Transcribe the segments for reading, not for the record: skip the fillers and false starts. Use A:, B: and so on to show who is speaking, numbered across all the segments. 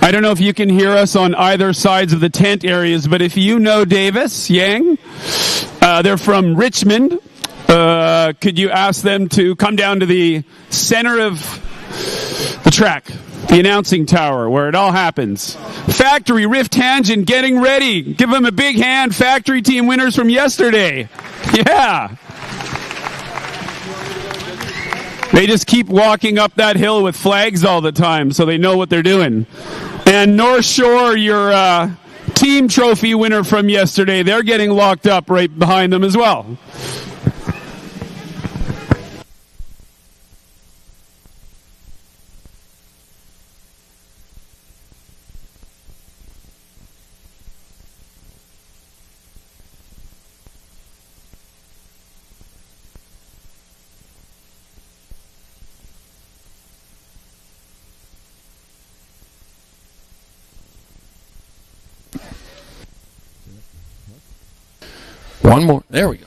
A: I don't know if you can hear us on either sides of the tent areas, but if you know Davis Yang, they're from Richmond. Could you ask them to come down to the center of the track, the announcing tower, where it all happens? Factory Rift Tangent getting ready. Give them a big hand. Factory team winners from yesterday. Yeah. They just keep walking up that hill with flags all the time, so they know what they're doing. And North Shore, your team trophy winner from yesterday, they're getting locked up right behind them as well.
B: One more. There we go.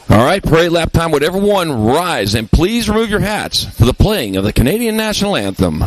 B: All right, parade lap time. Would everyone rise and please remove your hats for the playing of the Canadian National Anthem.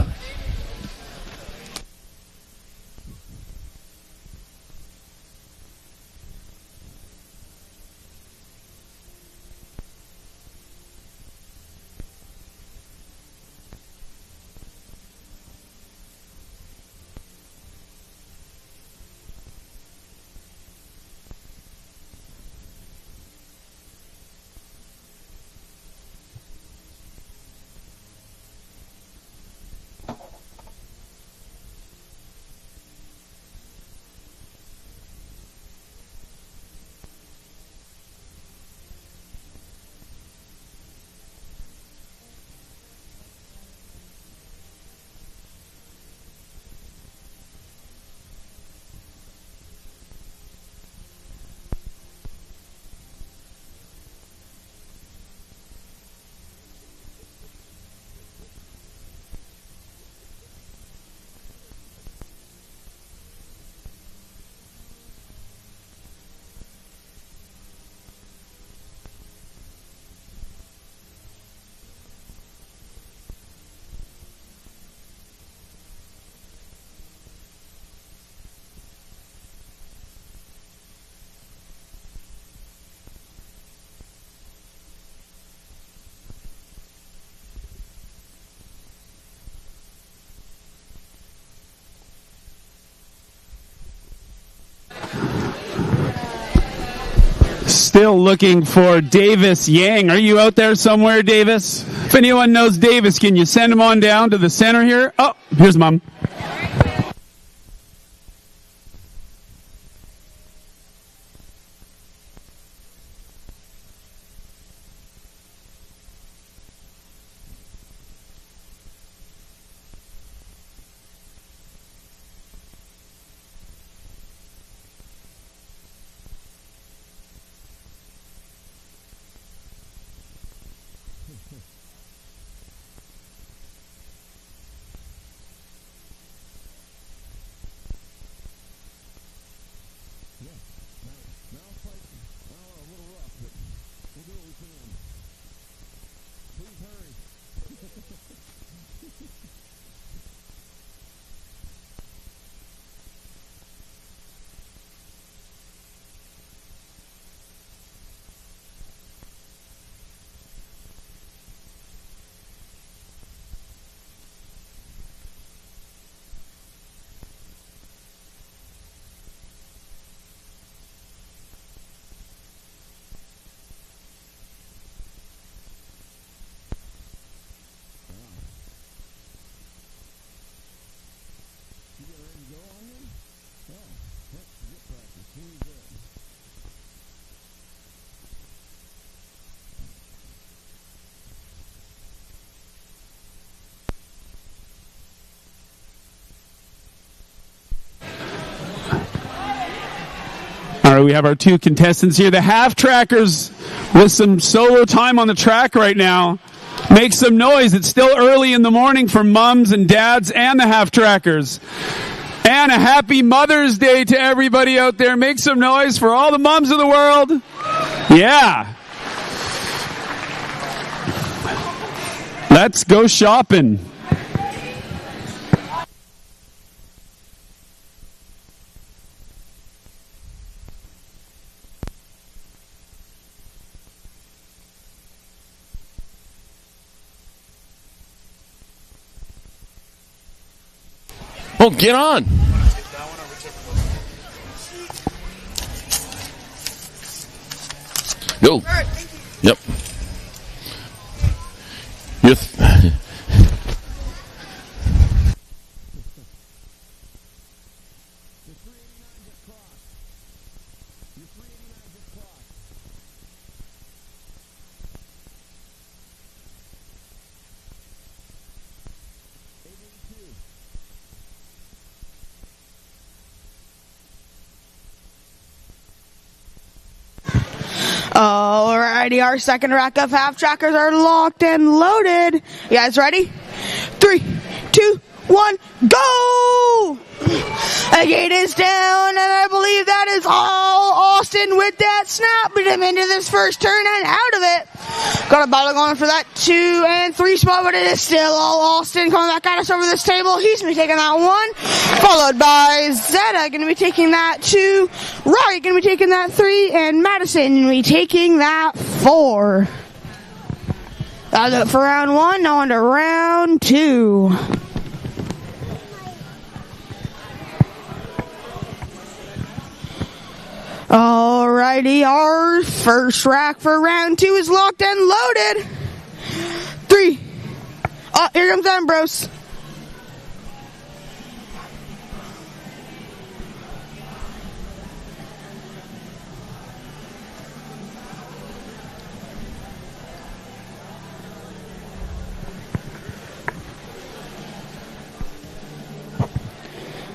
A: Still looking for Davis Yang. Are you out there somewhere, Davis? If anyone knows Davis, can you send him on down to the center here? Oh, here's Mom. All right, we have our two contestants here. The half-trackers with some solo time on the track right now. Make some noise. It's still early in the morning for mums and dads and the half-trackers. And a happy Mother's Day to everybody out there. Make some noise for all the mums of the world. Yeah. Let's go shopping.
B: Oh, get on. Go. Yep.
C: Alrighty, our second rack of half trackers are locked and loaded. You guys ready? 3, 2, 1, go! The gate is down, and I believe that is all Austin with that snap. Beat him into this first turn and out of it. Got a battle going for that 2 and 3 spot, but it is still all Austin coming back at us over this table. He's going to be taking that 1, followed by Zeta, going to be taking that 2, Riot going to be taking that 3, and Madison going to be taking that 4. That was it for round 1. Now on to round 2. Alrighty, our first rack for round 2 is locked and loaded. 3. Oh, here comes Ambrose.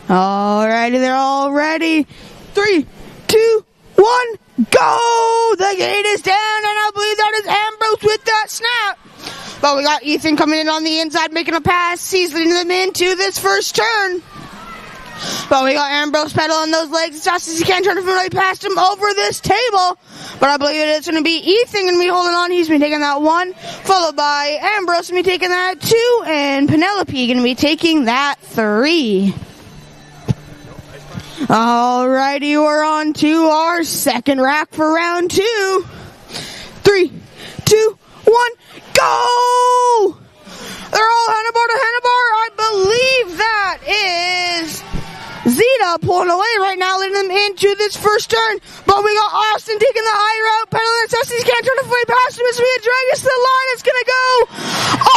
C: Alrighty, they're all ready. 3, 2, 1, go! The gate is down, and I believe that is Ambrose with that snap. But we got Ethan coming in on the inside, making a pass. He's leading them into this first turn. But we got Ambrose pedaling those legs as fast as he can, trying to right past him over this table. But I believe it's going to be Ethan going to be holding on. He's going to be taking that 1, followed by Ambrose going to be taking that 2, and Penelope going to be taking that 3. Alrighty, we're on to our second rack for round 2. 3, 2, 1, go! They're all handlebar to handlebar. I believe that is Zeta pulling away right now, leading them into this first turn. But we got Austin taking the high route, pedaling as fast as he can, trying to fight past him. It's going to be a drag us to the line. It's going to go.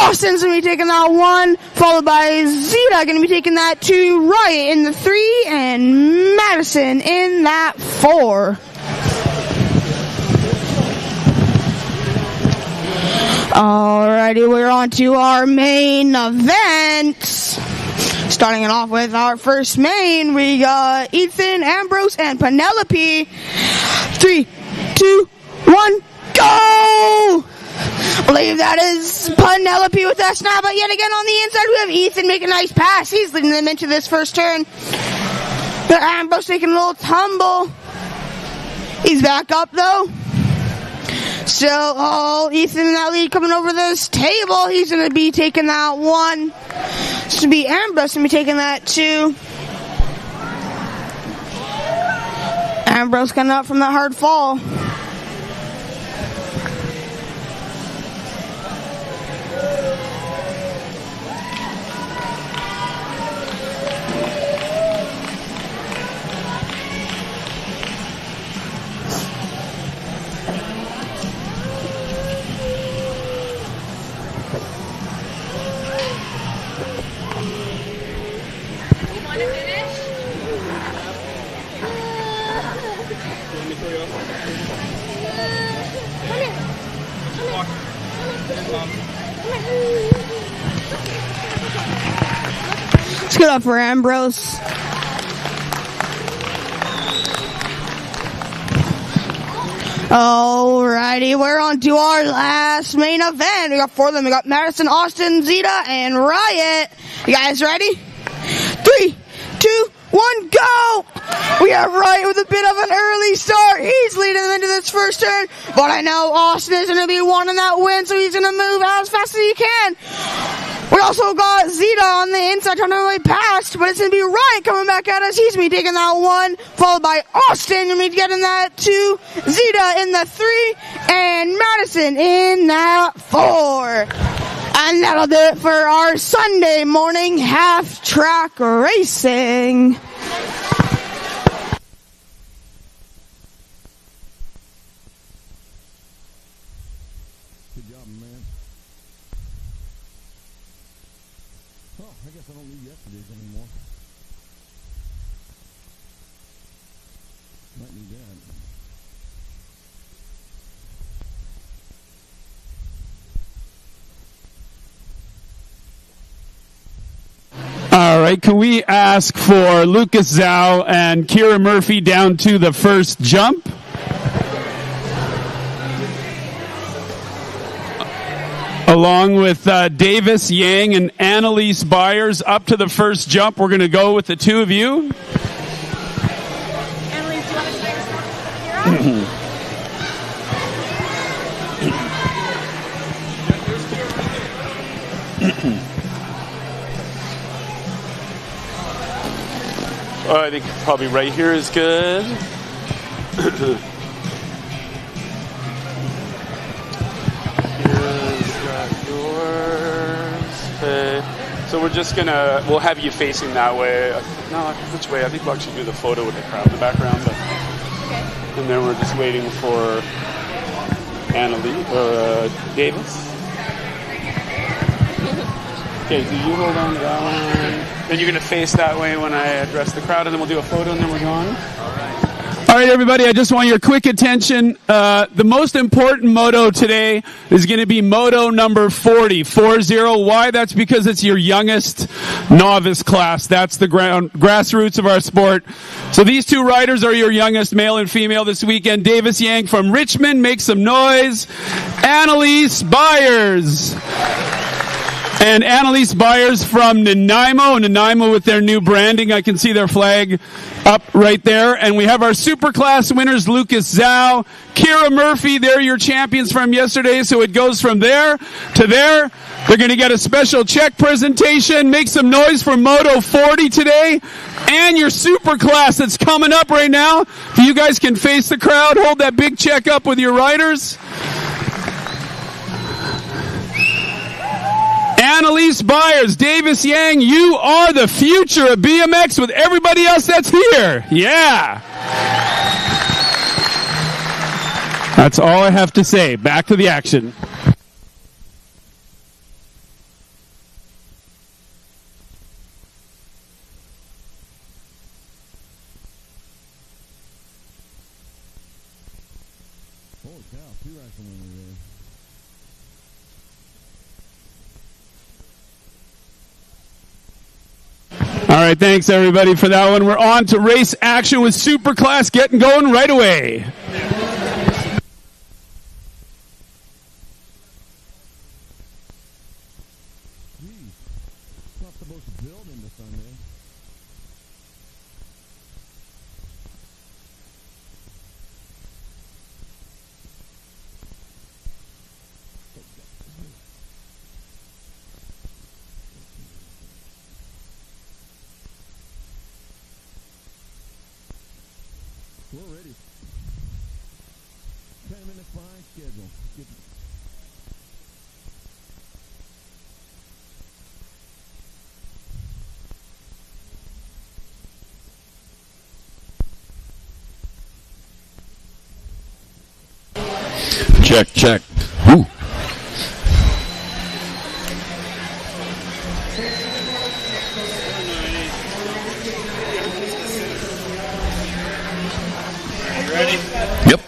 C: Austin's going to be taking that 1, followed by Zeta going to be taking that 2, Riot in the 3, and Madison in that 4. Alrighty, we're on to our main event. Starting it off with our first main, we got Ethan, Ambrose, and Penelope. 3, 2, 1, go! I believe that is Penelope with that snap, but yet again on the inside we have Ethan making a nice pass. He's leading them into this first turn. Ambrose taking a little tumble. He's back up though. So, Ethan in that lead coming over this table. He's going to be taking that 1. It's going to be Ambrose going to be taking that 2. Ambrose coming up from that hard fall. Let's get up for Ambrose. Alrighty, we're on to our last main event. We got 4 of them. We got Madison, Austin, Zeta, and Riot. You guys ready? 3, 2, 1, go! We are right with a bit of an early start. He's leading them into this first turn, but I know Austin is going to be wanting that win, so he's going to move as fast as he can. We also got Zeta on the inside trying to way past, but it's going to be Riot coming back at us. He's going to be taking that 1, followed by Austin. Going to be getting that 2, Zeta in the 3, and Madison in that 4. And that'll do it for our Sunday morning half-track racing.
D: Good job, man. Oh, I guess I don't need yesterday's anymore. Might need that.
A: All right, can we ask for Lucas Zhao and Kira Murphy down to the first jump? Along with Davis Yang and Annalise Byers up to the first jump. We're going to go with the two of you.
C: Annalise, do you want to stay with
A: I think probably right here is good. Here's got yours. Okay. So we're just gonna, we'll have you facing that way. No, which way? I think we'll actually do the photo with the crowd in the background. But, and then we're just waiting for Davis. Okay, do you hold on to that one? Then you're going to face that way when I address the crowd, and then we'll do a photo, and then we're gone. All right, everybody, I just want your quick attention. The most important moto today is going to be moto number 40. Why? That's because it's your youngest novice class. That's the grassroots of our sport. So these two riders are your youngest, male and female, this weekend. Davis Yang from Richmond, make some noise. Annalise Byers. And Annalise Byers from Nanaimo with their new branding. I can see their flag up right there. And we have our Superclass winners, Lucas Zhao, Kira Murphy. They're your champions from yesterday. So it goes from there to there. They're going to get a special check presentation. Make some noise for Moto 40 today. And your Superclass that's coming up right now. If you guys can face the crowd, hold that big check up with your riders. Annalise Byers, Davis Yang, you are the future of BMX with everybody else that's here. Yeah. That's all I have to say. Back to the action.
D: Holy cow, 2 rifle winners there.
A: All right, thanks everybody for that one. We're on to race action with Superclass getting going right away.
D: Geez, it's not supposed to build into Sunday. We're ready. 10 minutes behind schedule.
B: Check. Whew.
A: Ready?
B: Yep.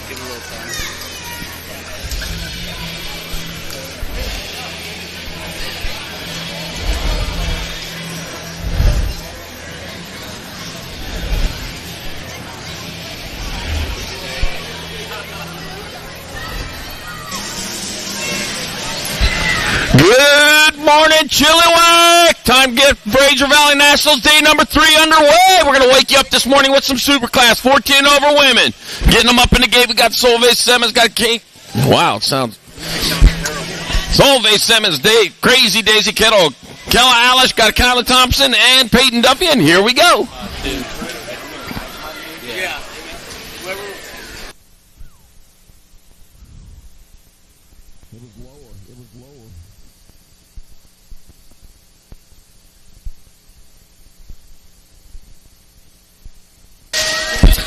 A: Give it a little time.
B: morning, Chilliwack. Time to get Fraser Valley Nationals Day number 3 underway. We're going to wake you up this morning with some Superclass 14 over women. Getting them up in the gate. We got Solveig Simmons, got Kate. Wow, it sounds... Solveig Simmons, Dave, Crazy Daisy Kettle, Kella Alish, got Kyla Thompson, and Peyton Duffy, and here we go.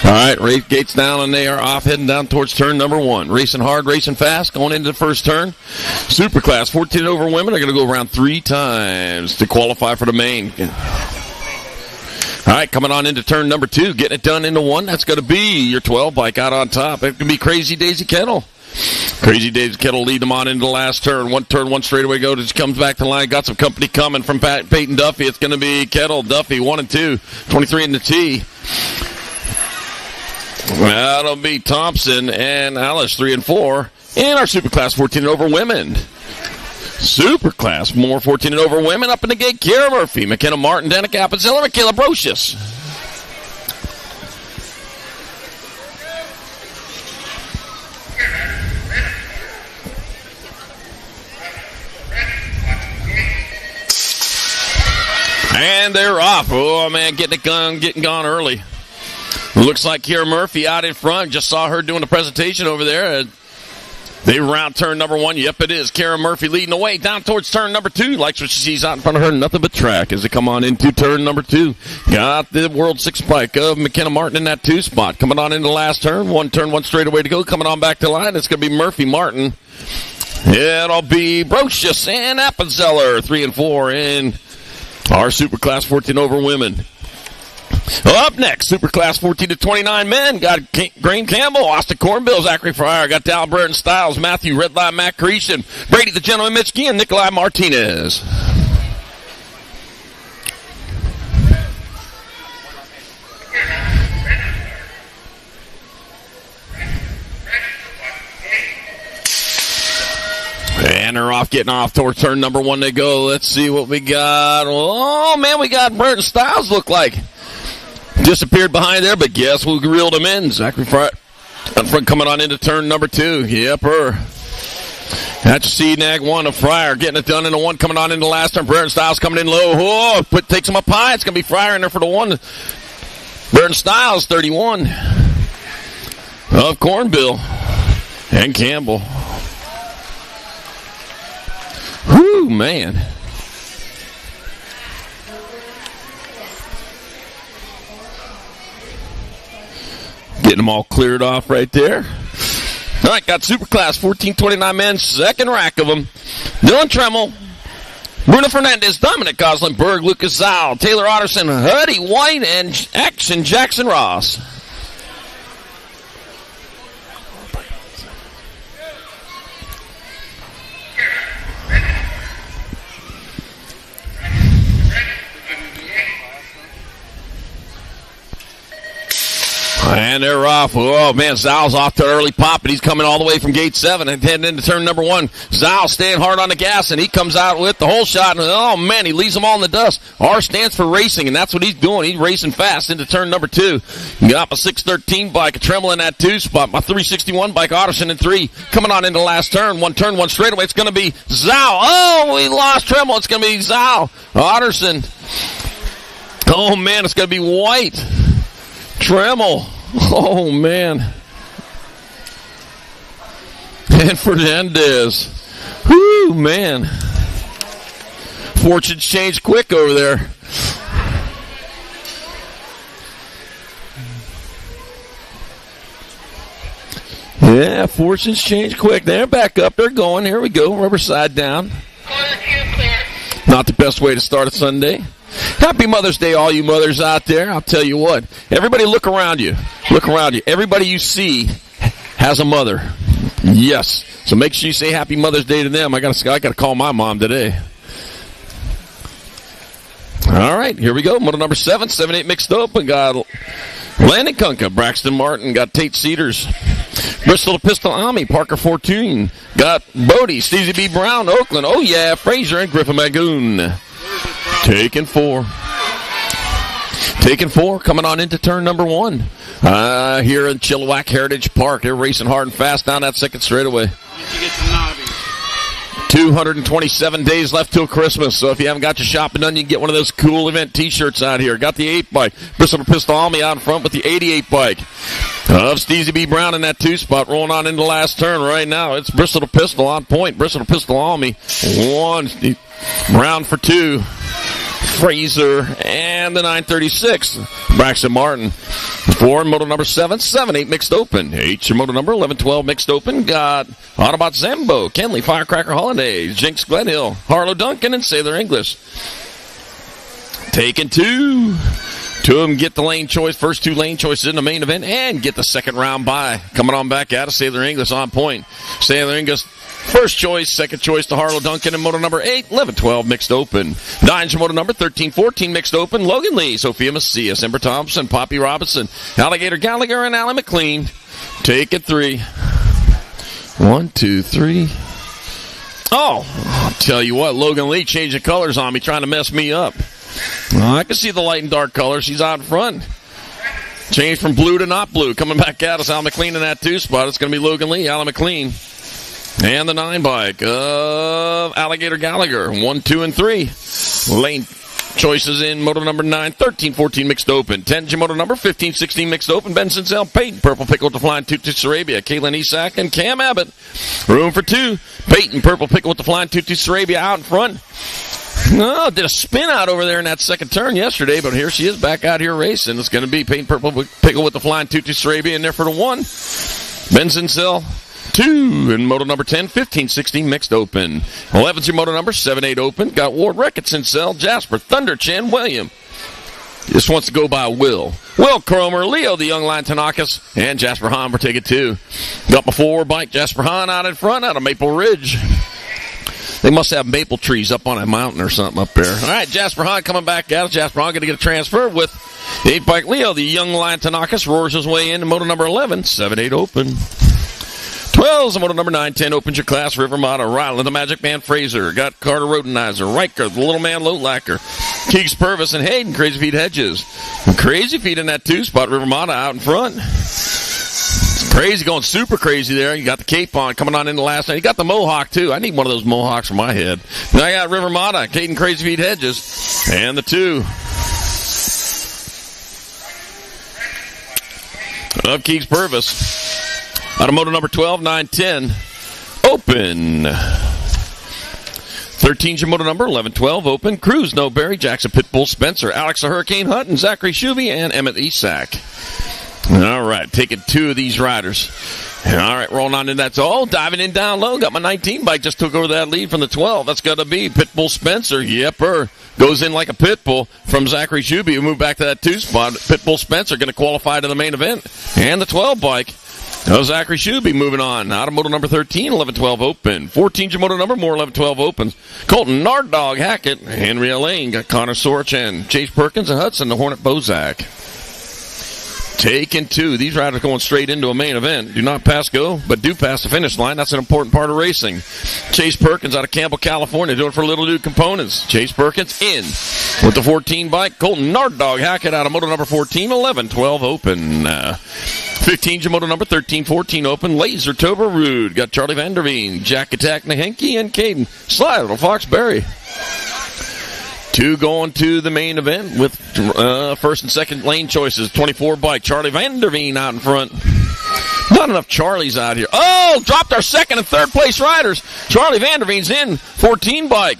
B: All right, race gates down, and they are off, heading down towards turn number 1. Racing hard, racing fast, going into the first turn. Superclass 14 over women are going to go around 3 times to qualify for the main. All right, coming on into turn number 2, getting it done into 1. That's going to be your 12 bike out on top. It can be Crazy Daisy Kettle. Crazy Daisy Kettle lead them on into the last turn. One straightaway go. Just comes back to the line. Got some company coming from Peyton Duffy. It's going to be Kettle, Duffy, 1 and 2, 23 in the T. That'll be Thompson and Alice, 3 and 4. And our Superclass 14 and over women. Superclass, more 14 and over women. Up in the gate, Kara Murphy, McKenna Martin, Danica Appenzeller, Michaela Brocious. And they're off. Oh, man, getting gone early. Looks like Kara Murphy out in front. Just saw her doing the presentation over there. They round turn number 1. Yep, it is. Kara Murphy leading the way down towards turn number 2. Likes what she sees out in front of her. Nothing but track as they come on into turn number 2. Got the World 6 bike of McKenna Martin in that 2 spot. Coming on into the last turn. One straightaway to go. Coming on back to line. It's going to be Murphy Martin. It'll be Brocious and Appenzeller, 3 and 4 in our Superclass 14 over women. Up next, Superclass 14 to 29 men. Got Graham Campbell, Austin Cornbill, Zachary Fryer. Got Dal Burton Styles, Matthew Redline, Matt Creation, Brady the Gentleman, Mitch Key, and Nikolai Martinez. And they're off, getting off towards turn number 1 they go. Let's see what we got. Oh, man, we got Burton Styles, look like. Disappeared behind there, but guess who reeled him in? Zachary Fryer up front coming on into turn number 2. Yep, her. That's C-Nag 1 of Fryer. Getting it done into 1, coming on into the last turn. Burton Styles coming in low. Oh, takes him up high. It's going to be Fryer in there for the 1. Burton Styles, 31. Of Cornbill and Campbell. Whew, man. Getting them all cleared off right there. All right, got Superclass 1429 men, second rack of them. Dylan Tremmel, Bruno Fernandez, Dominic Gosling-Berg, Lucas Zau, Taylor Otterson, Huddy White, and Action Jackson Ross. And they're off. Oh, man, Zal's off to an early pop, and he's coming all the way from gate 7 and heading into turn number 1. Zal staying hard on the gas, and he comes out with the whole shot, and oh, man, he leaves them all in the dust. R stands for racing, and that's what he's doing. He's racing fast into turn number 2. You got a 613 bike, a Tremble in that 2 spot. My 361 bike, Otterson in 3. Coming on into the last turn. One straightaway. It's going to be Zal. Oh, we lost Tremble. It's going to be Zal. Otterson. Oh, man, it's going to be White. Tremble. Oh, man. And Fernandez. Whoo, man. Fortunes changed quick over there. Yeah, fortunes changed quick. They're back up. They're going. Here we go. Rubber side down. Not the best way to start a Sunday. Happy Mother's Day, all you mothers out there. I'll tell you what. Everybody look around you. Look around you. Everybody you see has a mother. Yes. So make sure you say Happy Mother's Day to them. I gotta call my mom today. All right, here we go. Motor number 7, 7-8 mixed up. We got Landon Kunka, Braxton Martin, got Tate Cedars. Bristol to Pistol Army, Parker 14. Got Bodie, Stevie B. Brown, Oakland. Oh, yeah, Fraser and Griffin Magoon. Taking 4. Taking 4, coming on into turn number 1. Here in Chilliwack Heritage Park. They're racing hard and fast down that second straightaway. 227 days left till Christmas, so if you haven't got your shopping done, you can get one of those cool event t-shirts out here. Got the 8 bike. Bristol to Pistol Army out in front with the 88 bike. Of Steezy B. Brown in that 2 spot, rolling on into the last turn right now. It's Bristol to Pistol on point. Bristol to Pistol Army. 1. Brown for 2. Fraser and the 936. Braxton Martin. 4 in moto number 7. 7-8 mixed open. 8 in moto number 11-12 mixed open. Got Autobot Zambo, Kenley, Firecracker Holidays, Jinx Glenhill, Harlow Duncan, and Sailor English. Taking 2. 2 of them get the lane choice. First 2 lane choices in the main event and get the second round bye. Coming on back out of Sailor English on point. Sailor English first choice, second choice to Harlow Duncan in moto number 8, 11-12 mixed open. 9 in moto number 13-14 mixed open. Logan Lee, Sophia Macias, Ember Thompson, Poppy Robinson, Alligator Gallagher, and Allie McLean. Take it 3. 1, 2, 3. Oh, I'll tell you what, Logan Lee changing colors on me, trying to mess me up. I can see the light and dark colors. She's out in front. Changed from blue to not blue. Coming back out is Al McLean in that 2 spot. It's going to be Logan Lee, Allie McLean. And the 9 bike of Alligator Gallagher. 1, 2, and 3. Lane choices in moto number 9, 13-14 mixed open. 10 moto number 15-16 mixed open. Ben Sincel, Peyton, Purple Pickle with the flying Tutu Sarabia. Caitlin Isak and Cam Abbott. Room for 2. Peyton, Purple Pickle with the flying Tutu Sarabia out in front. No, did a spin out over there in that second turn yesterday, but here she is back out here racing. It's going to be Peyton Purple Pickle with the flying Tutu Sarabia in there for the 1. Ben Sincel, 2 in moto number 10, 15-16 mixed open. 11's your moto number 7-8 open. Got Ward Ricketts in cell, Jasper, Thunder, Chan, William. This wants to go by Will. Will Cromer, Leo, the young Lion Tanakis, and Jasper Hahn for ticket 2. Got before bike, Jasper Hahn out in front, out of Maple Ridge. They must have maple trees up on a mountain or something up there. All right, Jasper Hahn coming back out. Jasper Hahn going to get a transfer with the 8 bike Leo, the young Lion Tanakis, roars his way into moto number 11, 7-8 open. 12's moto number 9, 10 opens your class. River Mata, Ryland, the Magic Man Fraser. Got Carter Rodenizer, Riker, the Little Man Lotlacker, Keegs Purvis, and Hayden, Crazy Feet Hedges. And Crazy Feet in that 2 spot. River Mata out in front. It's crazy, going super crazy there. You got the cape on, coming on in the last night. You got the mohawk, too. I need one of those mohawks for my head. Now I got River Mata, Caden Crazy Feet Hedges, and the 2 of Keegs Purvis. Out of moto number 12, 9, 10. Open. 13's your moto number, 11, 12. Open. Cruz, No Berry, Jackson Pitbull, Spencer, Alex the Hurricane Hutton, Zachary Shuby, and Emmett Isak. All right, taking 2 of these riders. All right, rolling on in. That's all. Diving in down low. Got my 19 bike. Just took over that lead from the 12. That's got to be Pitbull Spencer. Yepper. Goes in like a pitbull from Zachary Shuby. We move back to that 2 spot. Pitbull Spencer going to qualify to the main event. And the 12 bike. Zachary Shuby moving on. Out of moto number 13, 11-12 open. 14's your moto number, more 11-12 opens. Colton Narddog Hackett, Henry Lane, got Connor Sorch and Chase Perkins and Hudson, the Hornet Bozak. Taking 2. These riders going straight into a main event. Do not pass go, but do pass the finish line. That's an important part of racing. Chase Perkins out of Campbell, California, doing it for Little Dude Components. Chase Perkins in with the 14 bike. Colton Narddog Hackett out of moto number 14, 11-12 open. 15's your moto number 13-14 open. Laser Tober Rude. Got Charlie Vanderveen, Jack Attack Nahenke, and Caden Sly Little Foxberry. 2 going to the main event with first and second lane choices. 24 bike. Charlie Vanderveen out in front. Not enough Charlies out here. Oh, dropped our second and third place riders. Charlie Vanderveen's in. 14 bike.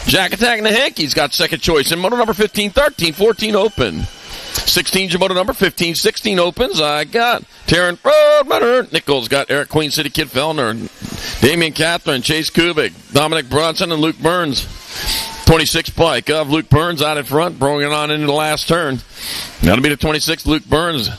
B: Jack Attack Nahenke's got second choice. In moto number 15, 13, 14 open. 16's your moto number, 15, 16 opens. I got Taryn Roadrunner. Nichols got Eric Queen City Kid Fellner, Damian Catherine, Chase Kubik, Dominic Bronson, and Luke Burns. 26 bike of Luke Burns out in front, bringing on into the last turn. That'll be the 26th Luke Burns.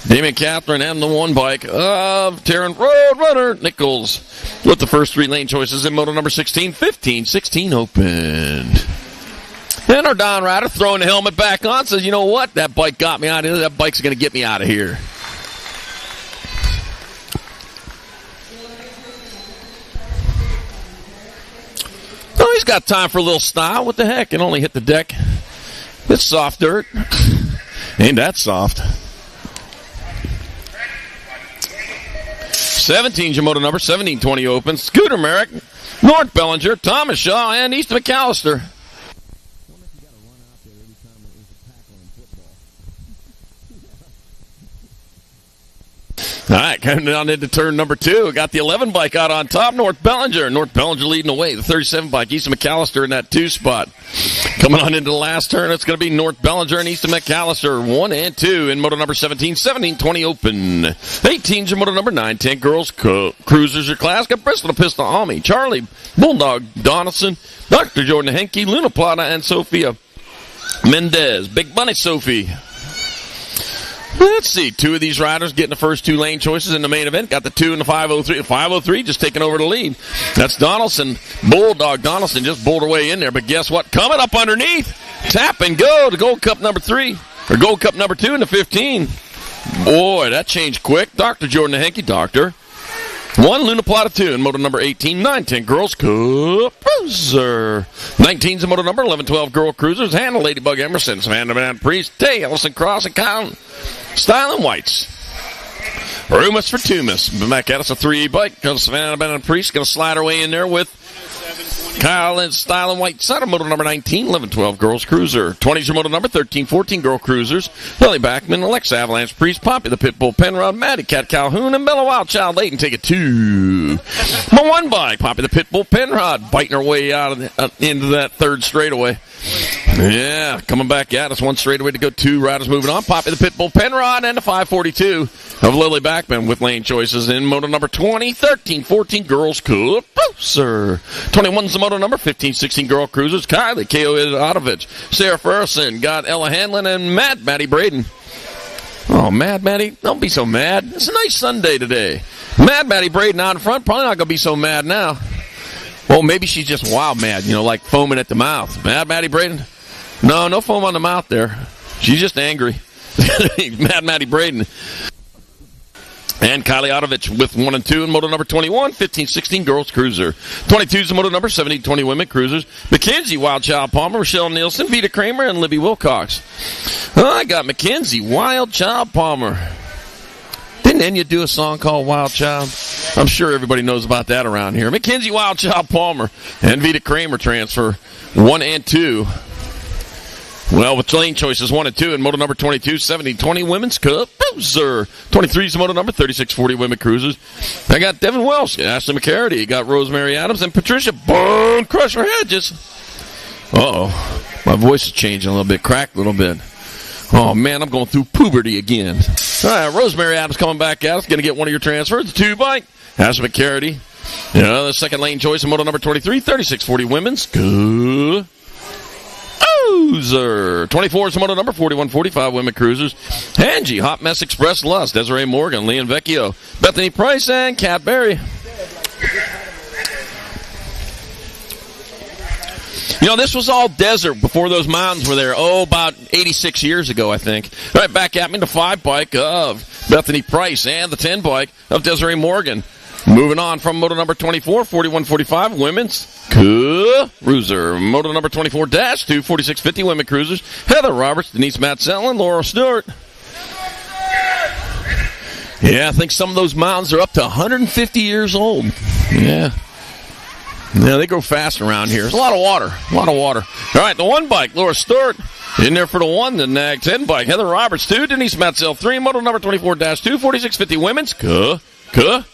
B: Damian Catherine and the 1 bike of Taryn Roadrunner. Nichols with the first 3 lane choices in moto number 16, 15, 16 opened. And our Don Rider throwing the helmet back on says, you know what? That bike got me out of here. That bike's going to get me out of here. got time for a little style. What the heck? It only hit the deck. It's soft dirt. Ain't that soft. 17's your moto number. 1720 opens. Scooter Merrick, North Bellinger, Thomas Shaw, and Easton McAllister. All right, coming down into turn number 2. Got the 11 bike out on top, North Bellinger. North Bellinger leading the way. The 37 bike, Easton McAllister in that 2 spot. Coming on into the last turn, it's going to be North Bellinger and Easton McAllister, 1 and 2 in moto number 17. 17-20 open. 18's your moto number 9. 10 girls, cruisers your class. Got Bristol to Pistol Almy, Charlie, Bulldog, Donaldson, Dr. Jordan Henke, Luna Plata, and Sophia Mendez. Big Bunny Sophie. Let's see. 2 of these riders getting the first 2 lane choices in the main event. Got the 2 and the 503. The 503 just taking over the lead. That's Donaldson. Bulldog Donaldson just bowled her way in there. But guess what? Coming up underneath. Tap and go to Gold Cup number 3. Or Gold Cup number 2 in the 15. Boy, that changed quick. Dr. Jordan Henke, Doctor. 1 Luna Plata 2 in moto number 18. 9-10 girls cruiser. 19's the moto number 11-12 girl cruisers. Hannah Ladybug Emerson, Savannah Banana Priest, Tay Ellison Cross, and Kyle Styling Whites. Rumus for Tumas. Back at us a 3 bike. Goes Savannah Banana Priest. Going to slide her way in there with Kyle and Styling White. Side moto number 19, 11-12 girls cruiser. 20's your moto number 13-14 girl cruisers. Lily Backman, Alexa Avalanche Priest, Poppy the Pitbull Penrod, Maddie Cat Calhoun, and Bella Wildchild Layton take it 2. My 1 bike, Poppy the Pitbull Penrod, biting her way out of into that 3rd straightaway. Yeah, coming back at us. 1 straightaway to go. 2 riders moving on. Poppy the Pitbull Penrod and the 542 of Lily Backman with lane choices in moto number 20, 13-14 girls cruiser. 21's the moto number 15-16 girl cruisers. Kylie K.O. Idovich, Sarah Ferguson, got Ella Hanlon and Maddie Braden. Oh, Maddie, don't be so mad. It's a nice Sunday today. Maddie Braden out in front, probably not going to be so mad now. Well, maybe she's just wild mad, like foaming at the mouth. Maddie Braden? No foam on the mouth there. She's just angry. Maddie Braden. And Kylie Idovich with 1 and 2 in moto number 21, 15-16 girls cruiser. 22's the moto number 17-20 women cruisers. Mackenzie Wildchild Palmer, Michelle Nielsen, Vita Kramer, and Libby Wilcox. Oh, I got Mackenzie Wildchild Palmer. Didn't Enya do a song called Wild Child? I'm sure everybody knows about that around here. Mackenzie Wildchild Palmer and Vita Kramer transfer 1 and 2. Well, with lane choices 1 and 2 in moto number 22, 17-20 women's cruiser. 23's the moto number 36-40 women cruisers. I got Devin Welsh, Ashley McCarty, got Rosemary Adams, and Patricia Bone Crusher Hedges. Uh-oh. My voice is changing a little bit, cracked a little bit. Oh, man, I'm going through puberty again. All right, Rosemary Adams coming back at us. Going to get one of your transfers. 2 bike. Ashley McCarty. The second lane choice in moto number 23, 36-40 women's cruiser. 24 is moto number 41-45 women cruisers. Angie, Hot Mess Express Lust, Desiree Morgan, Leon Vecchio, Bethany Price, and Kat Berry. This was all desert before those mountains were there. About 86 years ago, I think. All right, back at me, the 5 bike of Bethany Price and the 10 bike of Desiree Morgan. Moving on from moto number 24, 41-45 women's cruiser. Moto number 24-2, 46-50 women cruisers. Heather Roberts, Denise Matzell, and Laura Stewart. Yeah, I think some of those mountains are up to 150 years old. Yeah, they grow fast around here. There's a lot of water. All right, the 1 bike, Laura Stewart. In there for the 1, the nag 10 bike. Heather Roberts, 2, Denise Matzell, 3. Moto number 24-2, 46-50 women's cruiser.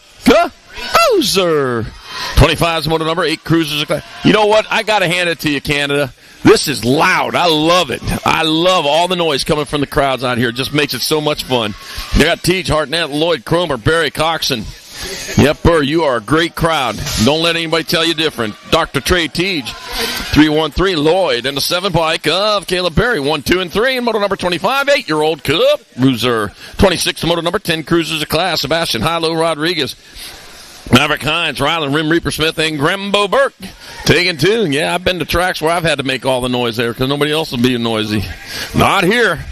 B: 25 is moto number 8 cruisers. You know what? I got to hand it to you, Canada. This is loud. I love it. I love all the noise coming from the crowds out here. It just makes it so much fun. They got Teej Hartnett, Lloyd Cromer, Barry Coxon. Yep, Burr, you are a great crowd. Don't let anybody tell you different. Dr. Trey Teej, 313 Lloyd, and the 7 bike of Caleb Berry, 1, 2, and 3, and moto number 25, 8-year-old cruiser. 26, moto number 10 cruisers of class, Sebastian Hilo Rodriguez, Maverick Hines, Ryland Rim Reaper Smith, and Grembo Burke. Taking 2. Yeah, I've been to tracks where I've had to make all the noise there because nobody else will be noisy. Not here.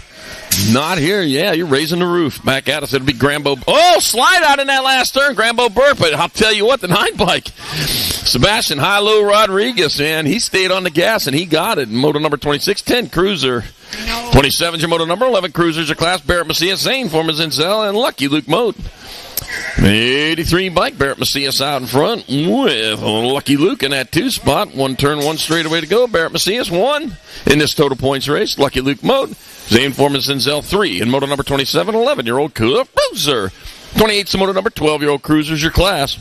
B: Not here. Yeah, you're raising the roof. Back at us. It'll be Grambo. Oh, slide out in that last turn. Grambo Burke. But I'll tell you what, the 9 bike. Sebastian Hilo Rodriguez, man. He stayed on the gas, and he got it. Moto number 26, 10 Cruiser. 27 is your moto number. 11 Cruisers your class. Barrett Macias, Zane Foreman Zinzel, and Lucky Luke Moat. 83 bike. Barrett Macias out in front with Lucky Luke in that 2 spot. 1 turn, 1 straightaway to go. Barrett Macias 1 in this total points race. Lucky Luke Moat. Zane Foreman Zinzel 3 in moto number 27. 11-year-old Cruiser. 28 is moto number 12-year-old Cruisers your class.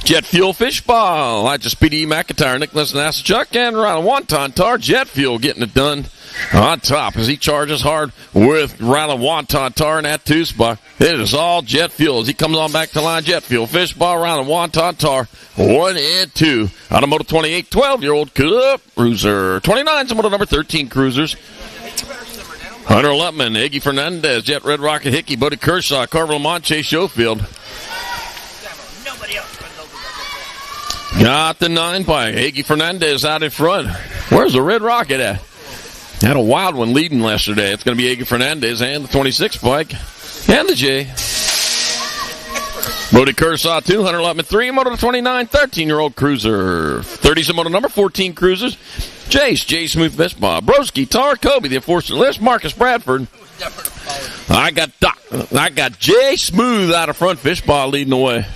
B: Jet Fuel Fishball. Elijah Speedy McIntyre, Nicholas Nassachuk, and Riley Wonton Tar. Jet Fuel getting it done on top as he charges hard with Riley Wonton Tar in that 2 spot. It is all Jet Fuel as he comes on back to line. Jet Fuel Fishball, Riley Wonton Tar 1 and 2. Out of moto 28, 12-year-old Cruiser. 29 is moto number 13 Cruisers. Hunter Lutman, Iggy Fernandez, Jet Red Rocket Hickey, Buddy Kershaw, Carver Lamont, Chase Schofield. Got the 9 bike. Iggy Fernandez out in front. Where's the Red Rocket at? Had a wild one leading yesterday. It's going to be Iggy Fernandez and the 26 bike and the J. Buddy Kershaw 2, Hunter Lutman 3, moto 29, 13-year-old Cruiser. 30's a moto number 14 Cruisers. Jace, J. Smooth Fishball, Broski, Tar, Kobe, the Enforcer List, Marcus Bradford. I got J. Smooth out of front, Fishball leading the way.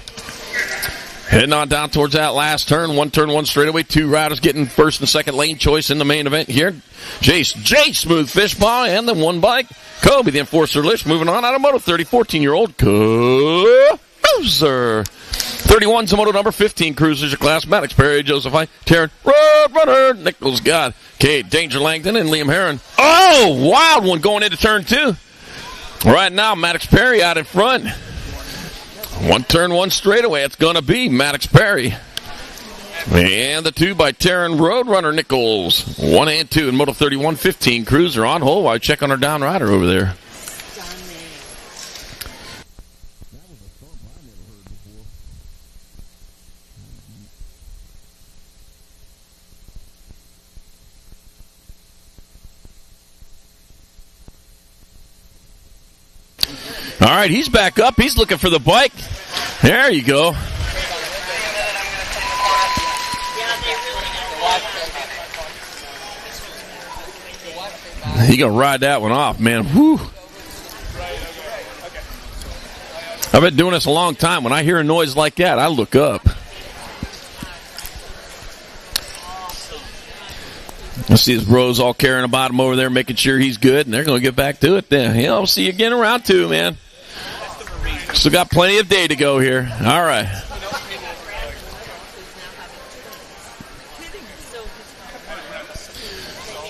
B: Heading on down towards that last turn. 1 turn, 1 straightaway. 2 riders getting first and second lane choice in the main event here. Jace, J. Smooth Fishball, and the 1 bike. Kobe, the Enforcer List, moving on out of moto 30, 14-year-old Cruiser. 31's a moto number 15 Cruisers your class. Maddox Perry, Joseph High, Taryn, Roadrunner, Nichols God, Kate, Danger Langdon, and Liam Heron. Oh, wild one going into turn 2. Right now, Maddox Perry out in front. 1 turn, 1 straightaway. It's going to be Maddox Perry. And the 2 by Taryn Roadrunner Nichols. 1 and 2 in moto 31, 15 Cruiser on hold while I check on our down rider over there. All right, he's back up. He's looking for the bike. There you go. He gonna ride that one off, man. Whew. I've been doing this a long time. When I hear a noise like that, I look up. I see his bros all caring about him over there, making sure he's good, and they're going to get back to it then. Yeah, I'll see you again around 2, man. Still got plenty of day to go here. All right.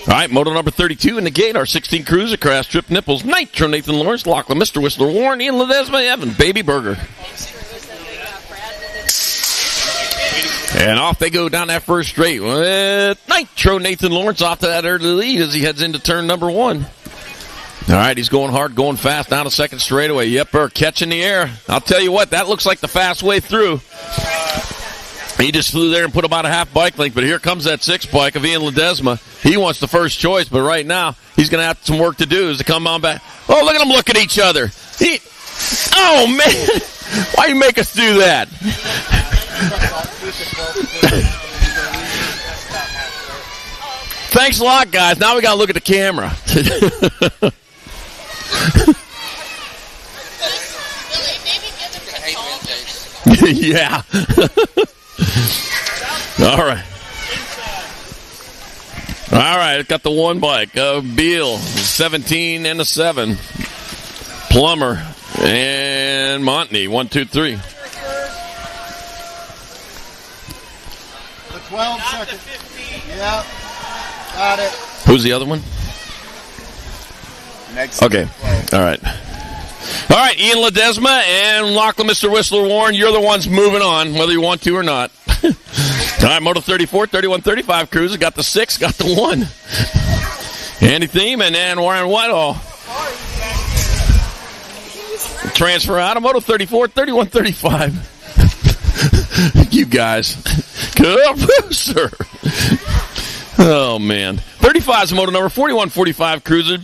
B: All right, moto number 32 in the gate, our 16 Cruiser Crash, Trip Nipples, Nitro, Nathan Lawrence, Lachlan, Mr. Whistler, Warren, Ian Ledesma, Evan, Baby Burger. And off they go down that first straight with Nitro Nathan Lawrence off to that early lead as he heads into turn number 1. All right, he's going hard, going fast down a second straightaway. Yepper catching the air. I'll tell you what, that looks like the fast way through. He just flew there and put about a half bike length, but here comes that 6 bike of Ian Ledesma. He wants the first choice, but right now he's going to have some work to do is to come on back. Oh, look at them look at each other. Oh, man. Why you make us do that? Thanks a lot, guys. Now we got to look at the camera. Yeah. All right. All right, got the 1 bike. Beal, 17 and a 7. Plummer and Montney, 1, 2, 3.
E: The 12 second. Yeah. Got it.
B: Who's the other one?
E: Next.
B: Okay. All right. All right, Ian Ledesma and Lachlan, Mr. Whistler Warren, you're the ones moving on, whether you want to or not. All right, Moto 34, 31, 35 Cruiser, got the 6, got the 1. Andy Thiemann and Warren Whitehall. Transfer out of Moto 34, 31, 35. You guys. Cruiser. Oh, man. 35 is Moto number 41, 45 Cruiser.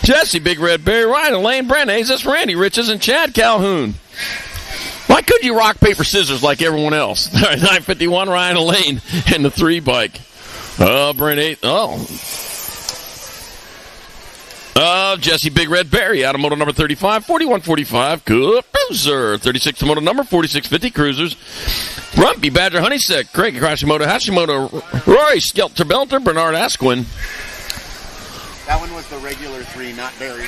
B: Jesse Big Red Berry, Ryan Lane, Brent Azis, Randy Riches, and Chad Calhoun. Why couldn't you rock, paper, scissors like everyone else? All right, 951, Ryan Lane, and the 3 bike. Brent Jesse Big Red Berry, out of moto number 35, 4145, Cruiser. 36 to moto number 4650, Cruisers. Rumpy Badger Honeysick, Craig Hashimoto, Rory Skelter Belter, Bernard Asquin.
E: That one was the regular 3, not Barry.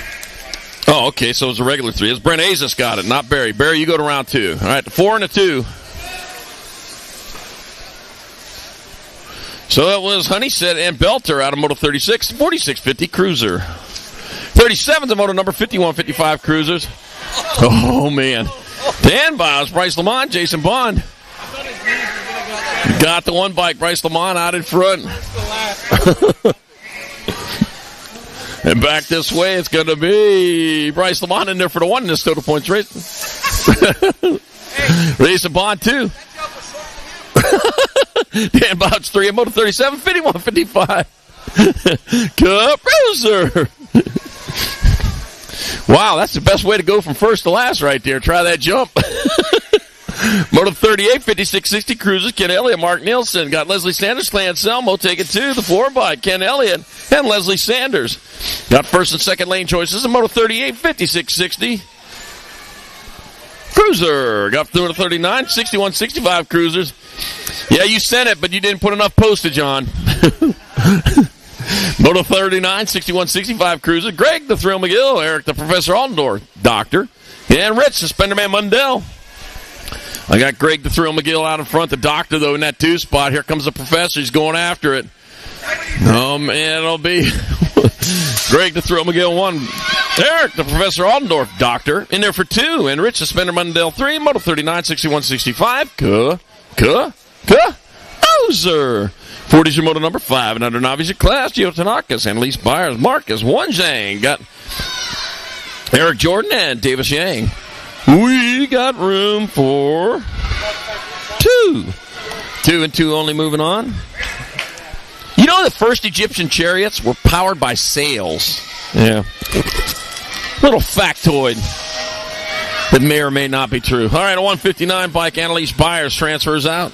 B: Oh, okay, so it was a regular 3. It's Brent Azis got it, not Barry. Barry, you go to round 2. All right, the 4 and a 2. So that was Honeysick and Belter out of moto 36, 4650, Cruiser. 37 to moto number 5155, Cruisers. Oh, man. Dan Biles, Bryce Lamont, Jason Bond. Got the 1 bike, Bryce Lamont out in front. And back this way, it's going to be Bryce Lamont in there for the 1 in this total points race. Jason Bond, 2. Dan Bouch 3 and moto 37, 5155. Cruiser. Wow, that's the best way to go from first to last right there. Try that jump. Moto 38, 5660, Cruisers, Ken Elliott, Mark Nielsen. Got Leslie Sanders, Clan Selmo, take it 2. The 4 by Ken Elliott and Leslie Sanders. Got first and second lane choices in Moto 38, 5660. Cruiser. Got through to 39, 6165, Cruisers. Yeah, you sent it, but you didn't put enough postage on. Moto 39, 6165, Cruiser. Greg, the Thrill McGill. Eric, the Professor Aldendorf. Doctor. And Rich, the Spenderman Mundell. I got Greg, the Thrill McGill out in front. The Doctor, though, in that 2 spot. Here comes the Professor. He's going after it. Oh, man, it'll be Greg, the Thrill McGill 1. Eric, the Professor Aldendorf. Doctor, in there for 2. And Rich, the Spenderman Mundell 3. Moto 39, 6165. Ozer. 40's your moto number 5. And under novice class, Gio Tanakas, Annalise Byers, Marcus, One Zhang. Got Eric Jordan and Davis Yang. We got room for 2. 2 and 2 only, moving on. You know the first Egyptian chariots were powered by sails. Yeah. Little factoid that may or may not be true. All right, a 159 bike, Annalise Byers transfers out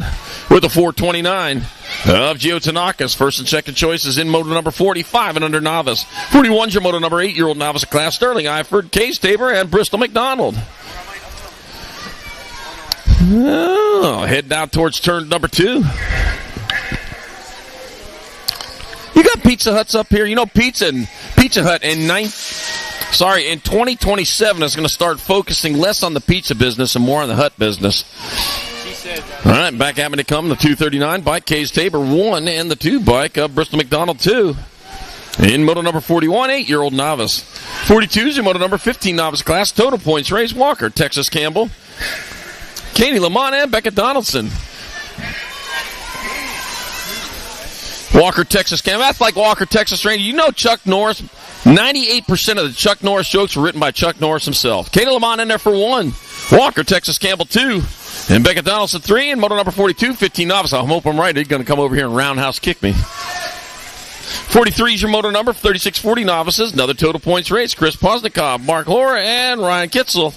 B: with a 429 of Gio Tanakas. First and second choices in moto number 45 and under novice. 41's your moto number 8-year-old novice class, Sterling Eifert, Case Tabor, and Bristol McDonald. Oh, heading out towards turn number 2. You got Pizza Huts up here. You know, Pizza Hut in 2027 is going to start focusing less on the pizza business and more on the hut business. All right, back having to come the 239 bike, Case Tabor 1, and the 2 bike of Bristol McDonald 2. In moto number 41, 8-year-old novice. 42 is your moto number 15 novice class, total points race, Walker, Texas Campbell, Katie Lamont, and Becca Donaldson. Walker, Texas Campbell. That's like Walker, Texas Ranger. You know Chuck Norris. 98% of the Chuck Norris jokes were written by Chuck Norris himself. Katie Lamont in there for 1. Walker, Texas Campbell 2. And Becca Donaldson 3. And moto number 42, 15 novice. I hope I'm right. He's going to come over here and roundhouse kick me. 43 is your moto number, 3640 novices. Another total points race. Chris Posnikov, Mark Laura, and Ryan Kitzel.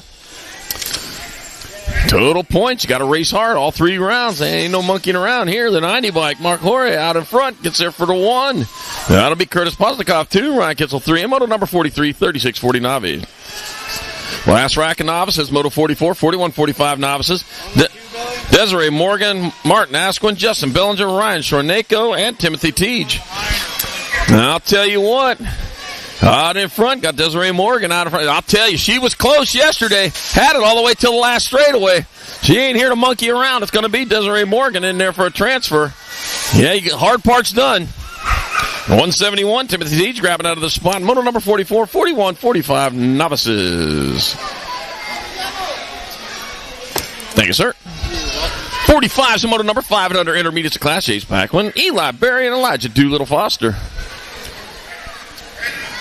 B: Total points. You got to race hard all 3 rounds. There ain't no monkeying around here. The 90 bike, Mark Laura out in front, gets there for the 1. That'll be Curtis Posnikov 2, Ryan Kitzel 3, and moto number 43, 3640 novice. Last rack of novices, moto 44, 4145 novices. Desiree Morgan, Martin Asquin, Justin Bellinger, Ryan Shornako, and Timothy Teege. I'll tell you what. Out in front, got Desiree Morgan out in front. I'll tell you, she was close yesterday. Had it all the way till the last straightaway. She ain't here to monkey around. It's going to be Desiree Morgan in there for a transfer. Yeah, you get hard parts done. 171, Timothy Teege grabbing out of the spot. Moto number 44, 4145 novices. Thank you, sir. 45 is the moto number 5 and under intermediate class. Chase Paquin, Eli Berry, and Elijah Doolittle Foster.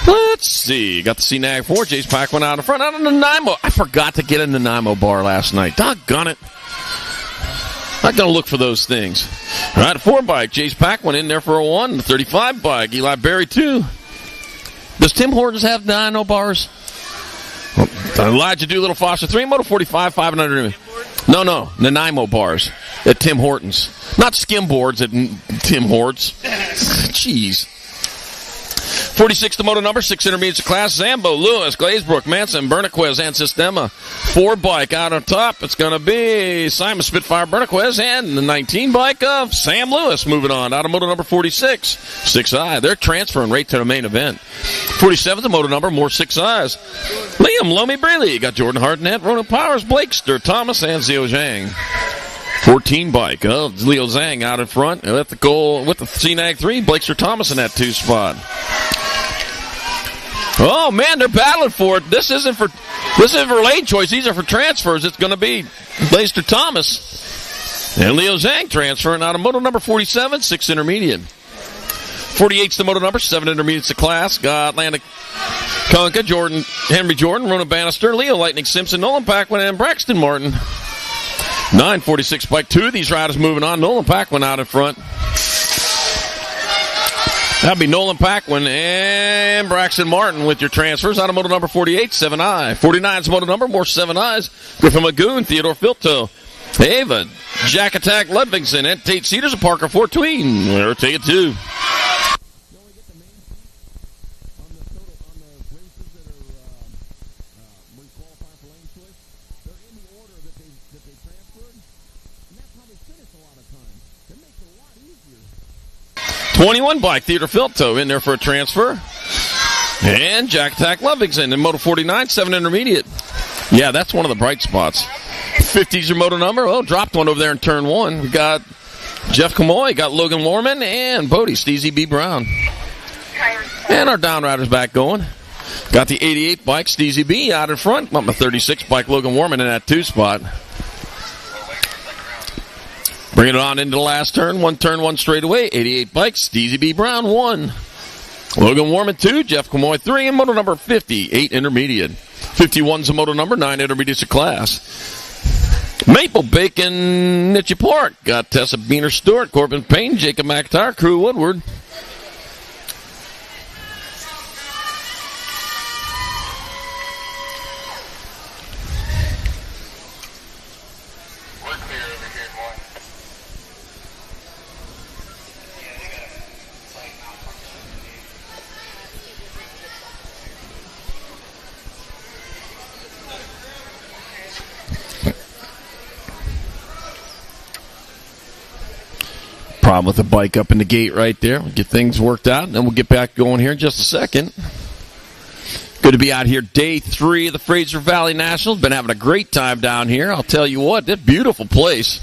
B: Let's see. Got the CNAG 4. Jace Paquin out in front. Out on the Nanaimo. I forgot to get in the Nanaimo bar last night. Doggone it. Not going to look for those things. All right, a 4 bike. Jace Paquin in there for a 1. The 35 bike. Eli Berry 2. Does Tim Hortons have dyno bars? Elijah Doolittle Foster 3, Moto 45, 500. No, Nanaimo bars at Tim Hortons. Not skim boards at Tim Hortons. Jeez. 46 the moto number, 6 intermediates of class. Zambo, Lewis, Glazebrook, Manson, Bernaquez, and Sistema. 4 bike out on top. It's going to be Simon Spitfire Bernaquez and the 19 bike of Sam Lewis moving on. Out of moto number 46, 6i. They're transferring right to the main event. 47 the moto number, more 6i's. Liam Lomi Brealey got Jordan Hartnett, Ronan Powers, Blakester, Thomas, and Zio Zhang. 14 bike of Leo Zhang out in front at the goal with the CNAG 3. Blakester Thomas in that 2 spot. Oh man, they're battling for it. This isn't for lane choice. These are for transfers. It's going to be Blakester Thomas and Leo Zhang transferring out of moto number 47, 6 intermediate. 48's the moto number, 7 intermediates of class. Got Landon Conca, Henry Jordan, Rona Bannister, Leo Lightning Simpson, Nolan Paquin, and Braxton Martin. 946 bike. 2 of these riders moving on. Nolan Paquin out in front. That'd be Nolan Paquin and Braxton Martin with your transfers. Out of moto number 48, 7i. 49's moto number, more 7i's. Griffin Magoon, Theodore Filto, Ava, Jack Attack Ludvigsen, and Tate Cedars and Parker Fortween. We'll take it 2.
D: Qualify for lane choice. They're in the order that they transferred, and that's how they finish a lot of times. It makes it a lot easier.
B: 21 bike, Theodore Filto in there for a transfer. And Jack Attack Ludvigsen in moto 49, 7 intermediate. Yeah, that's one of the bright spots. 50's your moto number. Oh, dropped one over there in turn 1. We got Jeff Kamoy, got Logan Warman, and Bodie Steezy B. Brown. And our downriders back going. Got the 88 bike, Steezy B, out in front. Got my 36 bike, Logan Warman, in that 2 spot. Bringing it on into the last turn. Turn 1 straight away. 88 bike, Steezy B. Brown, 1. Logan Warman, 2. Jeff Kamoy, 3. And moto number 50, 8 intermediate. 51's a moto number, 9 intermediates of class. Maple Bacon, Nitchy Park. Got Tessa Beener Stewart, Corbin Payne, Jacob McIntyre, Crew Woodward. Problem with the bike up in the gate right there. We'll get things worked out, and then we'll get back going here in just a second. Good to be out here day 3 of the Fraser Valley Nationals. Been having a great time down here. I'll tell you what, this beautiful place.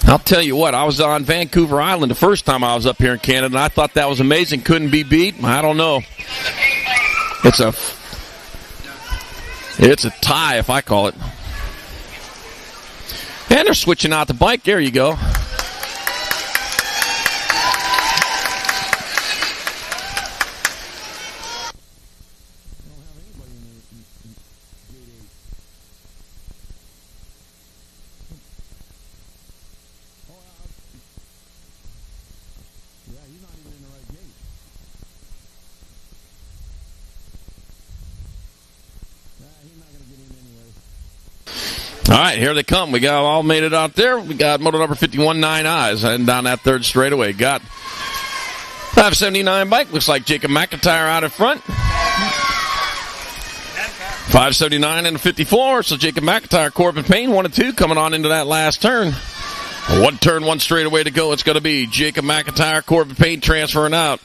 B: I'll tell you what, I was on Vancouver Island the first time I was up here in Canada, and I thought that was amazing. Couldn't be beat. I don't know. It's a tie, if I call it. And they're switching out the bike. There you go. All right, here they come. We got all made it out there. We got moto number 51, 9i's, heading down that 3rd straightaway. Got 579 bike. Looks like Jacob McIntyre out in front. 579 and a 54. So Jacob McIntyre, Corbin Payne, 1 and 2 coming on into that last turn. 1 turn, 1 straightaway to go. It's going to be Jacob McIntyre, Corbin Payne transferring out.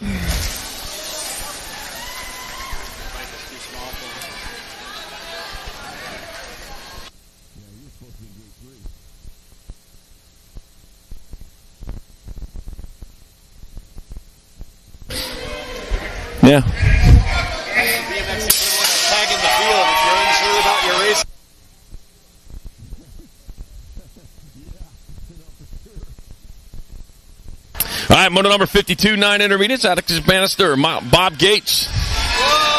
B: Yeah.
E: BMX equivalent tag in the field if you're unsure about your race.
B: All right, moto number 52, 9 intermediates. Alex Bannister, Bob Gates,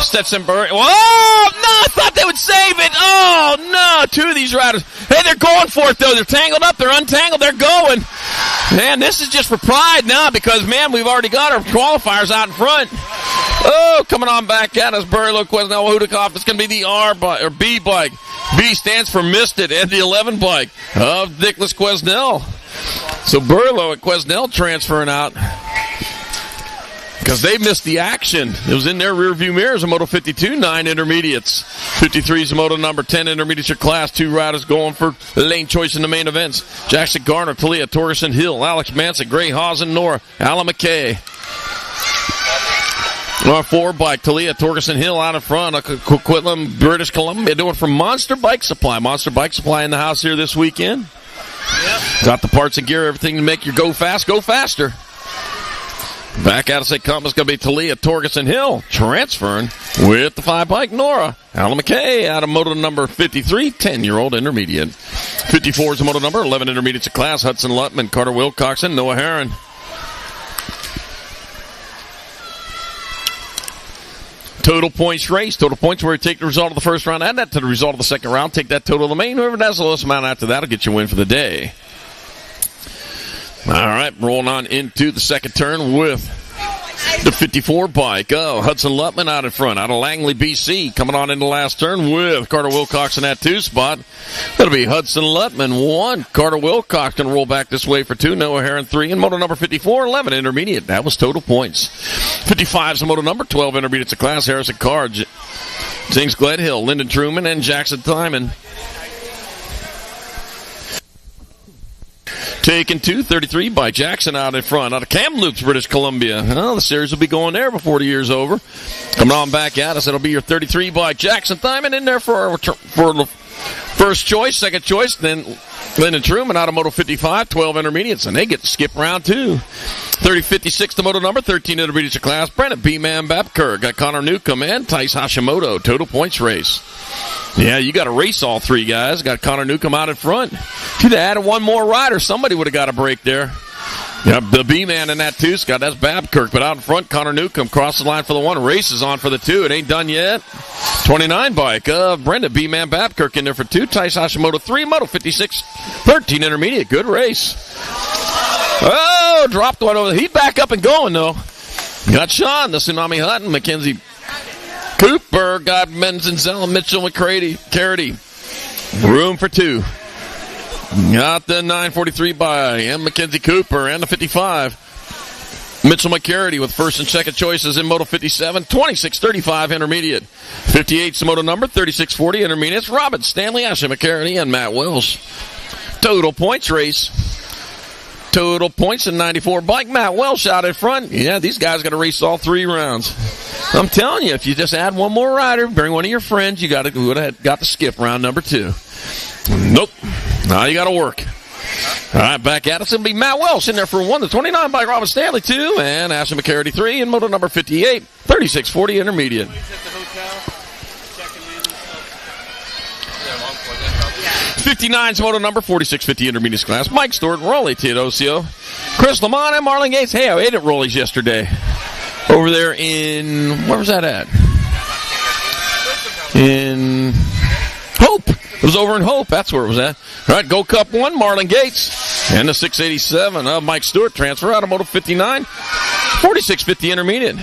B: Stetson Burry. Whoa! No, I thought they would save it. Oh, no. 2 of these riders. Hey, they're going for it, though. They're tangled up. They're untangled. They're going. Man, this is just for pride now because, man, we've already got our qualifiers out in front. Oh, coming on back at us, Burlow, Quesnel, Hudikoff. It's going to be the R bike, or B bike. B stands for Missed It, and the 11 bike of Nicholas Quesnel. So Burlow and Quesnel transferring out because they missed the action. It was in their rearview mirrors of Moto 52, 9 intermediates. 53 is Moto number 10 intermediates your class. 2 riders going for lane choice in the main events. Jackson Garner, Talia Torgerson Hill, Alex Manson, Gray Hausen, Nora, Alan McKay. Our 4 bike, Talia Torgerson Hill out in front of Coquitlam, British Columbia, doing from Monster Bike Supply. Monster Bike Supply in the house here this weekend. Yep. Got the parts and gear, everything to make you go fast, go faster. Back out of St. Compass, going to be Talia Torgerson Hill transferring with the 5 bike, Nora. Alan McKay out of moto number 53, 10-year-old intermediate. 54 is the moto number, 11 intermediates of class, Hudson Lutman, Carter Wilcoxon, Noah Herron. Total points race. Total points where you take the result of the first round, add that to the result of the second round, take that total of the main. Whoever does the lowest amount after that will get you a win for the day. All right, rolling on into the second turn with the 54 bike. Oh, Hudson Lutman out in front, out of Langley, BC. Coming on in the last turn with Carter Wilcox in that 2 spot. That'll be Hudson Lutman 1. Carter Wilcox going to roll back this way for 2. Noah Herron 3. And moto number 54, 11 intermediate. That was total points. 55 is the moto number, 12 intermediates of class. Harrison Carr, Zings Gledhill, Lyndon Truman, and Jackson Thyman. Taking 2, 33 by Jackson out in front, out of Kamloops, British Columbia. Well, the series will be going there before the year's over. Coming on back at us, it'll be your 33 by Jackson Thyman in there for first choice, second choice, then Lyndon Truman out of Moto 55, 12 intermediates, and they get to skip round 2. 30-56 the moto number, 13 intermediates of class. Brennan B-Man Babker, got Connor Newcomb and Tice Hashimoto. Total points race. Yeah, you got to race all 3 guys. Got Connor Newcomb out in front. If you'd added one more rider, somebody would have got a break there. Yep, the B-Man in that 2, Scott. That's Babkirk. But out in front, Connor Newcomb crosses the line for the 1. Race is on for the 2. It ain't done yet. 29 bike. Brenda B-Man Babkirk in there for 2. Tice Hashimoto 3. Moto 56. 13 intermediate. Good race. Oh, dropped one over. He's back up and going, though. Got Sean, the Tsunami Hutton, Mackenzie Cooper, got Menzenzel, Mitchell McCarty. Room for 2. Got the 943 by and Mackenzie Cooper and the 55. Mitchell McCarty with first and second choices in Moto 57. 26-35 intermediate. 58's the moto number. 36-40 intermediates. Robin Stanley, Ashley McCarty, and Matt Wells. Total points race. Total points in 94 bike. Matt Welsh out in front. Yeah, these guys got to race all 3 rounds. I'm telling you, if you just add one more rider, bring one of your friends, you would have got to skip round number 2. Nope. Now you got to work. All right, back at us. It'll be Matt Welsh in there for 1. The 29 by Robin Stanley 2, and Ashley McCarty 3, and moto number 58. 36-40 intermediate. 59's moto number, 46-50 intermediate class. Mike Stewart, Rolly Teodosio, Chris Lamont, and Marlon Gates. Hey, I ate at Rolly's yesterday. Over there in, where was that at? In Hope. It was over in Hope. That's where it was at. All right, Go Cup 1, Marlon Gates. And the 687 of Mike Stewart, transfer out of Moto 59. 46-50 intermediate.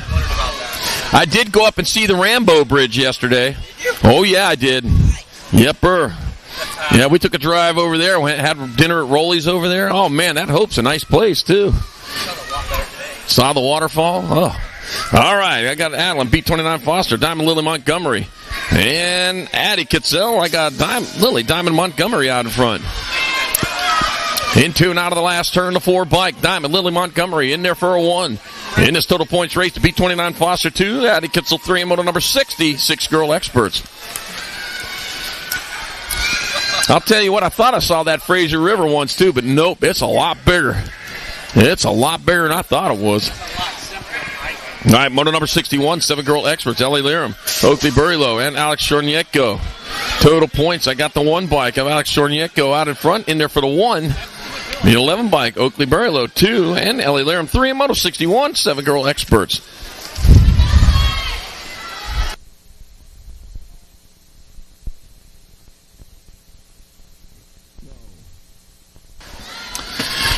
B: I did go up and see the Rambo Bridge yesterday. Oh, yeah, I did. Yepper. Yeah, we took a drive over there. Went had dinner at Rolly's over there. Oh, man, that Hope's a nice place, too. Saw the waterfall? Oh. All right, I got Adeline, beat 29 Foster, Diamond Lily Montgomery. And Addie Kitzel, I got Diamond Montgomery out in front. Into and out of the last turn, the 4 bike. Diamond Lily Montgomery in there for a 1. In this total points race to beat 29 Foster 2. Addie Kitzel 3 and moto number 60, 6 girl experts. I'll tell you what, I thought I saw that Fraser River once too, but nope, it's a lot bigger. It's a lot bigger than I thought it was. All right, moto number 61, 7 girl experts, Ellie Liram, Oakley Burlow, and Alex Shornietko. Total points, I got the 1 bike of Alex Shornietko out in front, in there for the 1. The 11 bike, Oakley Burlow 2, and Ellie Liram 3, and moto 61, 7 girl experts.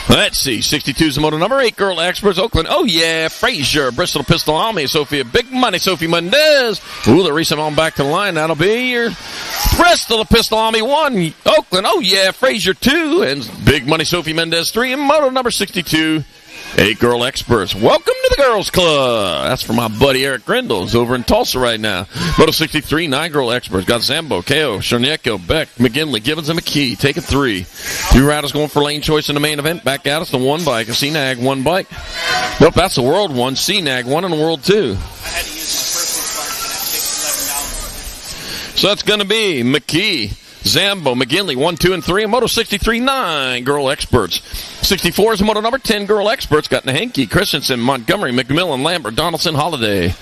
B: Let's see. 62 is the motor number. 8 girl experts. Oakland. Oh, yeah. Fraser. Bristol Pistol Army. Sophia. Big Money. Sophie Mendez. Ooh, they're racing on back to the line. That'll be your Bristol Pistol Army 1. Oakland. Oh, yeah. Fraser 2. And Big Money. Sophie Mendez 3. And motor number 62. 8 girl experts. Welcome to the girls club. That's for my buddy Eric Grindle. He's over in Tulsa right now. Moto 63, 9 girl experts. Got Zambo, Ko, Sharnieko, Beck, McGinley, Gibbons, and McKee. Take it 3. 2 riders going for lane choice in the main event. Back at us, the 1 bike. A CNAG 1 bike. Nope, that's the world 1. CNAG 1 and the world 2.
E: I had to use my personal card, and that takes $11.
B: So that's going to be McKee, Zambo, McGinley, 1, 2, and 3. And Moto 63, 9 girl experts. 64 is moto number 10 girl experts. Got Nahanke, Christensen, Montgomery, McMillan, Lambert, Donaldson, Holiday.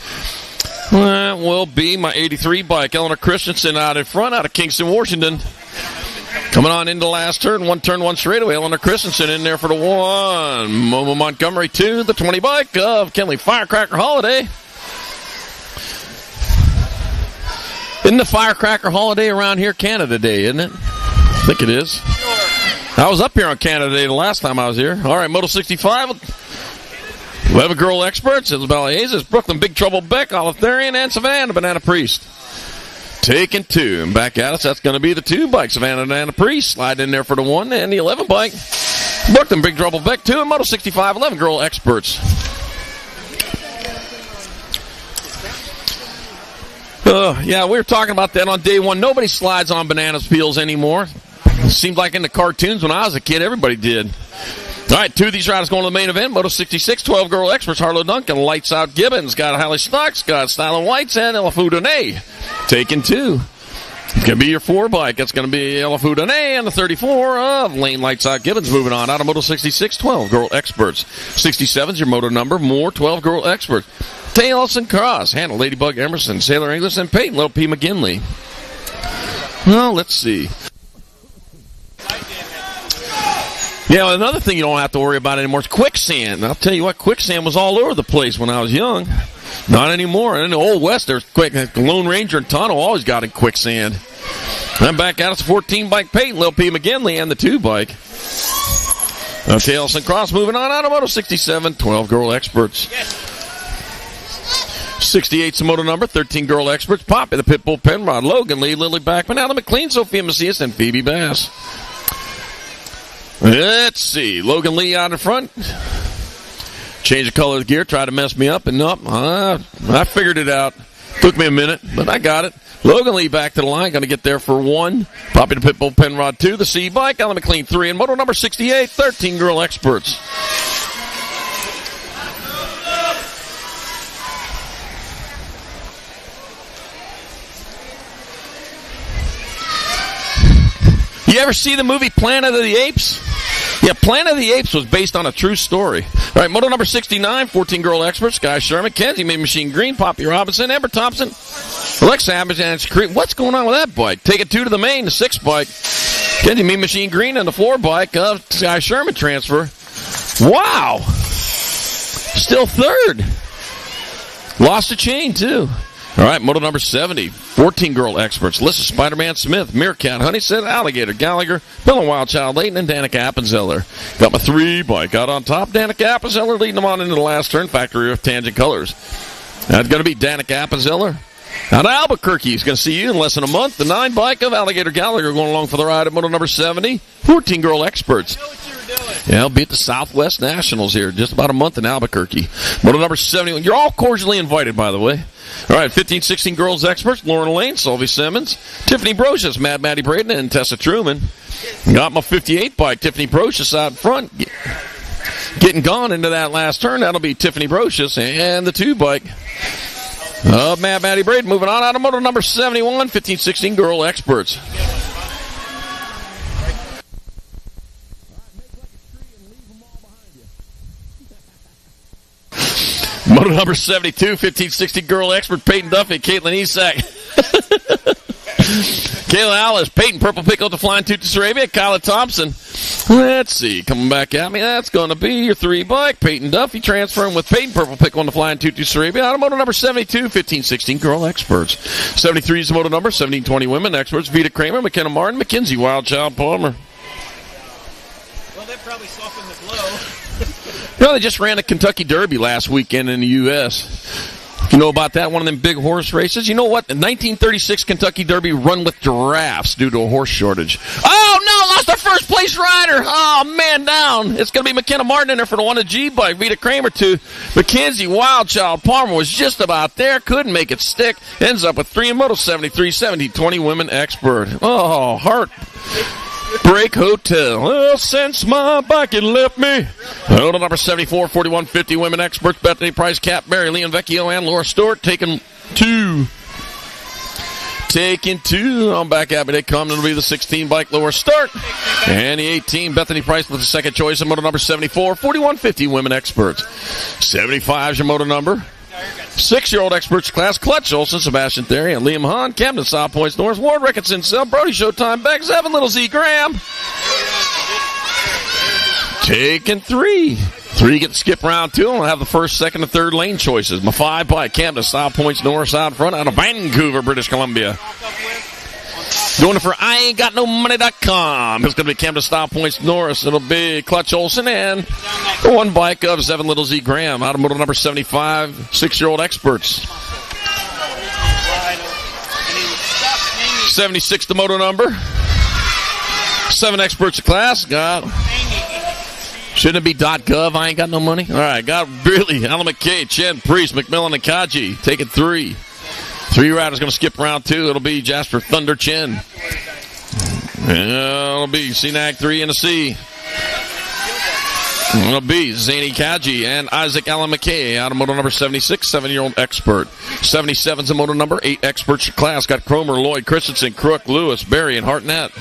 B: That will be my 83 bike. Eleanor Christensen out in front, out of Kingston, Washington. Coming on into the last turn, 1 turn, 1 straightaway. Eleanor Christensen in there for the 1. Momo Montgomery 2, the 20 bike of Kenley Firecracker Holiday. Isn't the Firecracker Holiday around here Canada Day, isn't it? I think it is. I was up here on Canada Day the last time I was here. All right, Moto 65. 11 girl experts. Isabella Hayes, Brooklyn, Big Trouble Beck, Olitharian, and Savannah, Banana Priest. Taking 2. And back at us, that's going to be the 2 bike. Savannah, Banana Priest. Slide in there for the 1 and the 11 bike. Brooklyn, Big Trouble Beck, 2. And Moto 65, 11 girl experts. Yeah, we were talking about that on day 1. Nobody slides on banana peels anymore. It seemed like in the cartoons when I was a kid, everybody did. All right, 2 of these riders going to the main event. Moto 66, 12 girl experts. Harlow Duncan, Lights Out Gibbons. Got Hallie Stocks, got Styling Whites, and Elafu Dene. Taking 2. It's going to be your 4 bike. That's going to be Elafu Dene and the 34 of Lane Lights Out Gibbons. Moving on out of Moto 66, 12 girl experts. 67 is your moto number. More 12 girl experts. Tay Ellison Cross, Hannah Ladybug Emerson, Sailor English, and Peyton Little P. McGinley. Well, let's see. Yeah, another thing you don't have to worry about anymore is quicksand. I'll tell you what, quicksand was all over the place when I was young. Not anymore. In the Old West, there's the Lone Ranger and Tonto always got in quicksand. And back out, it's a 14 bike Peyton, Little P. McGinley, and the 2 bike. Tay Ellison Cross moving on out of Moto 67, 12 girl experts. 68's the moto number, 13 girl experts. Poppy, the Pitbull Penrod, Logan Lee, Lily Backman, Adam McLean, Sophia Macias, and Phoebe Bass. Let's see. Logan Lee out in front. Change the color of the gear, tried to mess me up, and nope. I figured it out. Took me a minute, but I got it. Logan Lee back to the line, going to get there for 1. Poppy, the Pitbull Penrod 2, the C bike, Adam McLean 3, and moto number 68, 13 girl experts. You ever see the movie Planet of the Apes? Yeah, Planet of the Apes was based on a true story. All right, moto number 69, 14 girl experts. Sky Sherman, Kenzie May Machine Green, Poppy Robinson, Amber Thompson, Alexa Abbott, and what's going on with that bike? Take it 2 to the main, the 6 bike. Kenzie May Machine Green and the 4 bike of Sky Sherman transfer. Wow! Still 3rd. Lost a chain, too. All right, moto number 70, 14 girl experts. Lissa Spider-Man Smith, Meerkat, Honeysett, Alligator, Gallagher, Bill and Wildchild Layton, and Danica Appenzeller. Got my 3 bike out on top. Danica Appenzeller leading them on into the last turn. Factory of Tangent Colors. That's going to be Danica Appenzeller. Out of Albuquerque. He's going to see you in less than a month. The 9 bike of Alligator Gallagher going along for the ride at moto number 70, 14 girl experts. Yeah, I'll be at the Southwest Nationals here. Just about a month in Albuquerque. Moto number 71. You're all cordially invited, by the way. All right, 15, 16 girls experts. Lauren Lane, Sylvie Simmons, Tiffany Brocious, Mad Maddie Braden, and Tessa Truman. Got my 58 bike, Tiffany Brocious out front. Getting gone into that last turn. That'll be Tiffany Brocious and the 2 bike. Mad Maddie Braden moving on out of moto number 71, 15, 16 girl experts. Moto number 72, 1560 girl expert, Peyton Duffy, Caitlin Isak. Kayla Alice, Peyton Purple Pickle to Flying Toot to Sarabia, Kyla Thompson. Let's see, coming back at me, that's going to be your 3 bike, Peyton Duffy, transferring with Peyton Purple Pickle on the Flying Toot to Sarabia. Out of moto number 72, 1516 girl experts. 73 is the moto number, 1720 women experts, Vita Kramer, McKenna Martin, Mackenzie Wildchild Palmer.
E: Well, they probably really soften the blow.
B: You know, they just ran a Kentucky Derby last weekend in the U.S. You know about that? One of them big horse races? You know what? The 1936 Kentucky Derby run with giraffes due to a horse shortage. Oh, no! Lost our first place rider! Oh, man, down. It's going to be McKenna Martin in there for the 1-G bike. Vita Kramer to Mackenzie Wildchild. Palmer was just about there. Couldn't make it stick. Ends up with 3 in Moto 73, 70, 20 women expert. Oh, heart. Break Hotel. Well, since my bike had left me. Hold on, number 74, 4150 women experts. Bethany Price, Cat Berry, Leon Vecchio, and Laura Stewart taking 2. Taking 2. On back at me they come. It'll be the 16 bike, Laura Stewart. And the 18, Bethany Price with the second choice in moto number 74, 4150 women experts. 75 is your moto number. 6-year-old experts class, Clutch Olson, Sebastian Theory, and Liam Hahn, Camden, South Points North, Ward, Ricketson, Sell, Brody, Showtime, Beck, 7, Little Z, Graham. Taking 3. 3 get to skip round 2, and I'll have the first, second, and third lane choices. My 5 by Camden, South Points North, out front, out of Vancouver, British Columbia. Doing it for IAin'tGotNoMoney.com. It's going to be Camden Style Points Norris. It'll be Clutch Olson and the 1 bike of 7 Little Z Graham. Automotive number 75, 6-year-old experts. 76 the moto number. 7 experts of class. Shouldn't it be .gov? I ain't got no money. All right, got Billy, Alan McKay, Chen Priest, McMillan, and Kaji. Taking 3. 3 riders going to skip round 2. It'll be Jasper Thunder Chen. It'll be CNAG 3 in the C. It'll be Zany Kaji and Isaac Allen McKay out of moto number 76, 7-year-old expert. 77's a moto number 8 experts class. Got Cromer, Lloyd, Christensen, Crook, Lewis, Barry, and Hartnett.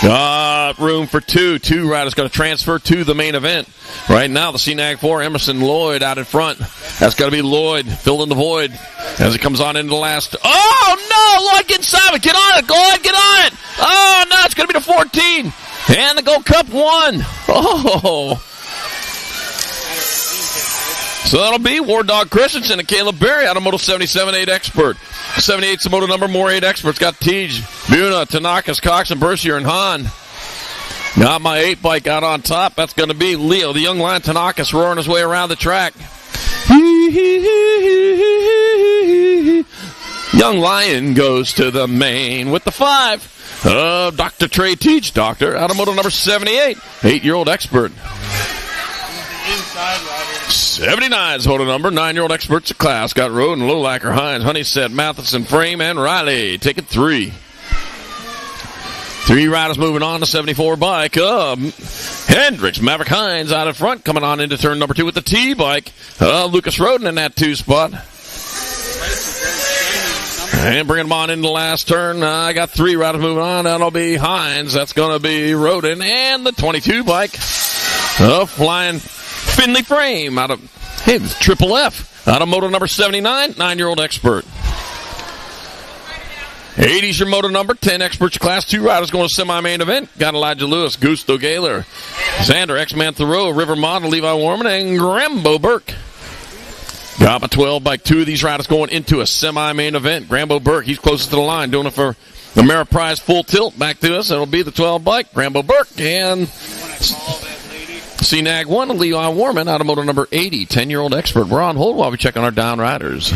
B: Got room for 2. 2 riders going to transfer to the main event. Right now, the CNAG 4, Emerson Lloyd out in front. That's got to be Lloyd, filled in the void as it comes on into the last. Oh, no! Lloyd getting silent. Get on it, Lloyd. Get on it. Oh, no, it's going to be the 14. And the Gold Cup 1. Oh. So that'll be War Dog Christensen and Caleb Berry out of Moto 77, 8 expert. 78's the moto number, more 8 experts. Got Tej, Buna, Tanakas, Cox, and Bercier and Hahn. Got my 8 bike out on top. That's going to be Leo, the young lion Tanakas, roaring his way around the track. Young lion goes to the main with the 5 of Dr. Trey Teach, Doctor, out of moto number 78, 8-year-old expert. 79's moto number, 9-year-old experts of class. Got Roden, Lowlacker, Hines, Honeysett, Matheson, Frame, and Riley. Taking 3. 3 riders moving on to 74 bike. Hendricks, Maverick Hines out in front, coming on into turn number 2 with the T bike. Lucas Roden in that 2 spot. And bringing them on into the last turn. I got 3 riders moving on. That'll be Hines. That's going to be Roden. And the 22 bike. Flying Finley Frame out of, Triple F. Out of moto number 79, 9-year-old expert. 80's your moto number, 10 experts class, 2 riders going to semi-main event. Got Elijah Lewis, Gusto Gaylor, Xander, X-Man Thoreau, River Model, Levi Warman, and Grambo Burke. Got my 12 bike, 2 of these riders going into a semi-main event. Grambo Burke, he's closest to the line, doing it for the Ameriprize full tilt. Back to us, it'll be the 12 bike, Grambo Burke, and CNAG 1, Levi Warman, out of moto number 80, 10-year-old expert. We're on hold while we check on our down riders.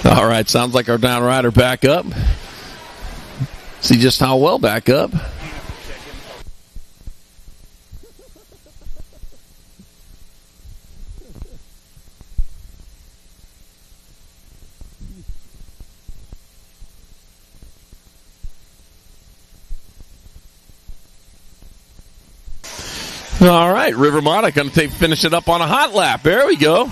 B: All right, sounds like our down rider back up. See just how well back up. All right, River Mata going to finish it up on a hot lap. There we go.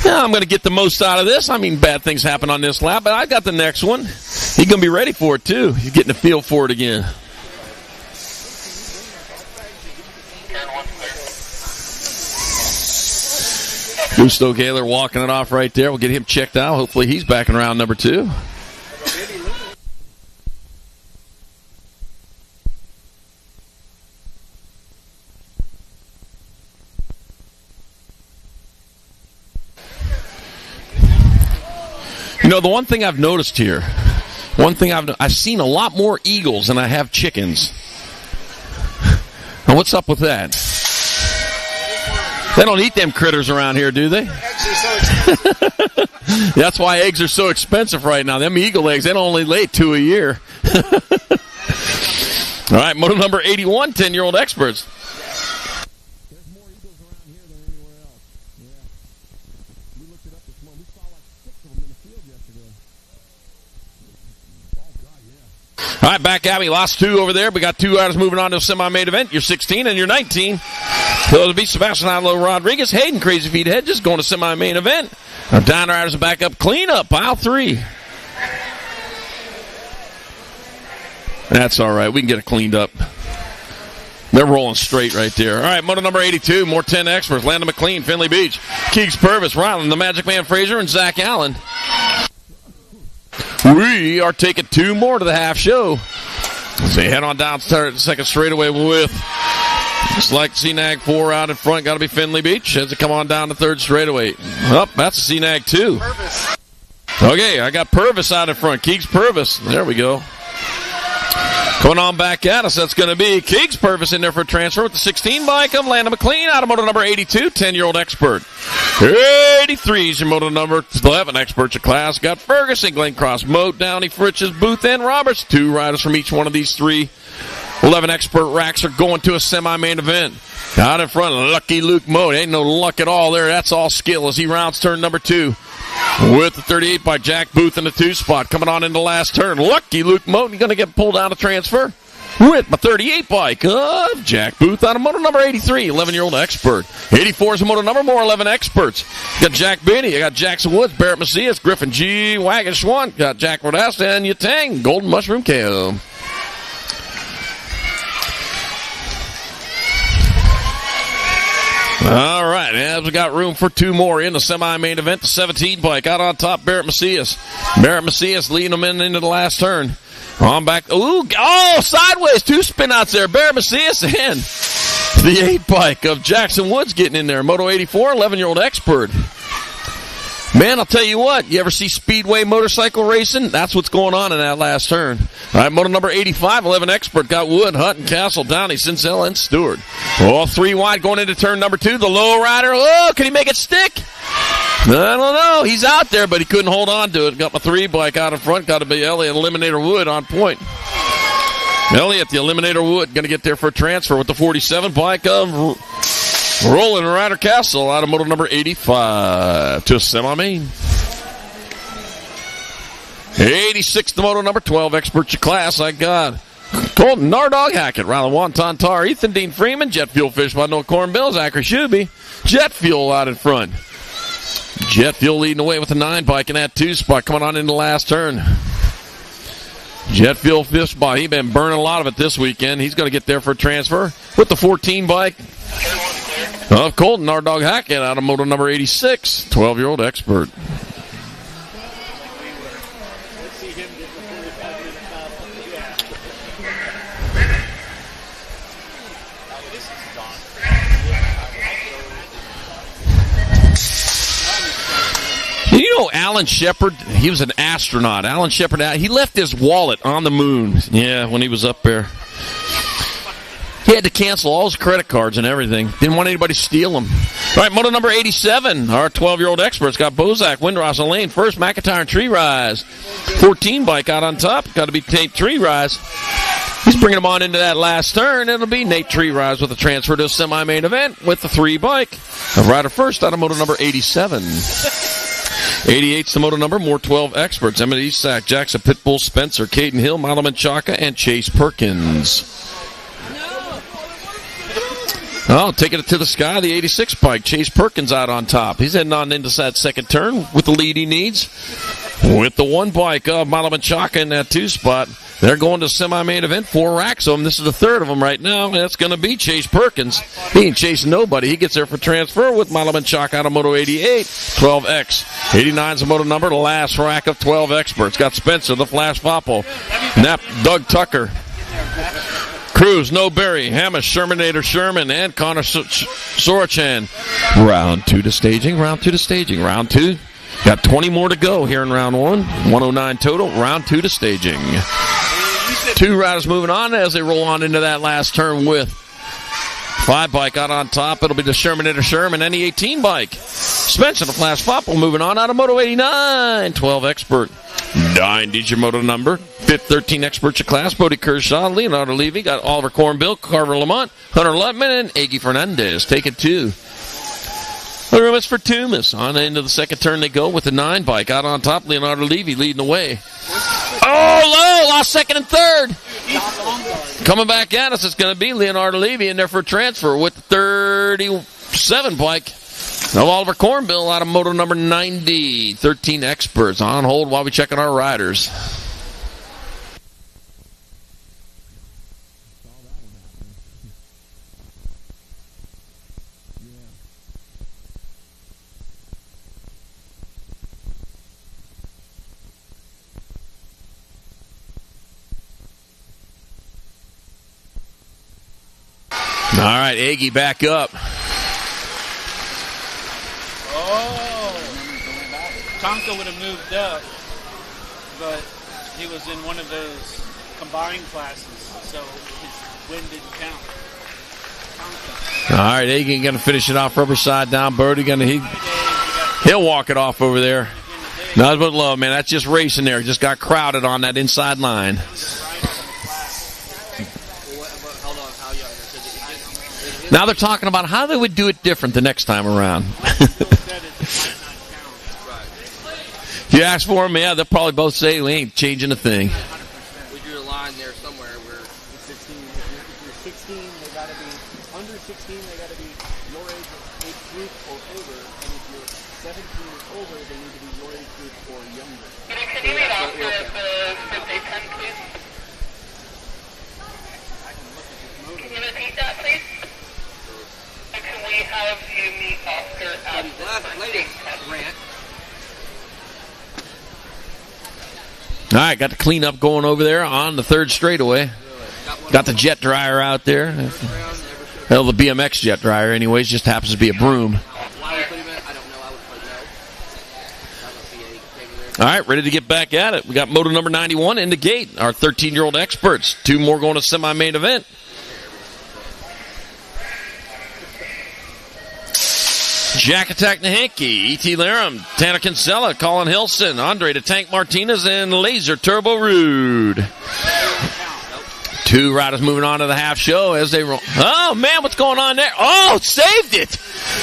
B: Yeah, I'm going to get the most out of this. I mean, bad things happen on this lap, but I got the next one. He's going to be ready for it, too. He's getting a feel for it again. Gusto Gaylor walking it off right there. We'll get him checked out. Hopefully he's back in round number 2. You know, the one thing I've noticed here, I've seen a lot more eagles than I have chickens. Now, what's up with that? They don't eat them critters around here, do they? That's why eggs are so expensive right now. Them eagle eggs, they don't only lay 2 a year. All right, moto number 81, 10-year-old experts.
D: There's more eagles around here than anywhere else. Yeah. We looked it up this morning. We saw like 6 of them in the field yesterday. Oh, God, yeah.
B: All right, back at me. Lost 2 over there. We got 2 riders moving on to the semi-main event. You're 16 and you're 19. So it'll be Sebastian Idolo Rodriguez, Hayden Crazy Feet Hedges going to semi-main event. Our down riders are back up. Clean up, aisle 3. That's all right. We can get it cleaned up. They're rolling straight right there. All right, moto number 82, more 10 experts. Landon McLean, Finley Beach, Keegs Purvis, Ryland, the Magic Man Fraser, and Zach Allen. We are taking 2 more to the half show. So you head on down to the second straightaway with, just like CNAG 4 out in front, got to be Finley Beach as they come on down the third straightaway. Oh, that's a CNAG 2.
E: Purvis.
B: Okay, I got Purvis out in front. Keegs Purvis. There we go. Coming on back at us, that's going to be Keegs Purvis in there for a transfer with the 16 bike of Landon McLean out of moto number 82, 10-year-old expert. 83 is your moto number 11 experts of class. Got Ferguson, Glen Cross, Moat, Downey, Fritches, Booth, and Roberts. 2 riders from each one of these 3 11 expert racks are going to a semi-main event. Out in front, Lucky Luke Moat. Ain't no luck at all there. That's all skill as he rounds turn number 2. With the 38 by Jack Booth in the 2 spot. Coming on into the last turn. Lucky Luke Moten going to get pulled out of transfer with my 38 bike of Jack Booth out of moto number 83, 11-year-old expert. 84 is a moto number, more 11 experts. Got Jack Benny, I got Jackson Woods, Barrett Macias, Griffin G, Wagon Schwann, got Jack Rodasta, and Yatang, Golden Mushroom KO. All right, as we got room for 2 more in the semi-main event, the 17 bike out on top, Barrett Macias. Barrett Macias leading them into the last turn. On back, ooh, oh, sideways, 2 spin-outs there, Barrett Macias and the 8 bike of Jackson Woods getting in there. Moto 84, 11-year-old expert. Man, I'll tell you what, you ever see speedway motorcycle racing? That's what's going on in that last turn. All right, moto number 85, 11 expert, got Wood, Hutton, Castle, Downey, Sincel, and Stewart. All 3 wide going into turn number 2. The low rider, oh, can he make it stick? I don't know. He's out there, but he couldn't hold on to it. Got my 3 bike out in front, got to be Elliott, Eliminator Wood on point. Elliott, the Eliminator Wood, going to get there for a transfer with the 47 bike of Roland Ryder Castle out of moto number 85 to semi-main. 86 to moto number 12, experts your class. I got Colton Nardog Hackett, Ryland Wonton Tar, Ethan Dean Freeman, Jet Fuel Fish by No Corn Bill, Zachary Shuby, Jet Fuel out in front. Jet Fuel leading the way with the 9 bike in that 2 spot coming on in the last turn. Jet Fuel Fish by, he's been burning a lot of it this weekend. He's going to get there for a transfer with the 14 bike of Colton Nardog Hackett out of moto number 86, 12-year-old expert. You know Alan Shepard, he was an astronaut. Alan Shepard, he left his wallet on the moon. Yeah, when he was up there. He had to cancel all his credit cards and everything. Didn't want anybody to steal them. All right, moto number 87. Our 12-year-old experts got Bozak, Windross, and Lane first. McIntyre and Tree Rise. 14 bike out on top. Got to be Nate Tree Rise. He's bringing them on into that last turn. It'll be Nate Tree Rise with a transfer to a semi-main event with the 3 bike. A rider first out of moto number 87. 88's the moto number. More 12 experts. Emmett Eastsack, Jackson Pitbull, Spencer, Caden Hill, Malaman Chaka, and Chase Perkins. Oh, taking it to the sky, the 86 bike. Chase Perkins out on top. He's heading on into that second turn with the lead he needs. With the 1 bike of Malaman Chaka in that 2 spot. They're going to semi-main event, 4 racks of them. This is the 3rd of them right now. That's going to be Chase Perkins. He ain't chasing nobody. He gets there for transfer with Malaman Chaka out of Moto 88, 12X. 89's the moto number, the last rack of 12 experts. Got Spencer, the Flash Popple. Nap, Doug Tucker. Cruz, No Berry, Hamish, Shermanator Sherman, and Connor Sorachan. Round 2 to staging, round 2 to staging, round 2. Got 20 more to go here in round 1. 109 total, round 2 to staging. 2 riders moving on as they roll on into that last turn with 5 bike out on top. It'll be the Shermanator Sherman and the 18 bike. Spencer, the Flash Popple, moving on out of Moto 89. 12 expert. 90's your moto number. 13 experts your class. Bodie Kershaw, Leonardo Levy, got Oliver Cornbill, Carver Lamont, Hunter Lutman, and Iggy Fernandez. Taking 2. The room is for Toomas. On into the second turn they go with the 9 bike. Out on top, Leonardo Levy leading the way. Oh, low! Lost second and third. Coming back at us, it's going to be Leonardo Levy in there for transfer with the 37 bike. Now Oliver Cornbill out of moto number 90. 13 experts on hold while we checking our riders. All right, Aggie back up.
F: Oh, Tonka would have moved up, but he was in one of those combined classes, so his win didn't count. Tonka.
B: All right, Aggie going to finish it off rubber side down. Brody he'll walk it off over there. Nothing but love, man. That's just racing there. Just got crowded on that inside line. Now they're talking about how they would do it different the next time around. If you ask for them, yeah, they'll probably both say we ain't changing a thing.
E: We drew a line there somewhere where 16, if you're 16, they got to be under 16, they got to be your age group or older, and if you're 17 or older, they need to be your age group or younger.
G: Can you read off the 10, please? Can you repeat that, please? Can we have you meet Oscar at the
E: Latest rant.
B: All right, got the cleanup going over there on the 3rd straightaway. Got the jet dryer out there. Well, the BMX jet dryer, anyways, just happens to be a broom. All right, ready to get back at it. We got moto number 91 in the gate. Our 13-year-old experts. 2 more going to semi-main event. Jack Attack Nahinky, E.T. Laram, Tanner Kinsella, Colin Hilson, Andre the Tank Martinez, and Laser Turbo Rude. 2 riders moving on to the half show as they roll. Oh, man, what's going on there? Oh, saved it.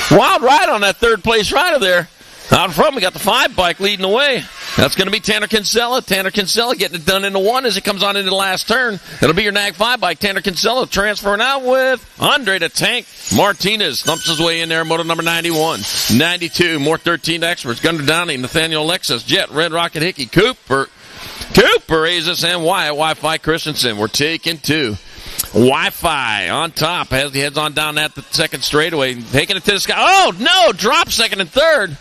B: Wild ride on that 3rd place rider there. Out in front, we got the 5 bike leading the way. That's going to be Tanner Kinsella. Tanner Kinsella getting it done into 1 as it comes on into the last turn. It'll be your Nag 5 bike. Tanner Kinsella transferring out with Andre the Tank Martinez. Thumps his way in there, moto number 91. 92, more 13 experts. Gunnar Downey, Nathaniel Lexus, Jet, Red Rocket Hickey, Cooper, Azus, and Wyatt Wi-Fi Christensen. We're taking 2. Wi-Fi on top as he heads on down that the 2nd straightaway. Taking it to the sky. Oh, no, drop 2nd and 3rd.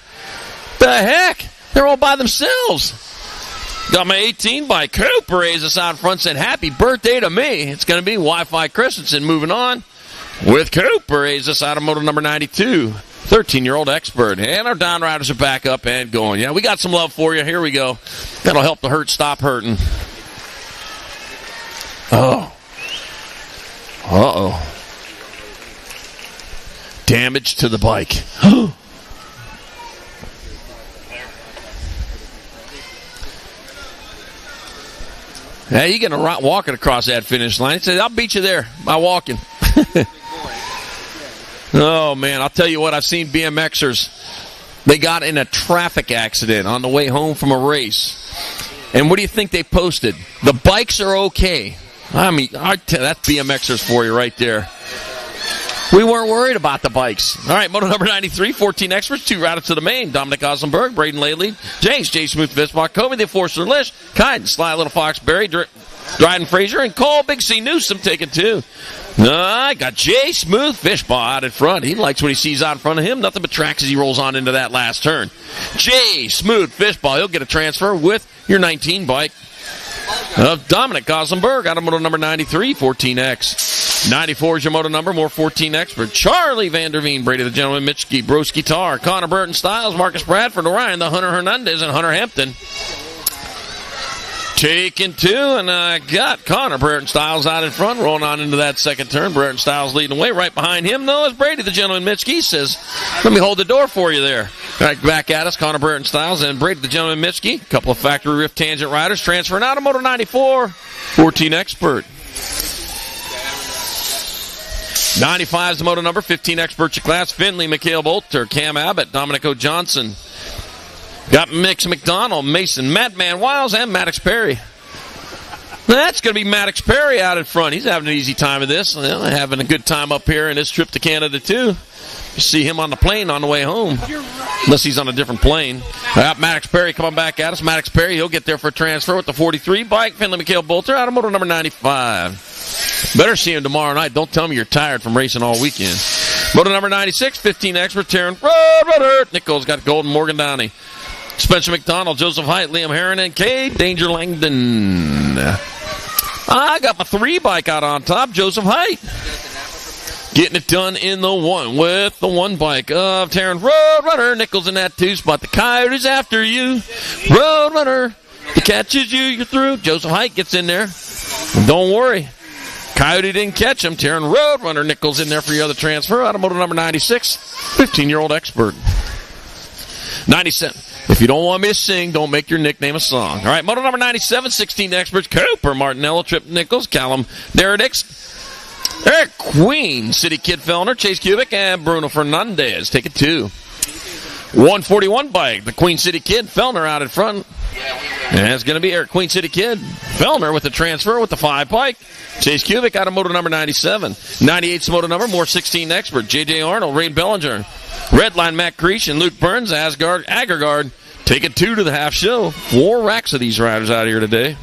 B: The heck? They're all by themselves. Got my 18 by Cooper Azus out front, said happy birthday to me. It's going to be Wi-Fi Christensen moving on with Cooper Azus out of moto number 92. 13-year-old expert. And our down riders are back up and going. Yeah, we got some love for you. Here we go. That'll help the hurt stop hurting. Oh. Uh-oh. damage to the bike. Hey, you're going to walking across that finish line. He said, I'll beat you there by walking. Oh, man, I'll tell you what, I've seen BMXers. They got in a traffic accident on the way home from a race. And what do you think they posted? The bikes are okay. I mean, that's BMXers for you right there. We weren't worried about the bikes. All right, moto number 93, 14 experts, 2 riders to the main. Dominic Osenberg, Braden Laley, James J. Smooth, Visbach, Kobe, the Enforcer Lish, Kyden, Sly Little Fox, Barry, Dryden Fraser, and Cole Big C Newsom taking 2. I got Jay Smooth Fishball out in front. He likes what he sees out in front of him. Nothing but tracks as he rolls on into that last turn. Jay Smooth Fishball. He'll get a transfer with your 19 bike of Dominic Osenberg out of moto number 93, 14X. 94 is your moto number, more 14X for Charlie Vanderveen, Brady the Gentleman, Mitchke, Broski Tar, Connor Burton Styles, Marcus Bradford, Orion, the Hunter Hernandez, and Hunter Hampton. Taking 2, and I got Connor Burton Styles out in front, rolling on into that second turn. Burton Styles leading the way. Right behind him, though, is Brady the Gentleman, Mitchke. Says, let me hold the door for you there. Right back at us, Connor Burton Styles and Brady the Gentleman, Mitchke. A couple of factory riff tangent riders transferring out of moto 94, 14 expert. 95 is the moto number, 15 expert your class. Finley, Mikhail Bolter, Cam Abbott, Dominico Johnson. Got Mix McDonald, Mason, Madman Wiles, and Maddox Perry. That's going to be Maddox Perry out in front. He's having an easy time of this. Having a good time up here in his trip to Canada, too. You see him on the plane on the way home. Unless he's on a different plane. Maddox Perry coming back at us. Maddox Perry, he'll get there for a transfer with the 43 bike. Finley Mikhail Bolter out of moto number 95. Better see him tomorrow night. Don't tell me you're tired from racing all weekend. Moto number 96, 15 expert, Taryn Road. Nichols got Golden Morgan Downey. Spencer McDonald, Joseph Height, Liam Herron, and Cade Danger Langdon. I got my 3 bike out on top, Joseph Height. Getting it done in the 1 with the 1 bike of Taryn Roadrunner. Nichols in that 2 spot. The Coyote's after you. Roadrunner. He catches you, you're through. Joseph Height gets in there. And don't worry. Coyote didn't catch him. Taryn Roadrunner. Nichols in there for your other transfer. Out of moto number 96, 15-year-old expert. 97. If you don't want me to sing, don't make your nickname a song. All right, moto number 97, 16 experts. Cooper Martinello, Trip Nichols, Callum Deradix, Eric Queen, City Kid Fellner, Chase Kubik, and Bruno Fernandez. Take it 2. 141 bike, the Queen City Kid Fellner out in front. And it's going to be Eric Queen City Kid Fellner with the transfer with the 5 bike. Chase Kubik out of moto number 97. 98's moto number, more 16 expert. J.J. Arnold, Ray Bellinger. Redline Matt Creech and Luke Burns, Asgard, Agregard. Take it 2 to the half show. 4 racks of these riders out here today.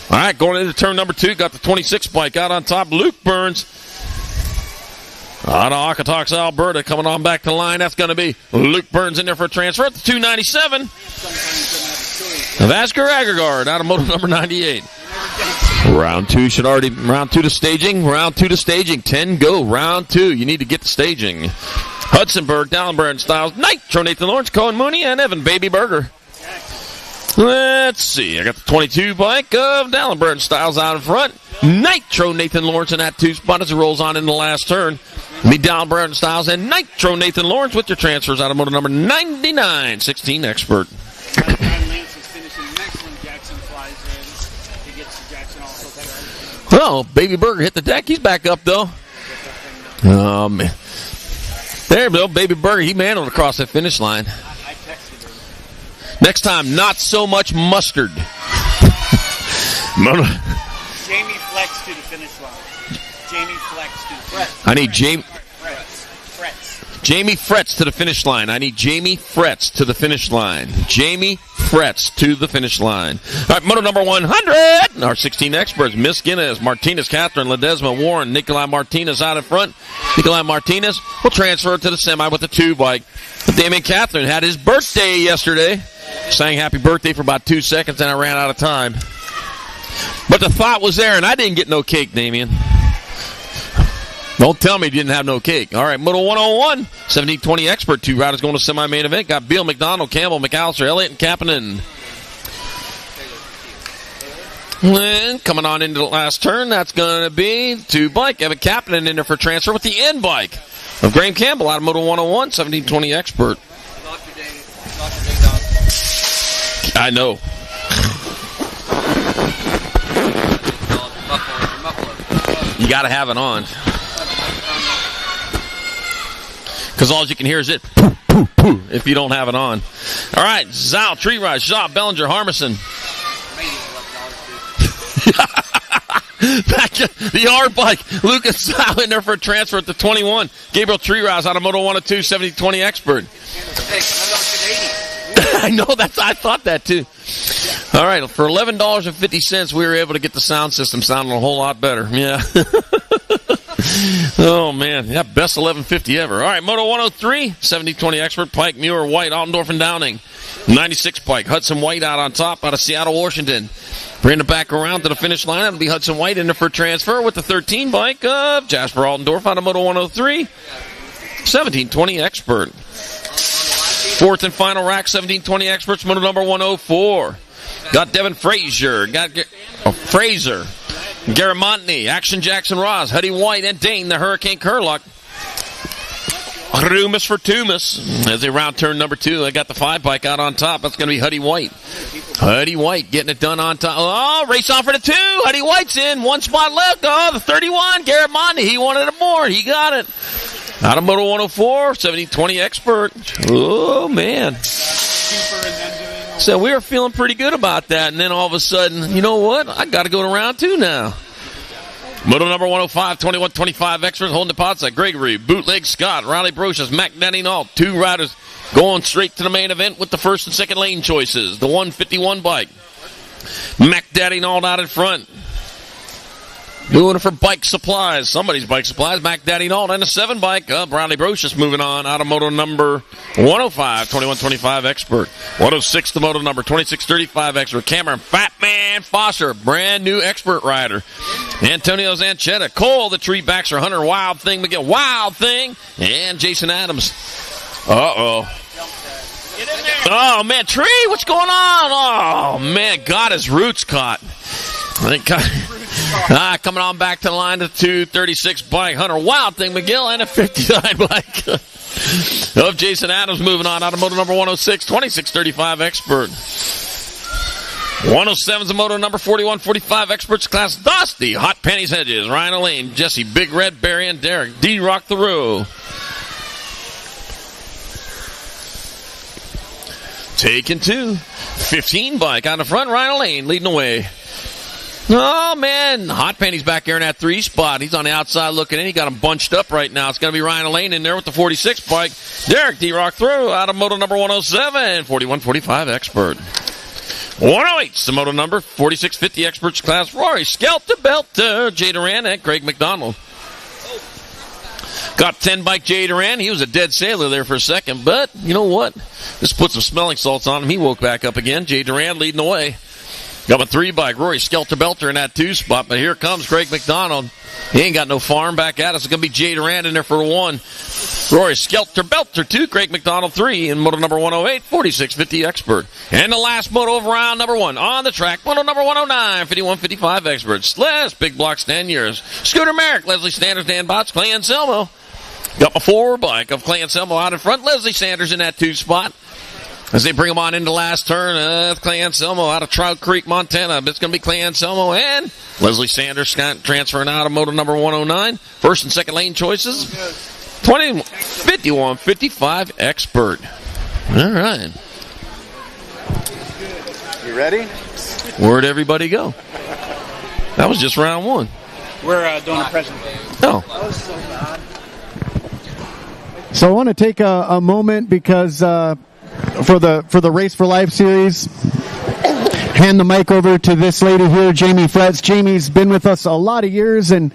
B: All right, going into turn number 2, got the 26 bike out on top. Luke Burns out of Okotoks, Alberta, coming on back to the line. That's going to be Luke Burns in there for a transfer at the 297. Vasquez Agregard out of moto number 98. Round 2 to staging. Round 2 to staging. 10 go. Round 2. You need to get to staging. Hudsonburg, Dallenberg Styles, Nitro, Nathan Lawrence, Cohen Mooney, and Evan Baby Burger. Let's see. I got the 22 bike of Dallenberg Styles out in front. Nitro, Nathan Lawrence in that 2 spot as it rolls on in the last turn. Me, Dallenberg Styles, and Nitro, Nathan Lawrence with your transfers out of motor number 99, 16 expert. Oh, Baby Burger hit the deck. He's back up, though. Oh, man. There, Bill. Baby Burger, he mantled across that finish line. Next time, not so much mustard.
F: Jamie Flex to the finish line. Jamie Flex to the finish line.
B: I need Jamie.
F: Frets.
B: Jamie Frets to the finish line. I need Jamie Frets to the finish line. Jamie Frets to the finish line. All right, moto number 100. Our 16 experts. Miss Guinness, Martinez, Catherine, Ledesma, Warren, Nikolai Martinez out in front. Nikolai Martinez will transfer to the semi with the 2 bike. Damien Catherine had his birthday yesterday. Sang happy birthday for about 2 seconds, and I ran out of time. But the thought was there, and I didn't get no cake, Damien. Don't tell me you didn't have no cake. All right, Moto 101, 1720 expert. 2 riders going to semi-main event. Got Beal, McDonald, Campbell, McAllister, Elliott, and Kapanen. And coming on into the last turn, that's going to be to bike. Evan Kapanen in there for transfer with the end bike of Graham Campbell out of Moto 101, 1720 expert. I know. You got to have it on. Because all you can hear is it poo, poo, poo, if you don't have it on. All right, Zal, Tree Rise, Shaw, Bellinger, Harmison. Back to the hard bike. Lucas Zal in there for a transfer at the 21. Gabriel Tree Rise out of Moto 102, 70-20 expert. I know, I thought that too. All right, for $11.50, we were able to get the sound system sounding a whole lot better. Yeah. Oh, man. Yeah, best $11.50 ever. All right, Moto 103, 70-20 expert, Pike, Muir, White, Altendorf, and Downing. 96 Pike, Hudson White out on top out of Seattle, Washington. Bring it back around to the finish line. It'll be Hudson White in there for transfer with the 13 bike of Jasper Altendorf out of Moto 103, 17-20 expert. Fourth and final rack, 17-20 experts, Moto number 104. Got Devin Fraser, got Fraser, Garamontney, Action Jackson Ross, Huddy White, and Dane, the Hurricane Curluck. Rumus for Tumas. As they round turn number 2, I got the 5 bike out on top. That's going to be Huddy White. Huddy White getting it done on top. Oh, race on for the 2. Huddy White's in. 1 spot left. Oh, the 31. Garrett Monty. He wanted it more. He got it. Out of Moto 104, 70-20 expert. Oh, man. So we were feeling pretty good about that. And then all of a sudden, you know what? I got to go to round 2 now. Moto number 105, 21-25 experts holding the pots at Gregory, Bootleg Scott, Riley Brocious, Mac Denny Nault. 2 riders going straight to the main event with the first and second lane choices. The 151 bike. Mac Daddy Nault out in front. Doing it for Bike Supplies. Somebody's Bike Supplies. Mac Daddy Nault and a 7 bike. Riley Brocious moving on out of Moto number 105, 21-25 expert. 106 to Moto number 26-35 expert. Cameron Fatman Foster, brand new expert rider. Antonio Zanchetta. Cole, the tree baxter. Hunter Wild Thing. McGill Wild Thing. And Jason Adams. Uh-oh. Oh, man. Tree, what's going on? Oh, man. Got his roots caught. Coming on back to the line, the 236 bike. Hunter Wild Thing McGill and a 59 bike of Jason Adams moving on out of Moto number 106, 26-35 expert. 107's a Moto number 41-45 experts class. Dusty, Hot Panties Hedges, Ryan Elaine, Jesse, Big Red, Barry, and Derek. D-Rock the Row. Taking 2. 15 bike on the front, Ryan Elaine leading the way. Oh, man. Hot Panties back there in that 3 spot. He's on the outside looking in. He got him bunched up right now. It's going to be Ryan Elaine in there with the 46 bike. Derek D-Rock through out of Moto number 107, 41-45 expert. 108's the Moto number 46-50 experts class. Rory Skelter Belter, Jay Duran, and Craig McDonald. Got 10 bike Jay Duran. He was a dead sailor there for a second, but you know what? Just put some smelling salts on him. He woke back up again. Jay Duran leading the way. Got a 3 bike, Rory Skelter Belter in that 2 spot, but here comes Craig McDonald. He ain't got no farm back at us. It's going to be Jay Durant in there for 1. Rory Skelter Belter 2, Craig McDonald 3 in Moto number 108, 46-50 expert. And the last moto of round number 1 on the track, Moto number 109, 51-55 experts. Les, Big Block, Stan Years. Scooter Merrick, Leslie Sanders, Dan Botts, Clay Anselmo. Got my 4 bike of Clay Anselmo out in front. Leslie Sanders in that 2 spot. As they bring him on into last turn, Clay Anselmo out of Trout Creek, Montana. It's going to be Clay Anselmo and Leslie Sanders transferring out of Moto number 109. First and second lane choices. 51-55 expert. All right.
E: You ready?
B: Where'd everybody go? That was just round 1.
F: We're doing a presentation.
B: Oh.
H: So I want to take a moment because for the Race for Life series, hand the mic over to this lady here, Jamie Fretz. Jamie's been with us a lot of years, and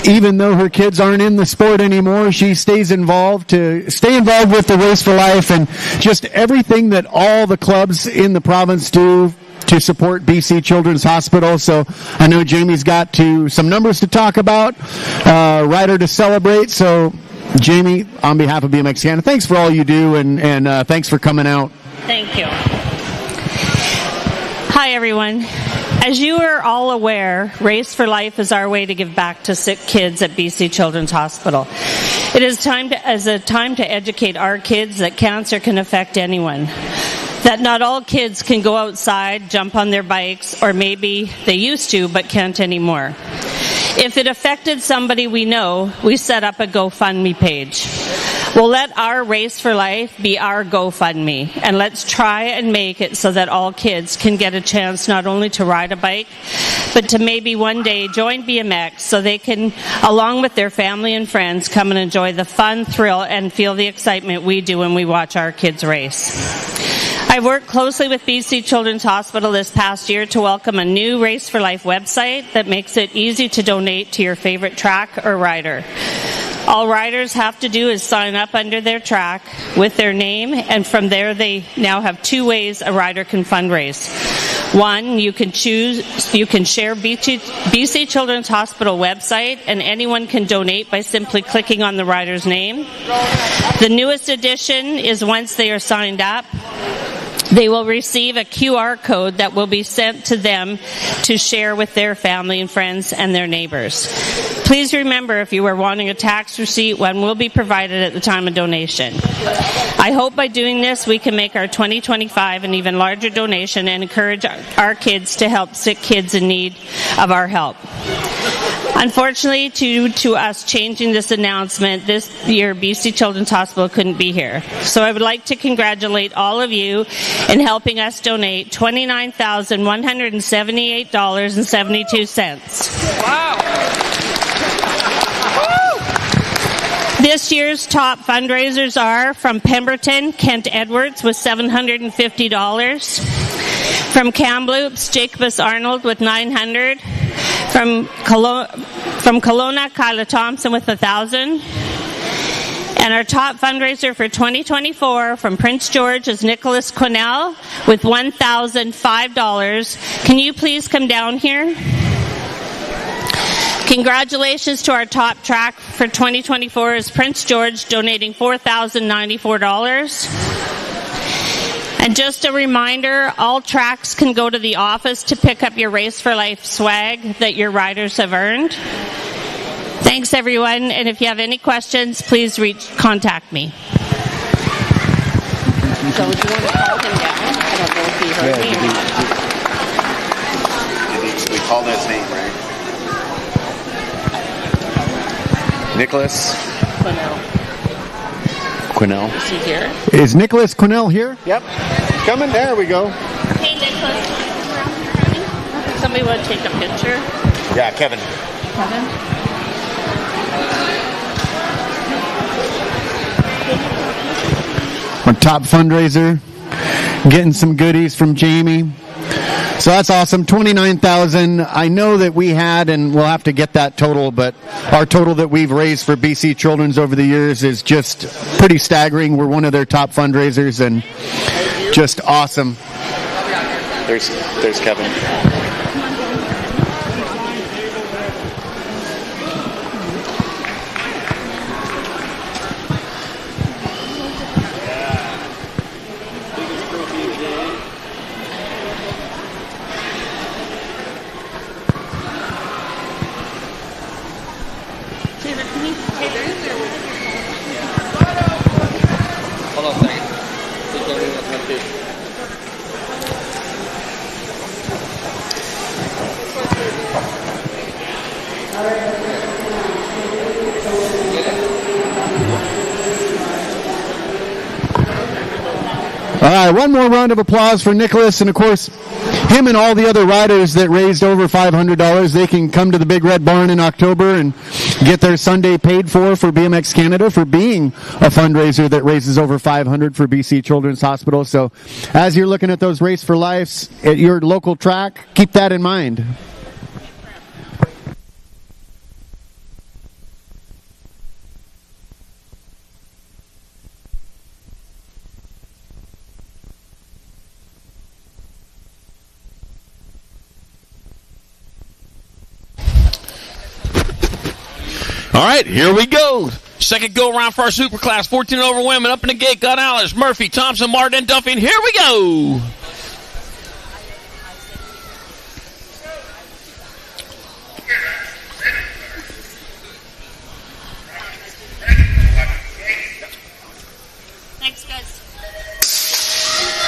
H: even though her kids aren't in the sport anymore, she stays involved with the Race for Life and just everything that all the clubs in the province do to support BC Children's Hospital. So I know Jamie's got some numbers to talk about, rider to celebrate. So Jamie, on behalf of BMX Canada, thanks for all you do, and thanks for coming out.
I: Thank you. Hi, everyone. As you are all aware, Race for Life is our way to give back to sick kids at BC Children's Hospital. It is a time to educate our kids that cancer can affect anyone, that not all kids can go outside, jump on their bikes, or maybe they used to but can't anymore. If it affected somebody we know, we set up a GoFundMe page. We'll let our Race for Life be our GoFundMe, and let's try and make it so that all kids can get a chance not only to ride a bike, but to maybe one day join BMX so they can, along with their family and friends, come and enjoy the fun, thrill, and feel the excitement we do when we watch our kids race. I've worked closely with BC Children's Hospital this past year to welcome a new Race for Life website that makes it easy to donate to your favorite track or rider. All riders have to do is sign up under their track with their name, and from there they now have two ways a rider can fundraise. One, you can share BC Children's Hospital website, and anyone can donate by simply clicking on the rider's name. The newest addition is once they are signed up, they will receive a QR code that will be sent to them to share with their family and friends and their neighbors. Please remember, if you are wanting a tax receipt, one will be provided at the time of donation. I hope by doing this we can make our 2025 an even larger donation and encourage our kids to help sick kids in need of our help. Unfortunately, due to us changing this announcement, this year BC Children's Hospital couldn't be here. So I would like to congratulate all of you in helping us donate $29,178.72. Wow! This year's top fundraisers are from Pemberton, Kent Edwards with $750. From Kamloops, Jacobus Arnold with $900. From Kelowna, Kyla Thompson with $1,000. And our top fundraiser for 2024 from Prince George is Nicholas Quinnell with $1,005. Can you please come down here? Congratulations to our top track for 2024 is Prince George, donating $4,094. And just a reminder, all tracks can go to the office to pick up your Race for Life swag that your riders have earned. Thanks, everyone, and if you have any questions, please contact me. So do you want to call him down? I don't know if he heard me or not.
J: We called his name, right? Nicholas Quinnell.
I: Is he here?
H: Is Nicholas Quinnell here?
J: Yep. Coming. There we go.
I: Hey, Nicholas. Somebody want to take a picture?
J: Yeah, Kevin.
I: Kevin?
H: Our top fundraiser, getting some goodies from Jamie. So that's awesome. 29,000. I know that we had, and we'll have to get that total, but our total that we've raised for BC Children's over the years is just pretty staggering. We're one of their top fundraisers, and just awesome.
J: There's Kevin.
H: All right, one more round of applause for Nicholas, and of course, him and all the other riders that raised over $500. They can come to the Big Red Barn in October and get their Sunday paid for BMX Canada for being a fundraiser that raises over $500 for BC Children's Hospital. So as you're looking at those Race for Lives at your local track, keep that in mind.
B: All right, here we go. Second go around for our super class. 14 over women. Up in the gate, got Alice, Murphy, Thompson, Martin, Duffy. And here we go.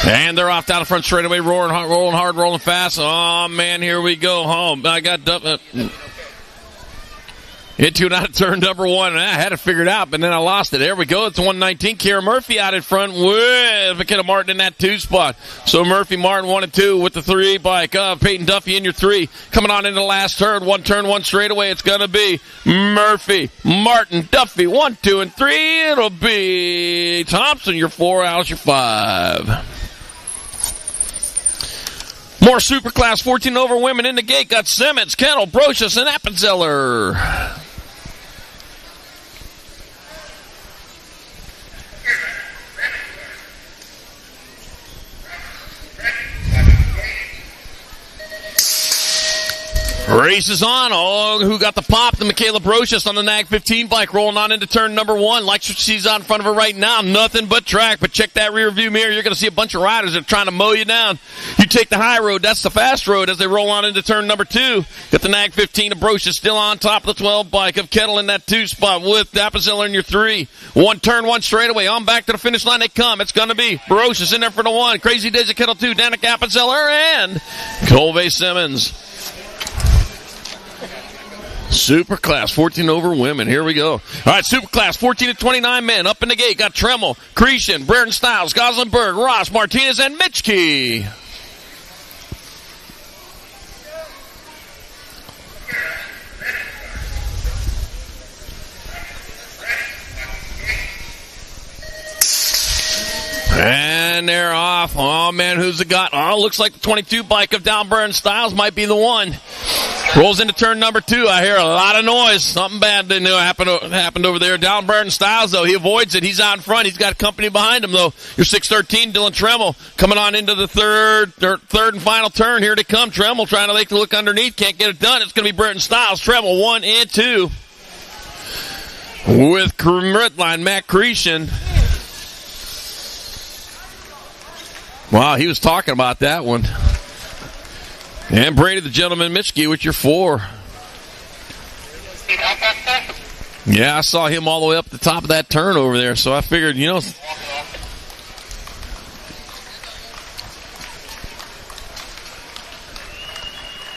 B: And they're off down the front straightaway, rolling hard, rolling fast. Oh, man, here we go home. I got into it out of turn number one, and I had it figured out, but then I lost it. There we go. It's 119. Kara Murphy out in front with McKenna Martin in that 2 spot. So Murphy, Martin 1 and 2 with the 3 bike. Peyton Duffy in your 3. Coming on into the last turn. One straightaway. It's going to be Murphy, Martin, Duffy, 1, 2, and 3. It'll be Thompson, your 4, Alice, your 5. More Superclass 14 over women in the gate. Got Simmons, Kettle, Brocious, and Appenzeller. Race is on. Oh, who got the pop? The Michaela Brocious on the Nag 15 bike, rolling on into turn number 1. Like what she's out in front of her right now. Nothing but track. But check that rear view mirror. You're going to see a bunch of riders that are trying to mow you down. You take the high road. That's the fast road as they roll on into turn number 2. Got the Nag 15 of Brocious still on top of the 12 bike of Kettle in that 2 spot with Appenzeller in your 3. One turn, one straightaway. On back to the finish line they come. It's going to be Brocious in there for the 1. Crazy Days of Kettle 2. Danica Appenzeller and Colby Simmons. Superclass 14 over women. Here we go. All right, Superclass 14 to 29 men up in the gate. Got Tremmel, Cretion, Brereton Stiles, Goslinberg, Ross, Martinez, and Mitchke. And they're off. Oh, man, who's it got? Oh, looks like the 22 bike of Down Brereton Stiles might be the one. Rolls into turn number 2. I hear a lot of noise. Something bad didn't know happened over there. Down Brereton Stiles, though. He avoids it. He's out in front. He's got company behind him, though. Your 613, Dylan Tremmel, coming on into the third and final turn. Here they come. Tremmel trying to make the look underneath. Can't get it done. It's going to be Brereton Stiles. Tremmel 1 and 2. With Ridline, Matt Cretion. Wow, he was talking about that one. And Brady the Gentleman Mitchke with your 4. Yeah, I saw him all the way up the top of that turn over there, so I figured, you know.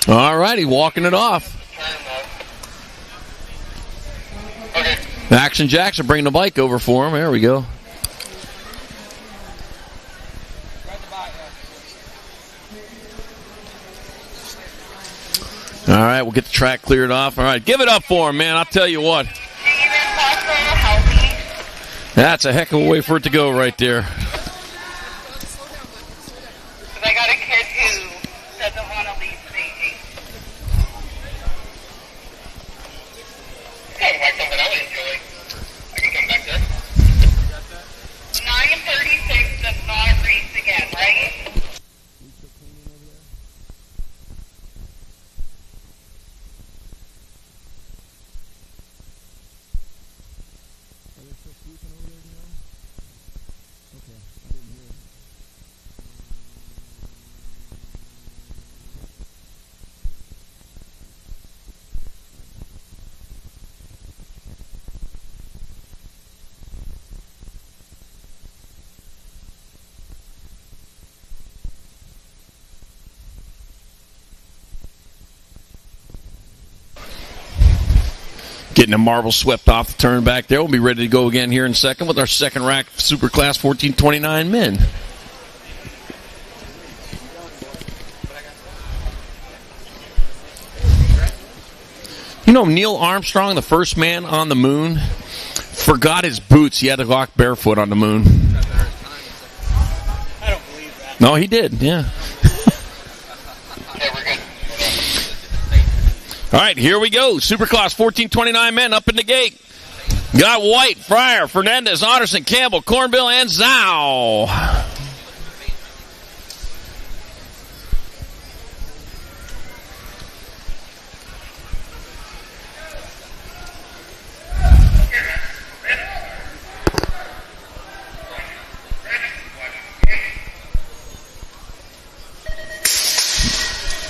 B: All righty, walking it off. Action Jackson bringing the bike over for him. There we go. All right, we'll get the track cleared off. All right, give it up for him, man. I'll tell you what. That's a heck of a way for it to go right there.
G: I got a kid who doesn't want to leave safety. Hey, why something else, Julie? I can come back there. 9:36 does not race again, right?
B: Getting a marble swept off the turn back there. We'll be ready to go again here in a second with our second rack Superclass 1429 men. You know, Neil Armstrong, the first man on the moon, forgot his boots. He had to walk barefoot on the moon.
F: I don't believe that.
B: No, he did, yeah. All right, here we go. Superclass 1429 men up in the gate. Got White, Fryer, Fernandez, Otterson, Campbell, Cornbill, and Zhao.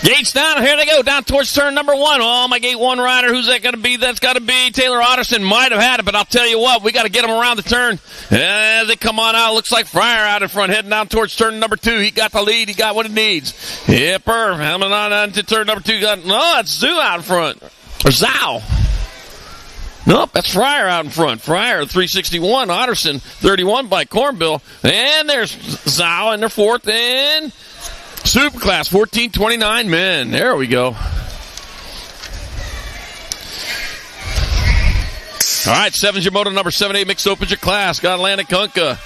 B: Gates down. Here they go. Down towards turn number 1. Oh, my gate 1 rider. Who's that going to be? That's got to be Taylor Otterson. Might have had it, but I'll tell you what. We got to get them around the turn. As they come on out, looks like Fryer out in front, heading down towards turn number 2. He got the lead. He got what he needs. Yipper. Coming on to turn number 2. No, that's Zoo out in front. Or Zhao. Nope, that's Fryer out in front. Fryer, 361. Otterson, 31 by Cornbill. And there's Zhao in their 4th. And Superclass, 1429 men. There we go. All right, 7's your moto number 7A mixed opens your class. Got Atlantic Kunka,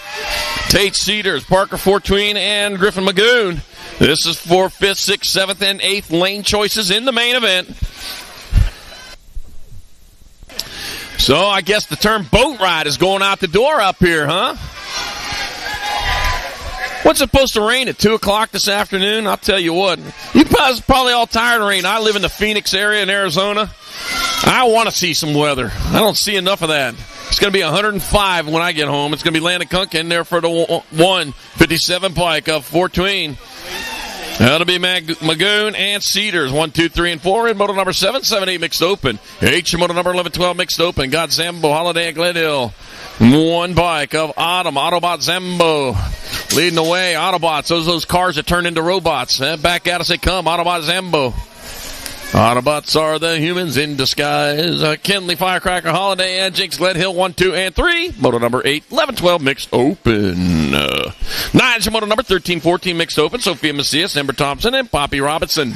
B: Tate Cedars, Parker Fortween, and Griffin Magoon. This is for 5th, 6th, 7th, and 8th lane choices in the main event. So I guess the term boat ride is going out the door up here, huh? What's supposed to rain at 2 o'clock this afternoon? I'll tell you what. You guys probably all tired of rain. I live in the Phoenix area in Arizona. I want to see some weather. I don't see enough of that. It's going to be 105 when I get home. It's going to be Landon Kunk in there for the 157 pike of Fortween. That'll be Magoon and Cedars, 1, 2, 3, and 4 in moto number 7, 7, 8 mixed open. H moto number 11, 12 mixed open. Got Zambo Holiday at Glen Hill. 1 bike of Autumn, Autobot Zambo. Leading the way, Autobots, those cars that turn into robots. Back at us they come, Autobot Zambo. Autobots are the humans in disguise. Kenley Firecracker Holiday and Jinx Glen Hill, 1, 2, and 3. Moto number 8, 11, 12 mixed open. 9's your moto number 13, 14 mixed open. Sophia Macias, Ember Thompson, and Poppy Robinson.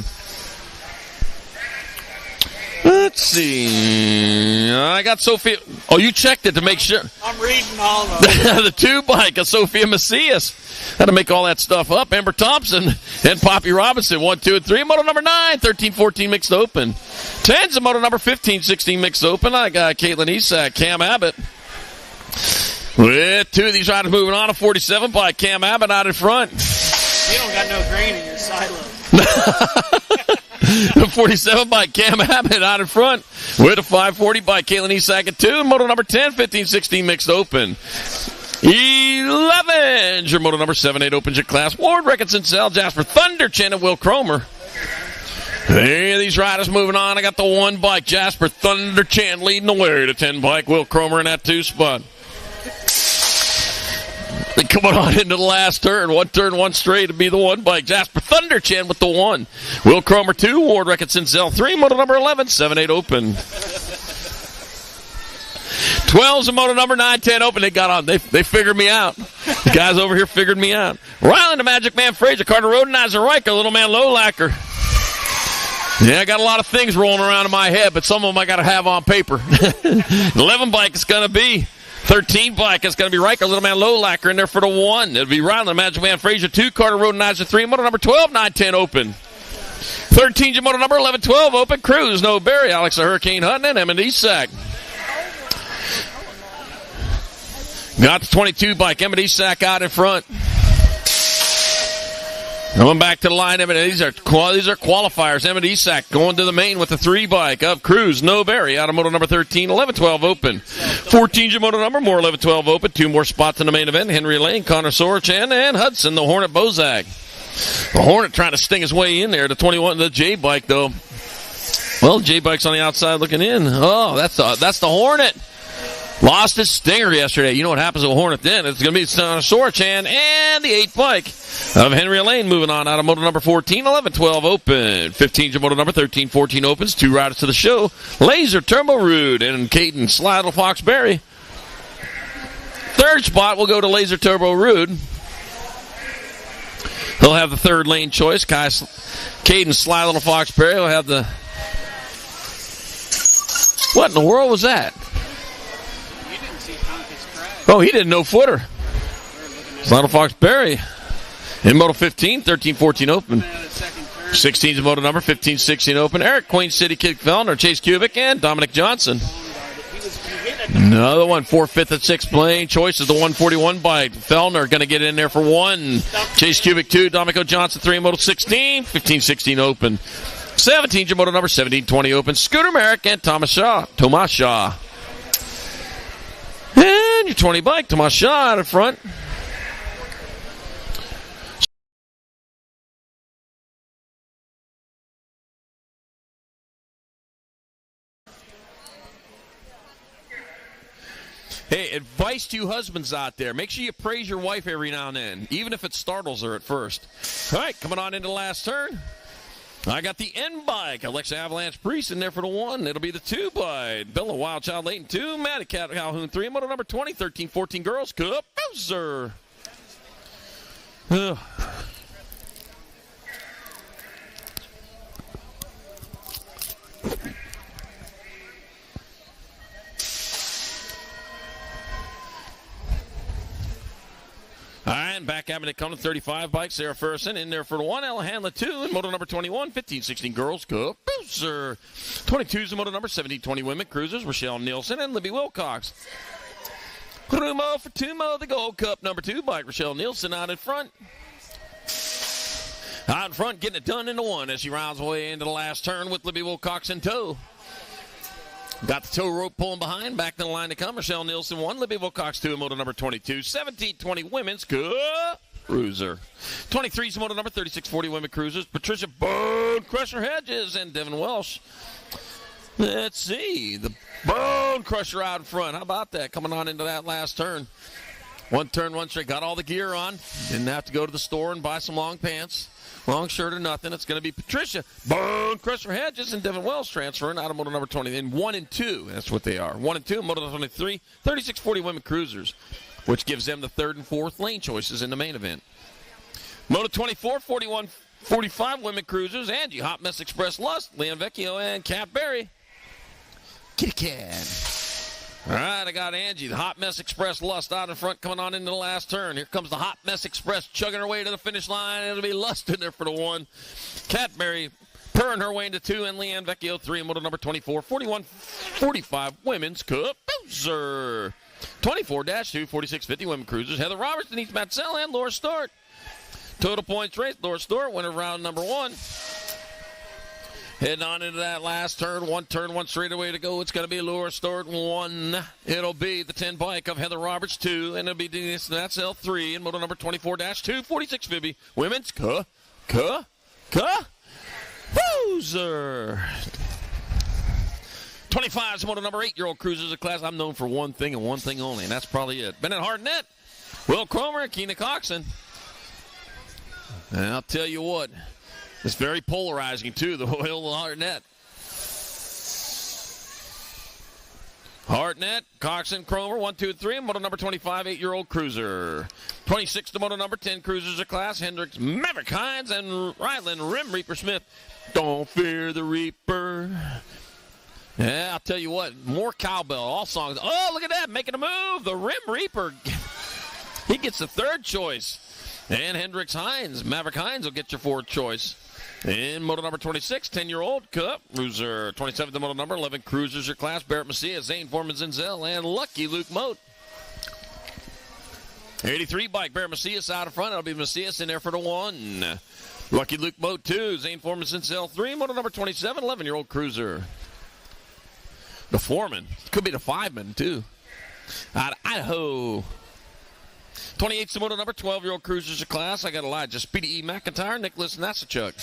B: Let's see. I got Sophia. Oh, you checked it to make sure.
F: I'm reading all of them.
B: The 2 bike of Sophia Macias. Had to make all that stuff up. Ember Thompson and Poppy Robinson, 1, 2, and 3. Moto number 9, 13, 14 mixed open. 10's the moto number 15, 16 mixed open. I got Caitlin Isak, Cam Abbott. With 2 of these riders moving on, a 47 by Cam Abbott out in front.
F: You don't got no grain in your silo.
B: 47 by Cam Abbott out in front with a 540 by Caitlin Isak at 2. Moto number 10, 15, 16 mixed open. 11, your moto number 7, 8 opens your class. Ward Rickinson, Sal Jasper, Thunder Chin, and Will Cromer. Hey, these riders moving on. I got the 1 bike, Jasper Thunder Chin leading the way to 10 bike. Will Cromer in that 2 spot. They coming on into the last turn. 1 turn, 1 straight to be the 1 bike. Jasper Thunder Chin with the 1. Will Cromer 2, Ward Rickinson, Zell 3, moto number 11, 7, 8 open. 12's a moto number 9, 10 open. They got on. They figured me out. The guys over here figured me out. Ryland, the Magic Man Fraser, Carter Rodenizer, Riker, Little Man Lowlacker. Yeah, I got a lot of things rolling around in my head, but some of them I got to have on paper. 11 bike is going to be 13 bike is going to be Riker, Little Man Lowlacker in there for the 1. It'll be Ryland, the Magic Man Fraser 2, Carter Rodenizer 3, moto number 12, 9, 10 open. 13's moto number 11, 12 open. Cruz, No Berry, Alex the Hurricane Hutton, and Emmett Isak. Got the 22 bike, Emmett Isak out in front. Going back to the line, these are qualifiers. Emmett Isak going to the main with the 3 bike of Cruz, No Berry, out of moto number 13, 11, 12 open. 14's your moto number, more 11, 12 open. 2 more spots in the main event. Henry Lane, Connor Sorchan, and Hudson, the Hornet Bozak. The Hornet trying to sting his way in there. The 21, the J bike though. Well, J bike's on the outside looking in. Oh, that's the Hornet. Lost his stinger yesterday. You know what happens to a Hornet then. It's going to be Sorchan and the 8 bike of Henry Lane moving on out of moto number 14, 11, 12 open. 15's your moto number 13, 14 opens. 2 riders to the show. Laser Turbo Rude and Caden Slidle Foxberry. 3rd spot will go to Laser Turbo Rude. He'll have the 3rd lane choice. Caden Slidle Foxberry will have the... What in the world was that? Oh, he didn't know footer. Slidle Foxberry in moto 15, 13, 14 open. 16's moto number, 15, 16 open. Eric, Queen City Kid Fellner, Chase Kubik, and Dominic Johnson. Another one, 4th, 5th, and 6th lane choice is the 141 by Fellner. Going to get in there for 1. Chase Kubik 2, Dominic Johnson 3, moto 16, 15, 16 open. 17's your moto number, 17, 20 open. Scooter Merrick and Thomas Shaw. And your 20 bike, Tomas Shaw out in front. Hey, advice to you husbands out there. Make sure you praise your wife every now and then, even if it startles her at first. All right, coming on into the last turn. I got the N bike. Alexa Avalanche Priest in there for the 1. It'll be the 2 bike. Bella Wild Child Layton 2. Maddie Cat Calhoun 3. Moto number 20. 13-14 Girls Cup. Fraser. All right, back having it come to 35 bikes. Sarah Ferguson in there for the 1. Ella Hanlon 2. And moto number 21. 15-16 Girls Cup. Boozer. 22's the moto number 17-20 Women Cruisers. Rochelle Nielsen and Libby Wilcox. Rumo for Tumo, the Gold Cup number 2 bike. Rochelle Nielsen out in front. Out in front, getting it done in the 1 as she rounds away into the last turn with Libby Wilcox in tow. Got the tow rope pulling behind. Back to the line to come. Rochelle Nielsen 1. Libby Wilcox 2 in moto number 22. 17-20 Women's Cruiser. 23's moto number 36-40 Women Cruisers. Patricia Bone Crusher Hedges and Devin Welsh. Let's see. The Bone Crusher out in front. How about that? Coming on into that last turn. 1 turn, 1 straight. Got all the gear on. Didn't have to go to the store and buy some long pants. Long shirt or nothing. It's going to be Patricia Bone Crusher Hedges and Devin Wells transferring out of moto number 20. Then 1 and 2. That's what they are. 1 and 2. Moto 23. 36-40 Women Cruisers, which gives them the 3rd and 4th lane choices in the main event. Moto 24. 41-45 Women Cruisers. Angie Hot Mess Express Lust. Leon Vecchio and Cat Berry. Kitty Cat. All right, I got Angie, the Hot Mess Express Lust out in front, coming on into the last turn. Here comes the Hot Mess Express chugging her way to the finish line. It'll be Lust in there for the 1. Catberry purring her way into 2, and Leanne Vecchio 3 in moto number 24. 41-45 Women's Cup Boozer. 24-2, 46-50 Women Cruisers. Heather Roberts, Denise Matzell, and Laura Stewart. Total points race. Laura Stewart winner round number 1. Heading on into that last turn, 1 straightaway to go. It's going to be Laura Stewart 1. It'll be the 10 bike of Heather Roberts 2, and it'll be Denise Matzell 3 in moto number 24-2, 46-50 Women's Boozer. 25 is moto number 8-year-old Cruisers of class. I'm known for one thing and one thing only, and that's probably it. Bennett Hardnett, Will Cromer, and Keena Coxon. And I'll tell you what, it's very polarizing, too, the Will Hardnett. Hardnett, Coxon, Cromer, 1, 2, 3. Moto number 25, 8-year-old Cruiser. 26 to moto number 10, Cruisers of class. Hendricks, Maverick Hines, and Ryland Rim Reaper Smith. Don't fear the Reaper. Yeah, I'll tell you what, more cowbell, all songs. Oh, look at that, making a move. The Rim Reaper, he gets the 3rd choice. And Hendricks Hines, Maverick Hines will get your 4th choice. In moto number 26, 10-year-old Cup Cruiser. 27th moto number 11, Cruisers your class. Barrett Macias, Zane Foreman Zenzel, and Lucky Luke Moat. 83 bike, Barrett Macias out in front. It'll be Macias in there for the 1. Lucky Luke Moat 2, Zane Foreman Zenzel 3. Moto number 27, 11-year-old Cruiser. The Foreman. Could be the 5-man, too. Out of Idaho. 28's the moto number 12-year-old Cruisers of class. I got Elijah Speedy E. McIntyre, Nicholas Nassachuk.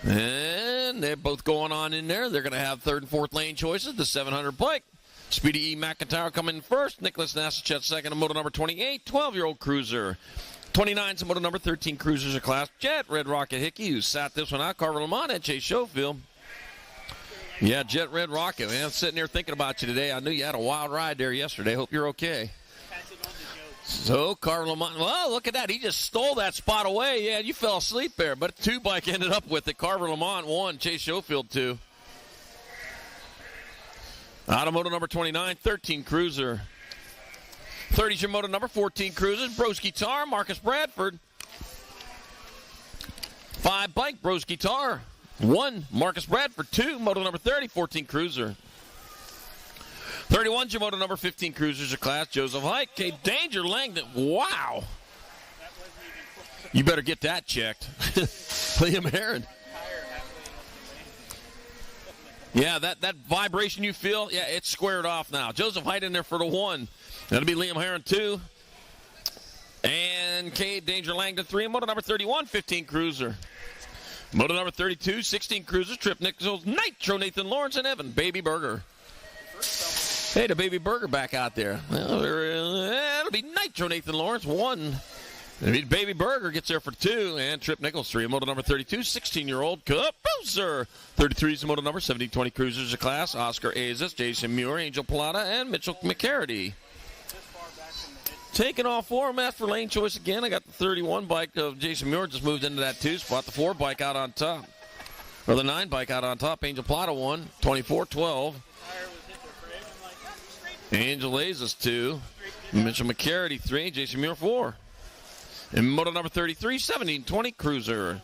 B: And they're both going on in there. They're going to have 3rd and 4th lane choices. The 700 bike. Speedy E. McIntyre coming first. Nicholas Nassachuk second. Moto number 28, 12-year-old Cruiser. 29's the moto number 13 Cruisers of class. Jet Red Rocket Hickey, who sat this one out. Carver Lamont and Chase Schofield. Yeah, Jet Red Rocket, man. I'm sitting there thinking about you today. I knew you had a wild ride there yesterday. Hope you're okay. So, Carver Lamont, well, look at that. He just stole that spot away. Yeah, you fell asleep there. But the 2 bike ended up with it. Carver Lamont 1, Chase Schofield 2. Out of moto number 29, 13 Cruiser. 30's your moto number 14 Cruisers. Broski Tar, Marcus Bradford. 5 bike, Broski Tar. 1, Marcus Bradford. 2, moto number 30, 14 Cruiser. 31's your moto number 15 Cruisers of class. Joseph Hike, Kate Danger Langdon. Wow. You better get that checked. Liam Heron. Yeah, that vibration you feel, yeah, it's squared off now. Joseph Hite in there for the 1. That'll be Liam Heron 2. And Kate Danger Langdon 3. Moto number 31, 15 Cruiser. Moto number 32, 16 Cruisers. Trip Nichols, Nitro Nathan Lawrence, and Evan Baby Burger. Hey, the Baby Burger back out there. Well, it'll be Nitro Nathan Lawrence, 1. Baby Burger gets there for 2, and Trip Nichols 3. Model number 32, 16-year-old Boozer. 33 is the model number 1720 Cruisers of class. Oscar Azis, Jason Muir, Angel Plata, and Mitchell McCarty. Taking off 4, Master Lane choice again. I got the 31 bike of Jason Muir just moved into that 2 spot. The 4 bike out on top, or the 9 bike out on top. Angel Plata 1, 24-12. Angel Azis 2, Mitchell McCarty 3, Jason Muir 4. And model number 33, 1720 Cruiser.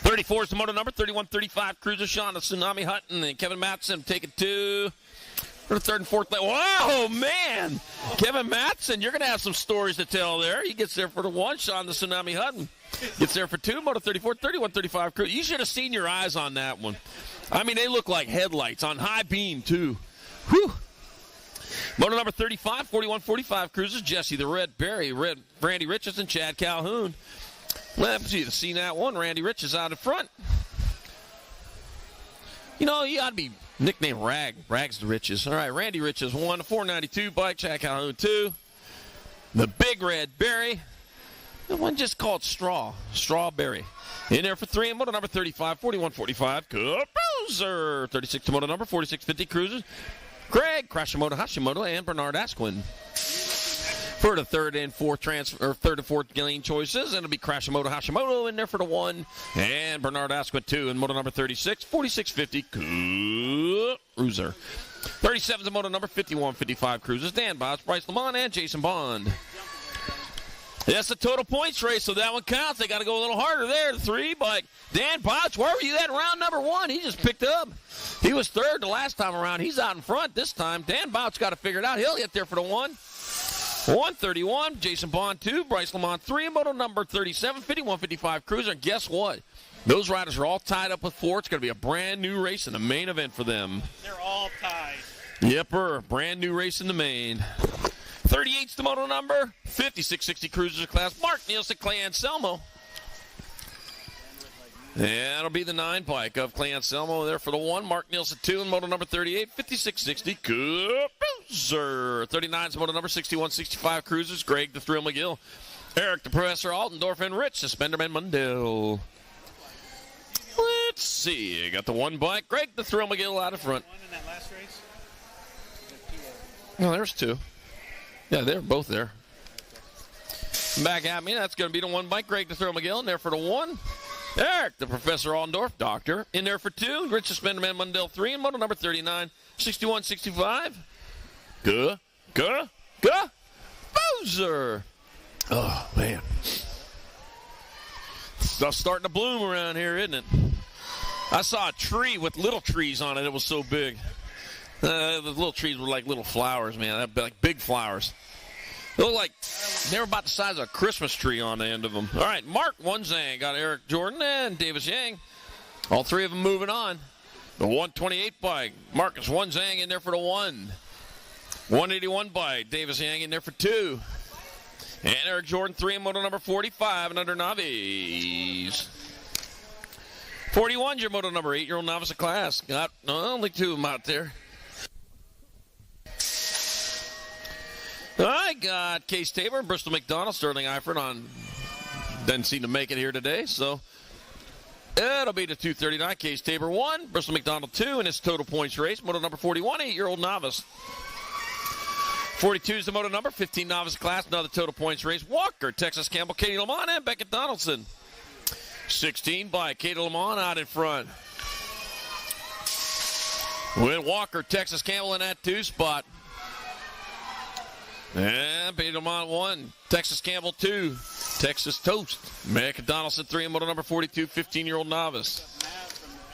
B: 34 is the model number 3135 Cruiser. Sean, the Tsunami Hutton, and Kevin Matson taking 2 for the 3rd and 4th. Whoa, man! Kevin Matson, you're going to have some stories to tell there. He gets there for the 1. Sean, the Tsunami Hutton, gets there for 2. Model 34, 3135 Cruiser. You should have seen your eyes on that one. I mean, they look like headlights on high beam, too. Whew. Motor number 35, 4145 Cruisers. Jesse the Red Berry, Randy Richardson, Chad Calhoun. Well, you'd have seen that one. Randy Rich is out in front. You know, you ought to be nicknamed Rags the Riches. All right, Randy Rich is 1, the 492 bike, Chad Calhoun 2. The Big Red Berry. The one just called Strawberry. In there for 3, and motor number 35, 4145 Cruiser. 36 to motor number 4650 Cruisers. Greg Crashimoto Hashimoto and Bernard Asquin. For the 3rd and 4th lane choices, and it'll be Crashimoto Hashimoto in there for the 1, and Bernard Asquin 2, and motor number 36, 4650 Cruiser. 37 is the motor number 5155 Cruisers. Dan Bosch, Bryce Lamont, and Jason Bond. That's the total points race, so that one counts. They got to go a little harder there. The 3 bike. Dan Bosch, where were you at round number 1? He just picked up. He was 3rd the last time around. He's out in front this time. Dan Bosch got to figure it out. He'll get there for the 1. 131, Jason Bond 2, Bryce Lamont 3, and moto number 37, 5155 Cruiser. And guess what? Those riders are all tied up with 4. It's going to be a brand new race in the main event for them.
F: They're all tied.
B: Yepper, brand new race in the main. 38's the moto number, 5660 Cruisers class. Mark Nielsen, Clay Anselmo. And that'll be the 9 bike of Clay Anselmo there for the 1. Mark Nielsen 2 and moto number 38, 5660 Cruiser. 39's moto number 6165 Cruisers. Greg the Thrill McGill. Eric the Professor Altendorf and Rich the Spenderman Mundell. Let's see. I got the 1 bike. Greg the Thrill McGill out in front.
F: One in that last race?
B: No, there's 2. Yeah, they're both there. Back at me. That's going to be the 1 bike. Greg the Thrill McGill in there for the 1. Eric, the Professor Allendorf, Doctor, in there for 2. Rich the Spenderman Mundell 3, and moto number 39, 6165. Boozer. Oh, man. Stuff's starting to bloom around here, isn't it? I saw a tree with little trees on it. It was so big. The little trees were like little flowers, man. Like big flowers. They look like they were about the size of a Christmas tree on the end of them. All right, Mark Zhang got Eric Jordan and Davis Yang. All 3 of them moving on. The 128 bike. Marcus Zhang in there for the 1. 181 bike. Davis Yang in there for 2. And Eric Jordan 3 in moto number 45 and under novice. 41's your moto number 8-year-old novice of class. Got only 2 of them out there. I got Case Tabor, Bristol McDonald, Sterling Eifert on. Didn't seem to make it here today, so it'll be the 239. Case Tabor 1, Bristol McDonald 2 in his total points race. Moto number 41, 8-year-old novice. 42 is the moto number, 15 novice class, another total points race. Walker, Texas Campbell, Katie Lamont, and Beckett Donaldson. 16 by Katie Lamont out in front. With Walker, Texas Campbell in that 2 spot. And Peter Lamont 1, Texas Campbell 2, Texas Toast. Beckett Donaldson 3 and moto number 42, 15-year-old novice.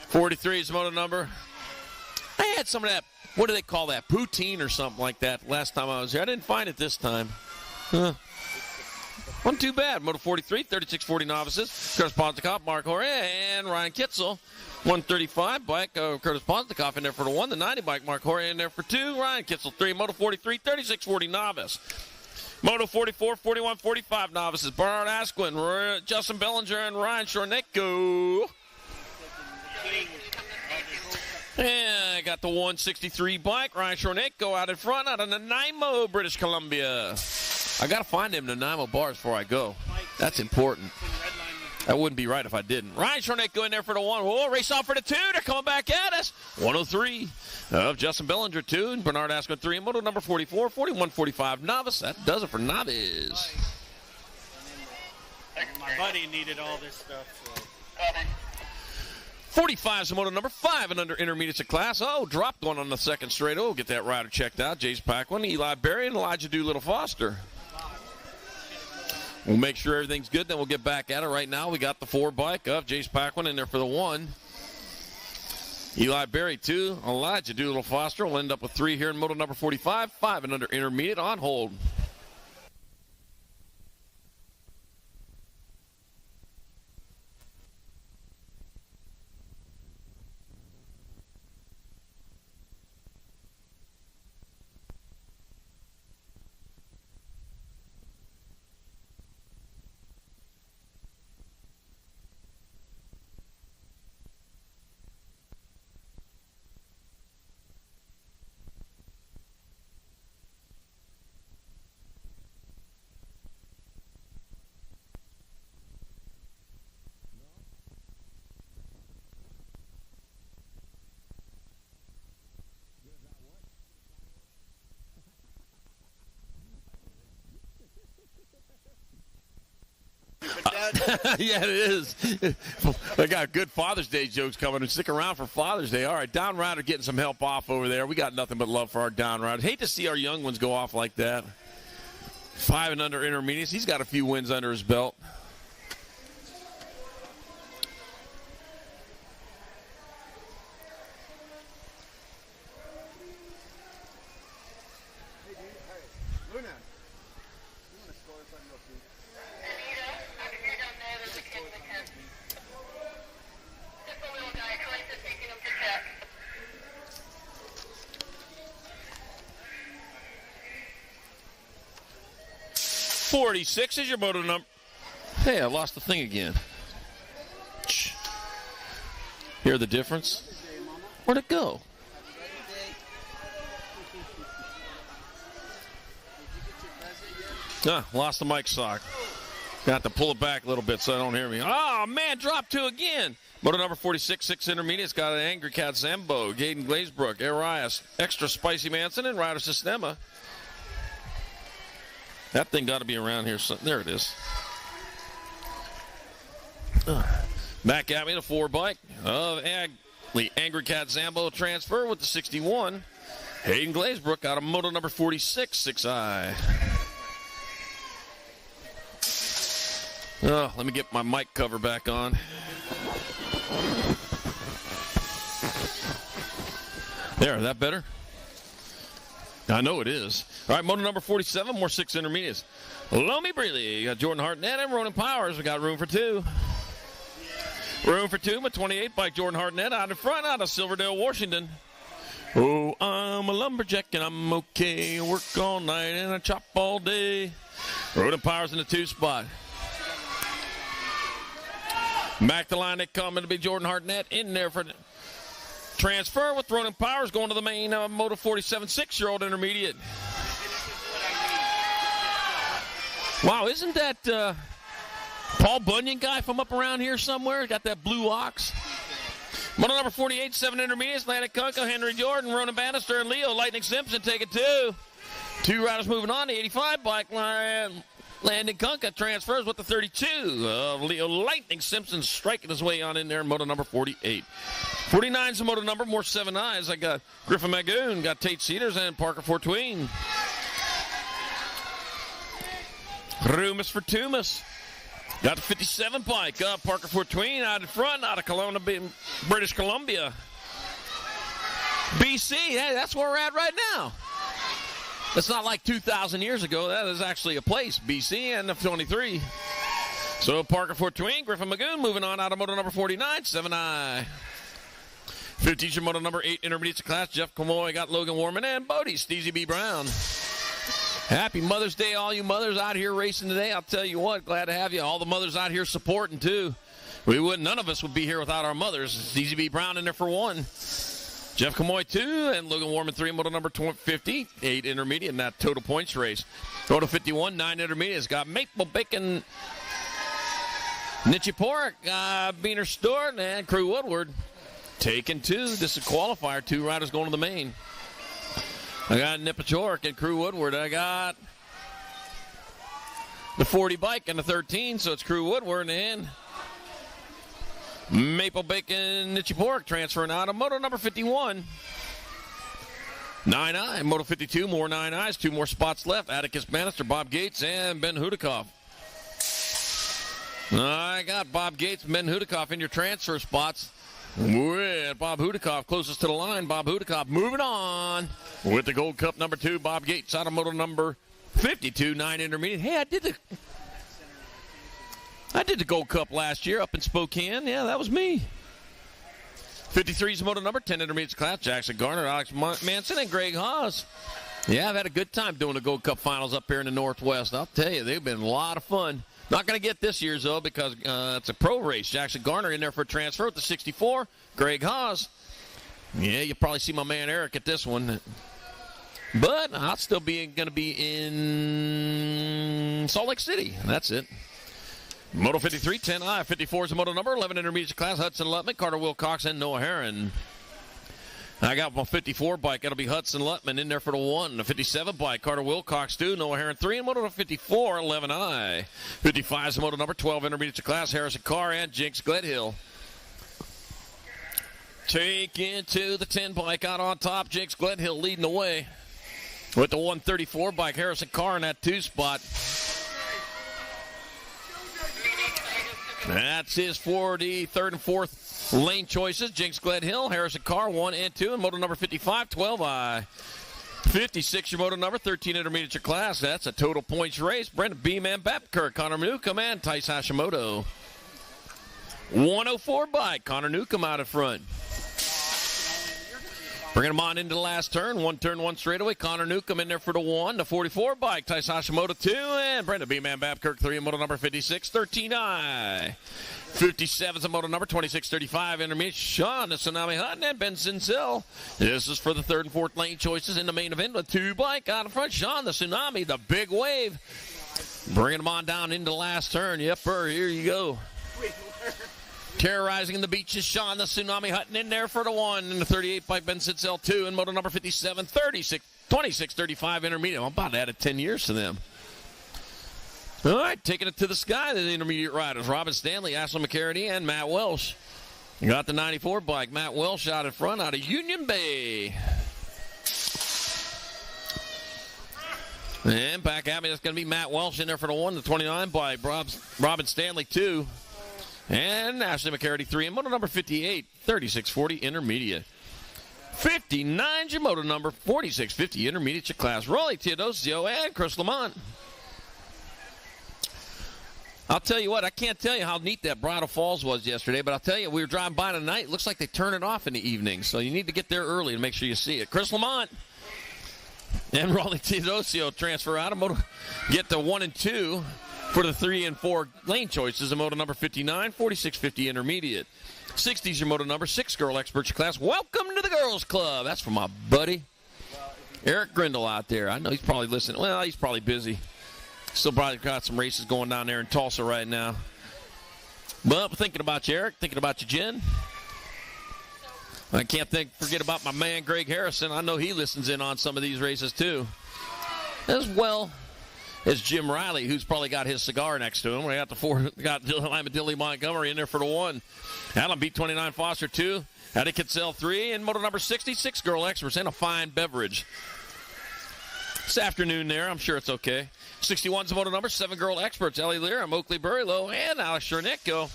B: 43 is the moto number. I had some of that, what do they call that, poutine or something like that last time I was here. I didn't find it this time. Wasn't too bad. Moto 43, 3640 novices. Curtis Ponzikoff, Mark Hoare, and Ryan Kitzel. 135 bike, Curtis Ponzikoff in there for the 1. The 90 bike, Mark Hoare in there for 2. Ryan Kitzel 3. Moto 43, 3640 novice. Moto 44, 41, 45 novices. Bernard Asquin, Justin Bellinger, and Ryan Shorneko. And I got the 163 bike. Ryan Shornick go out in front out of Nanaimo, British Columbia. I got to find them Nanaimo bars before I go. That's important. That wouldn't be right if I didn't. Ryan Shornick going there for the 1. Whoa, race off for the 2. They're coming back at us. 103 of Justin Bellinger, 2. And Bernard Askin, 3. And moto number 44, 41-45 novice. That does it for novice.
F: My buddy needed all this stuff. So.
B: 45 is moto number 5 and under intermediate class. Oh, dropped one on the second straight. Oh, get that rider checked out. Jace Paquin, Eli Berry, and Elijah Doolittle Foster. We'll make sure everything's good, then we'll get back at it. Right now, we got the 4 bike of Jace Paquin in there for the 1. Eli Berry, 2. Elijah Doolittle Foster will end up with 3 here in moto number 45. 5 and under intermediate on hold. Yeah, it is. I got good Father's Day jokes coming. And stick around for Father's Day. All right, Down Rider getting some help off over there. We got nothing but love for our Down Riders. Hate to see our young ones go off like that. 5 and under intermediates. He's got a few wins under his belt. .46 is your moto number. Hey, I lost the thing again. Hear the difference? Where'd it go? Lost the mic sock. Got to pull it back a little bit so I don't hear me. Oh, man, drop 2 again. Moto number 46, 6 intermediates. Got an Angry Cat Zambo, Gaden Glazebrook, Arias, Extra Spicy Manson, and Rider Sistema. That thing got to be around here. There it is. Back at me, the 4 bike of the Angry Cat Zambo transfer with the 61. Hayden Glazebrook out of moto number 46, 6i. Oh, let me get my mic cover back on. There, is that better? I know it is. All right, moto number 47, more 6 intermediates. Lomi Breeley, got Jordan Hartnett and Ronan Powers. We got room for 2. Room for 2, but 28 bike Jordan Hartnett out in front, out of Silverdale, Washington. Oh, I'm a lumberjack and I'm okay. Work all night and I chop all day. Ronan Powers in the 2 spot. Back the line, they coming to be Jordan Hartnett in there for the transfer with Ronan Powers going to the main moto 47, 6-year-old intermediate. Wow, isn't that Paul Bunyan guy from up around here somewhere? Got that blue ox. Moto number 48, 7 intermediates. Landon Kunko, Henry Jordan, Ronan Bannister, and Leo Lightning Simpson take it 2. 2 riders moving on. The 85 bike line. Landon Kunka transfers with the 32. Leo Lightning Simpson striking his way on in there in moto number 48. 49 is the moto number, more 7 eyes. I got Griffin Magoon, got Tate Cedars, and Parker Fortuyn. Rumus for Tumas. Got the 57 bike. Parker Fortuyn out in front, out of Kelowna, British Columbia. BC, hey, that's where we're at right now. It's not like 2,000 years ago. That is actually a place, BC, and the 23. So Parker Fortuyn, Griffin Magoon moving on out of moto number 49, 7i. 15 moto number 8 intermediate class. Jeff Comoy got Logan Warman and Bodie Steezy B. Brown. Happy Mother's Day, all you mothers out here racing today. I'll tell you what, glad to have you. All the mothers out here supporting, too. None of us would be here without our mothers. Steezy B. Brown in there for 1. Jeff Camoy 2 and Logan Warman 3 in moto number 50. 8 intermediate in that total points race. Moto 51, 9 intermediates. Got Maple Bacon, Nitchy Pork, Beaner Stewart, and Crew Woodward. Taking 2. This is qualifier. 2 riders going to the main. I got Nipachork and Crew Woodward. I got the 40 bike and the 13, so it's Crew Woodward and Maple Bacon Nitchy Pork transferring out of moto number 51. 9I, moto 52, more 9Is, 2 more spots left. Atticus Bannister, Bob Gates, and Ben Hudikoff. I got Bob Gates and Ben Hudikoff in your transfer spots. With Bob Hudikoff closest to the line. Bob Hudikoff moving on with the Gold Cup number 2. Bob Gates out of moto number 52, 9 intermediate. Hey, I did the Gold Cup last year up in Spokane. Yeah, that was me. 53 is moto number 10 intermediate class. Jackson Garner, Alex Manson, and Greg Haas. Yeah, I've had a good time doing the Gold Cup finals up here in the Northwest. I'll tell you, they've been a lot of fun. Not going to get this year's, though, because it's a pro race. Jackson Garner in there for a transfer at the 64. Greg Haas. Yeah, you'll probably see my man Eric at this one. But I'll still going to be in Salt Lake City. That's it. Moto 53, 10I. 54 is the moto number. 11 intermediate class. Hudson Lutman, Carter Wilcox, and Noah Herron. I got my 54 bike. That'll be Hudson Lutman in there for the 1. The 57 bike, Carter Wilcox 2, Noah Herron 3, and moto 54, 11I. 55 is the moto number 12 intermediate class. Harrison Carr and Jinx Gledhill. Taking to the 10 bike out on top. Jinx Gledhill leading the way with the 134 bike. Harrison Carr in that 2 spot. That's his 43rd and 4th lane choices. Jinx Gledhill, Harrison Carr, 1 and 2, and moto number 55, 12I. 56, your moto number, 13 intermediate your class. That's a total points race. Brendan B-Man Babkirk, Connor Newcomb, and Tice Hashimoto. 104 bike, Connor Newcomb out in front. Bringing him on into the last turn. 1 turn, 1 straightaway. Connor Newcomb in there for the 1. The 44 bike, Tice Hashimoto 2, and Brendan B-Man Babkirk 3, and moto number 56, 13I. 57 is the moto number 2635 intermediate. Sean the Tsunami Hutton and Ben Sincel. This is for the 3rd and 4th lane choices in the main event. A 2 bike out in front. Sean the Tsunami, the big wave. Bringing him on down into the last turn. Yep, here you go. Terrorizing the beaches, Sean the Tsunami Hutton in there for the 1. And the 38 bike, Ben Sincel 2. And moto number 57, 2635 intermediate. I'm about to add 10 years to them. All right, taking it to the sky, the intermediate riders. Robin Stanley, Ashley McCarty, and Matt Welsh. You got the 94 bike. Matt Welsh out in front out of Union Bay. And back at me, that's going to be Matt Welsh in there for the 1. The 29 bike. Robin Stanley 2. And Ashley McCarty 3. And moto number 58, 3640 intermediate. 59 is your moto number, 4650 intermediate your class. Rolly Teodosio and Chris Lamont. I'll tell you what, I can't tell you how neat that Bridal Falls was yesterday, but I'll tell you, we were driving by tonight. It looks like they turn it off in the evening, so you need to get there early to make sure you see it. Chris Lamont and Rolly Teodosio transfer out of moto, get to 1 and 2 for the 3 and 4 lane choices in moto number 59, 4650 intermediate. 60 is your moto number, 6 girl experts class. Welcome to the girls club. That's for my buddy Eric Grindle out there. I know he's probably listening. Well, he's probably busy. Still probably got some races going down there in Tulsa right now. But thinking about you, Eric. Thinking about you, Jen. I can't forget about my man, Greg Harrison. I know he listens in on some of these races, too. As well as Jim Riley, who's probably got his cigar next to him. We got Dilly Montgomery in there for the 1. Alan B29 Foster 2. Addie Kitzel 3. And moto number 66, girl experts, and a fine beverage. This afternoon there, I'm sure it's okay. 61's the moto number, 7 girl experts, Ellie Lear, Oakley Burlow, and Alex Chernetko.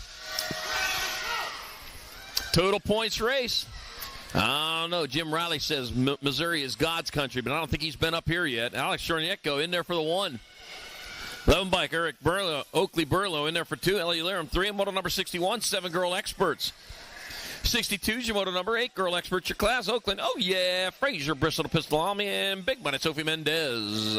B: Total points race. I don't know. Jim Riley says Missouri is God's country, but I don't think he's been up here yet. Alex Chernetko in there for the 1. 11 bike, Eric Burlow, Oakley Burlow in there for 2. Ellie Lear, 3. And moto number 61, 7 girl experts. 62 is your moto number, 8 girl experts, your class, Oakland. Oh, yeah, Fraser, Bristol, Pistolami, and Big Money, Sophie Mendez.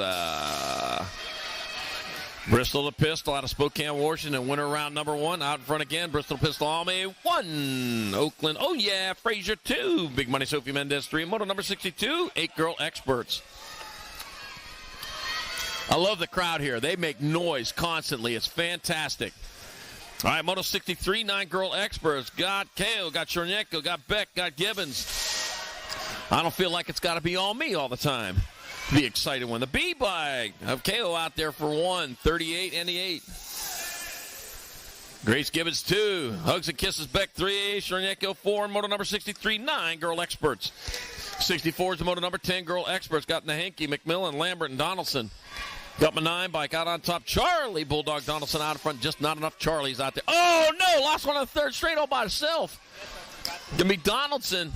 B: Bristol the Pistol out of Spokane, Washington. Winner round number 1. Out in front again. Bristol Pistol Alme 1. Oakland, oh yeah, Fraser 2. Big Money Sophie Mendez 3. Moto number 62. 8 Girl Experts. I love the crowd here. They make noise constantly. It's fantastic. All right, Moto 63. 9 Girl Experts. Got Kale, got Chornecko, got Beck, got Gibbons. I don't feel like it's got to be all me all the time. Be excited when the B-bike of KO out there for 1, 38 and the 8. Grace Gibbons 2, Hugs and Kisses Beck 3, Chornecko 4, Moto number 63, 9 Girl Experts. 64 is the Moto number 10 Girl Experts. Got Nahanke, McMillan, Lambert, and Donaldson. Got my 9 bike out on top. Charlie Bulldog Donaldson out in front. Just not enough Charlies out there. Oh no, lost one on the third straight all by himself. Gonna be Donaldson.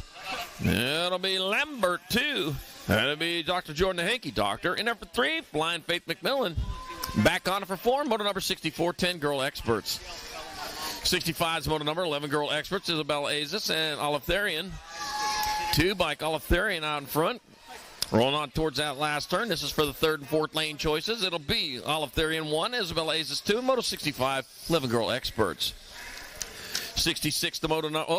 B: It'll be Lambert 2. That'll be Dr. Jordan Nahanke, Doctor. And number 3, Flying Faith McMillan. Back on it for 4, Moto number 64, 10 Girl Experts. 65 is Moto number 11 Girl Experts, Isabella Azis and Olive Therian. 2 bike Olive Therian out in front. Rolling on towards that last turn. This is for the 3rd and 4th lane choices. It'll be Olive Therian 1, Isabella Azis 2, and Moto 65, 11 Girl Experts. 66 the Moto number,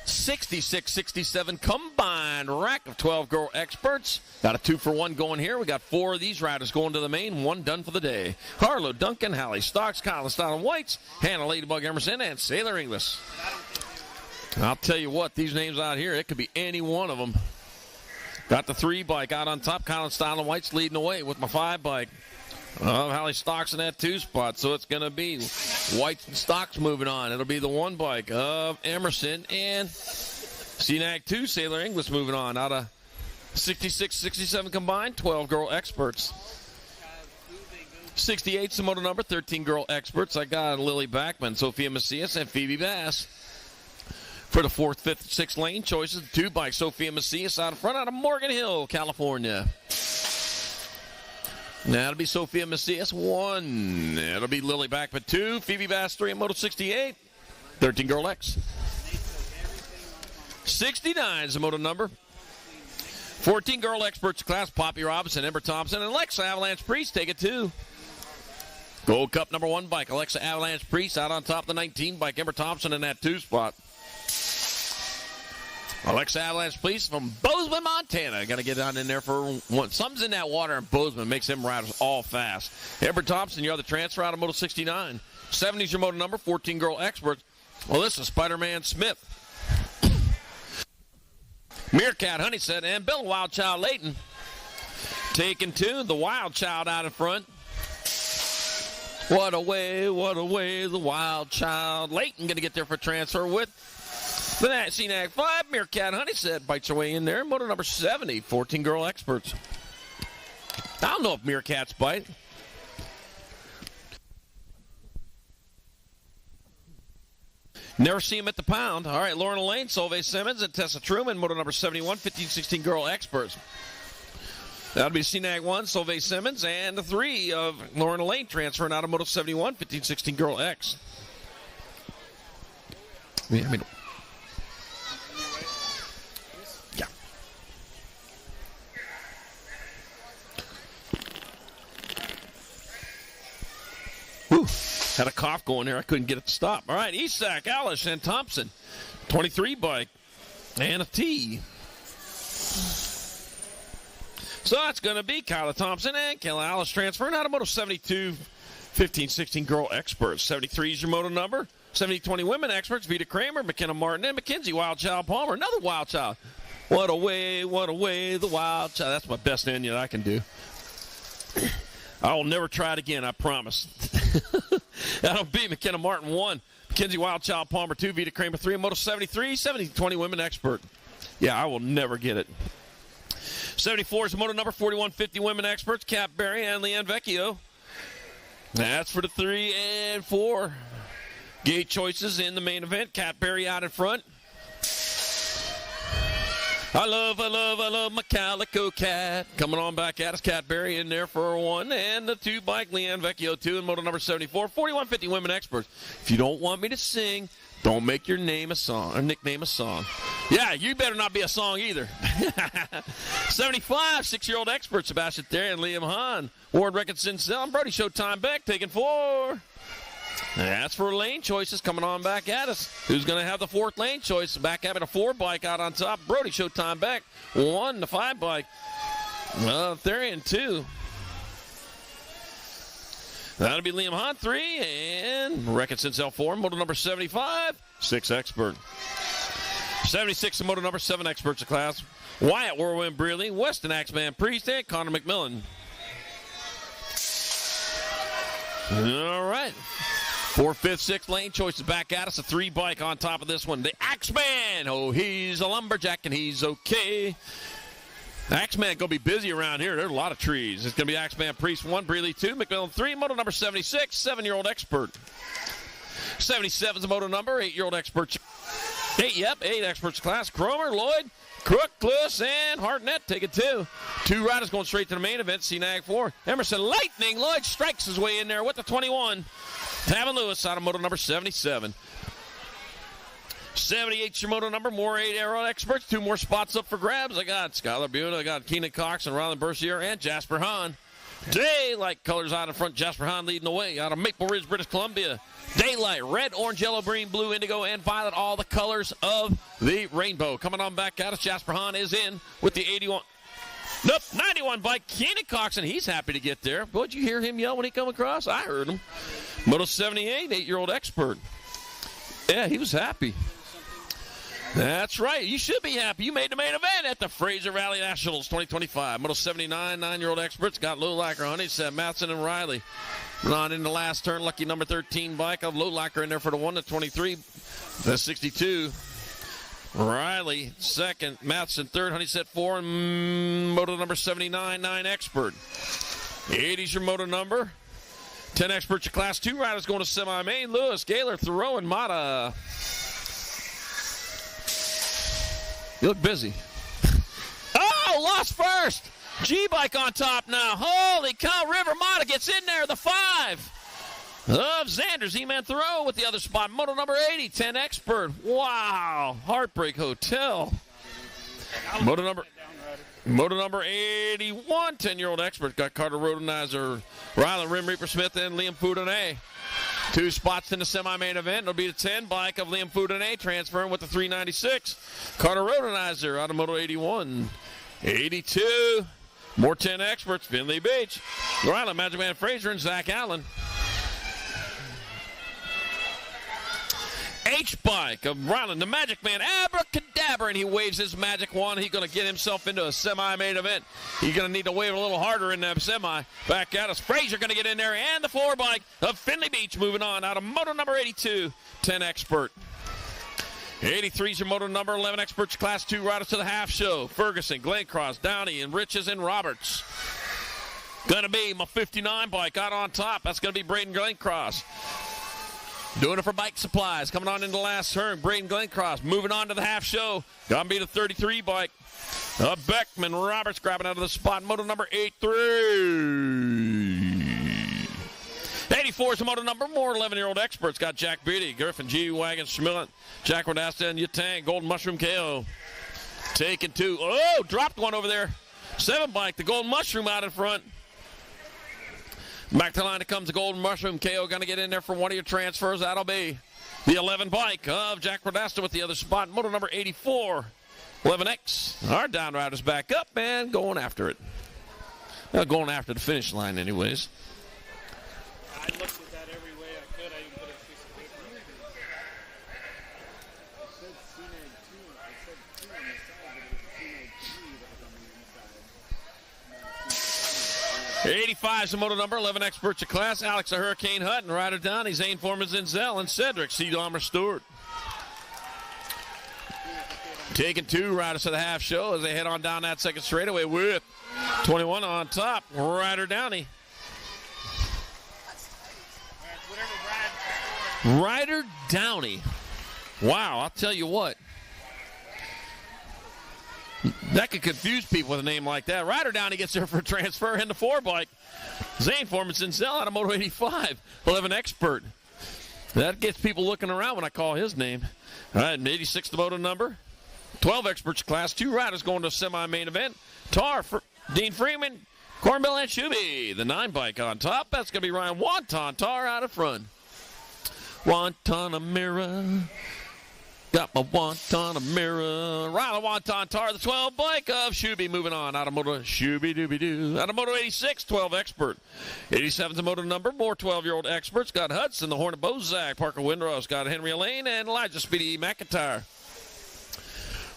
B: 66-67 combined rack of 12 Girl Experts. Got a 2-for-1 going here. We got 4 of these riders going to the main. 1 done for the day. Harlow, Duncan, Hallie Stocks, Colin Stott Whites, Hannah Ladybug Emerson, and Sailor Inglis. I'll tell you what, these names out here, it could be any one of them. Got the 3 bike out on top. Colin Stott Whites leading the way with my 5 bike. Hallie Stocks in that 2 spot, so it's going to be Whites and Stocks moving on. It'll be the 1 bike of Emerson and CNAG 2 Sailor Inglis moving on out of 66-67 combined, 12 Girl Experts. 68's the Moto number, 13 Girl Experts. I got Lily Backman, Sophia Macias, and Phoebe Bass. For the 4th, 5th, 6th lane choices, 2 bike Sophia Macias out in front out of Morgan Hill, California. That'll be Sophia Macias 1. That'll be Lily Backman 2. Phoebe Bass 3 in Moto 68. 13 Girl X. 69 is the Moto number. 14 Girl Experts class. Poppy Robinson, Ember Thompson, and Alexa Avalanche Priest take it 2. Gold Cup number 1 bike. Alexa Avalanche Priest out on top of the 19 bike. Ember Thompson in that 2 spot. Alexa Avalanche Priest from Bozeman, Montana. Got to get down in there for one. Something's in that water in Bozeman. Makes them riders all fast. Ember Thompson, you're the transfer out of Moto 69. 70's your Moto number, 14 Girl Experts. Well, this is Spider-Man Smith. Meerkat Honeyset and Bill Wild Child Layton. Taking 2. The Wild Child out in front. What a way, the Wild Child. Layton going to get there for transfer with the CNAG 5. Meerkat Honeyset bites her way in there. Moto number 70, 14 Girl Experts. I don't know if Meerkats bite. Never see him at the pound. All right, Lauren Lane, Solveig Simmons, and Tessa Truman. Moto number 71, 15-16 Girl Experts. That'll be CNAG 1, Solveig Simmons, and the 3 of Lauren Lane transferring out of Moto 71, 15-16 Girl X. Yeah. Whew. Had a cough going there. I couldn't get it to stop. All right, Isak, Alice, and Thompson. 23 bike. And a T. So that's going to be Kyla Thompson and Kayla Alice transferring out of Moto 72, 15-16 Girl Experts. 73 is your Moto number. 70-20 Women Experts. Vita Kramer, McKenna Martin, and Mackenzie Wild Child Palmer. Another Wild Child. What a way, the Wild Child. That's my best Indian I can do. I will never try it again, I promise. That'll be McKenna Martin 1, Mackenzie Wild Child Palmer 2, Vita Kramer 3, Moto 73, 70-20 Women Expert. Yeah, I will never get it. 74 is Moto number 4150 Women Experts, Kat Berry and Leanne Vecchio. That's for the 3 and 4 gate choices in the main event. Kat Berry out in front. I love my Calico Cat. Coming on back at us, Kat Berry in there for a 1. And the 2 bike, Leanne Vecchio 2 and Moto number 74, 4150 Women Experts. If you don't want me to sing, don't make your name a song, or nickname a song. Yeah, you better not be a song either. 75, 6-year-old expert Sebastian Therry and Liam Hahn. Ward Rickinson, and Brody Showtime Beck taking 4. That's for lane choices coming on back at us. Who's going to have the 4th lane choice? Back having a 4 bike out on top. Brody Showtime Beck. 1, the 5 bike. Therry and 2. That'll be Liam Hahn 3 and Rickinson L4. Moto number 75, 6 expert. 76 moto number 7 experts of class. Wyatt Whirlwind Brearley, Weston Axeman Priest, and Connor McMillan. All right. 4th, 5th, 6th lane choices back at us. A 3 bike on top of this one. The Axeman. Oh, he's a lumberjack and he's okay. Axeman going to be busy around here. There's a lot of trees. It's going to be Axeman Priest 1, Brearley 2, McMillan 3, moto number 76, 7-year-old expert. 77 is the moto number, 8-year-old expert. 8 experts class. Cromer, Lloyd, Crook, Lewis, and Hartnett take it 2. 2 riders going straight to the main event. CNAG 4. Emerson Lightning Lloyd strikes his way in there with the 21. Tavin Lewis out of moto number 77. 78 your moto number. More 8-year-old experts. 2 more spots up for grabs. I got Skylar Buda, I got Keenan Cox and Rylan Bercier and Jasper Hahn. Daylight colors out in front. Jasper Hahn leading the way out of Maple Ridge, British Columbia. Daylight, red, orange, yellow, green, blue, indigo, and violet, all the colors of the rainbow. Coming on back at us, Jasper Hahn is in with the 81. Nope, 91 by Keenan Coxon. He's happy to get there. Would you hear him yell when he come across? I heard him. Moto 78, 8-year-old expert. Yeah, he was happy. That's right. You should be happy. You made the main event at the Fraser Valley Nationals 2025. Moto 79, 9-year-old experts. Got Lowlacker, Honey, Seth Matson, and Riley. On in the last turn, lucky number 13 bike of Lowlacker in there for the 1 to 23. That's 62. Riley, second. Matson, third. Honeyset, 4. And moto number 79, 9 expert. 80's your moto number. 10 experts, your class 2 riders going to semi-main. Lewis, Gaylor, Thoreau, and Mata. You look busy. Oh, lost first. G-Bike on top now. Holy cow, River Mata gets in there. The 5 of Xander Z-Man Thoreau with the other spot. Moto number 80, 10 expert. Wow. Heartbreak Hotel. Moto number 81, 10-year-old expert. Got Carter Rodenizer, Rylan Rim Reaper Smith, and Liam Foudonnet. 2 spots in the semi-main event. It'll be the 10 bike of Liam Foudonnet transferring with the 396. Carter Rodenizer out of Moto 81. 82. More 10 experts. Finley Beach. Rylan, Magic Man Fraser, and Zach Allen. H-Bike of Rylan, the Magic Man, abracadabra, and he waves his magic wand. He's going to get himself into a semi-main event. He's going to need to wave a little harder in that semi. Back at us. Fraser going to get in there, and the 4-bike of Finley Beach moving on out of moto number 82, 10 expert. 83's your moto number, 11 experts, class 2 riders to the half show. Ferguson, Glencross, Downey, and Riches and Roberts. Going to be my 59 bike out on top. That's going to be Braden Glencross. Doing it for bike supplies. Coming on into the last turn. Braden Glencross moving on to the half show. Gonna be the 33 bike. Beckman Roberts grabbing out of the spot. Moto number 83. 84 is the moto number. More 11-year-old experts. Got Jack Beatty, Griffin, G-Wagon, Schmillant, Jack Rodasta, and Yutang. Golden Mushroom KO. Taking 2. Oh, dropped one over there. 7 bike. The Golden Mushroom out in front. Back to the line, it comes the Golden Mushroom. KO going to get in there for one of your transfers. That'll be the 11 bike of Jack Rodasta with the other spot. Moto number 84, 11X. Our down rider's back up and going after it. Well, going after the finish line anyways.
F: I looked at that every way I could. I even put a piece of paper on it.
D: I said CNAG 2. I said 2 on the side, but it was CNAG 3 that was on the inside.
B: 85 is the moto number, 11 experts of class. Alex the Hurricane Hutton, Ryder Downey, Zane Foreman Zinzel, and Cedric C. Dahmer Stewart. Taking 2 riders to the half show as they head on down that second straightaway with 21 on top, Ryder Downey. Ryder Downey. Wow, I'll tell you what. That could confuse people with a name like that. Ryder Downey gets there for a transfer in the 4-bike. Zane Formanson Zell out of Moto 85. 11 expert. That gets people looking around when I call his name. All right, 86 the moto number. 12 experts class. 2 riders going to semi-main event. Tar, Dean Freeman, Cornbell, and Shuby. The 9 bike on top. That's going to be Ryan Wonton Tar out of front. Wonton-a-mira. Got my Wonton-a-mira. Riley Wonton Tar, the 12 bike of Shuby. Moving on. Out of Moto Shuby-dooby-doo. Out of Moto 86, 12 expert. 87's a Moto number. More 12-year-old experts. Got Hudson, the Hornet Bozak. Parker Windross. Got Henry Elaine and Elijah Speedy McIntyre.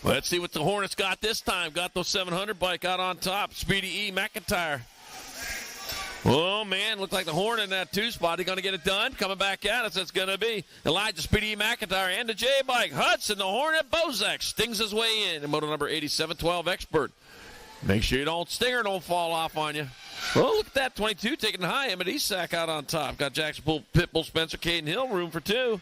B: Let's see what the Hornets got this time. Got those 700 bike out on top. Speedy E. McIntyre. Oh, man, looked like the Hornet in that 2 spot. He's going to get it done. Coming back at us, it's going to be Elijah Speedy McIntyre and the J bike. Hudson, the Hornet Bozak, stings his way in. Moto number 87, 12 expert. Make sure you don't stinger, don't fall off on you. Oh, look at that 22 taking high. Emmett Esack out on top. Got Jackson Pitbull, Spencer, Caden Hill, room for 2.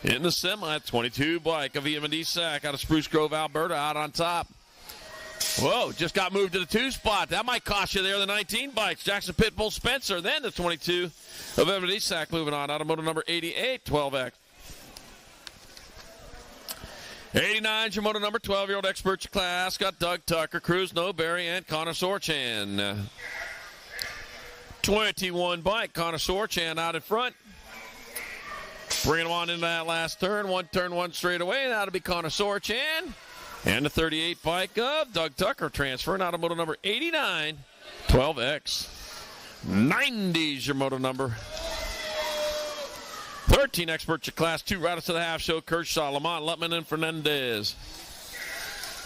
B: In the semi, 22 bike of Emmett Esack out of Spruce Grove, Alberta, out on top. Whoa, just got moved to the 2 spot. That might cost you there, the 19 bikes. Jackson Pitbull Spencer, then the 22 of Emmett Esack moving on. Automotive number 88, 12X. 89's your moto number, 12-year-old experts class. Got Doug Tucker, Cruz Noberry, and Connor Sorchan. 21 bike, Connor Sorchan out in front. Bringing him on into that last turn. One turn, one straight away. That'll be Connor Sorchan. And the 38 bike of Doug Tucker transferring out of moto number 89, 12X. 90's your moto number. 13 experts, your class 2 riders to the half show. Kershaw, Lamont, Lutman, and Fernandez.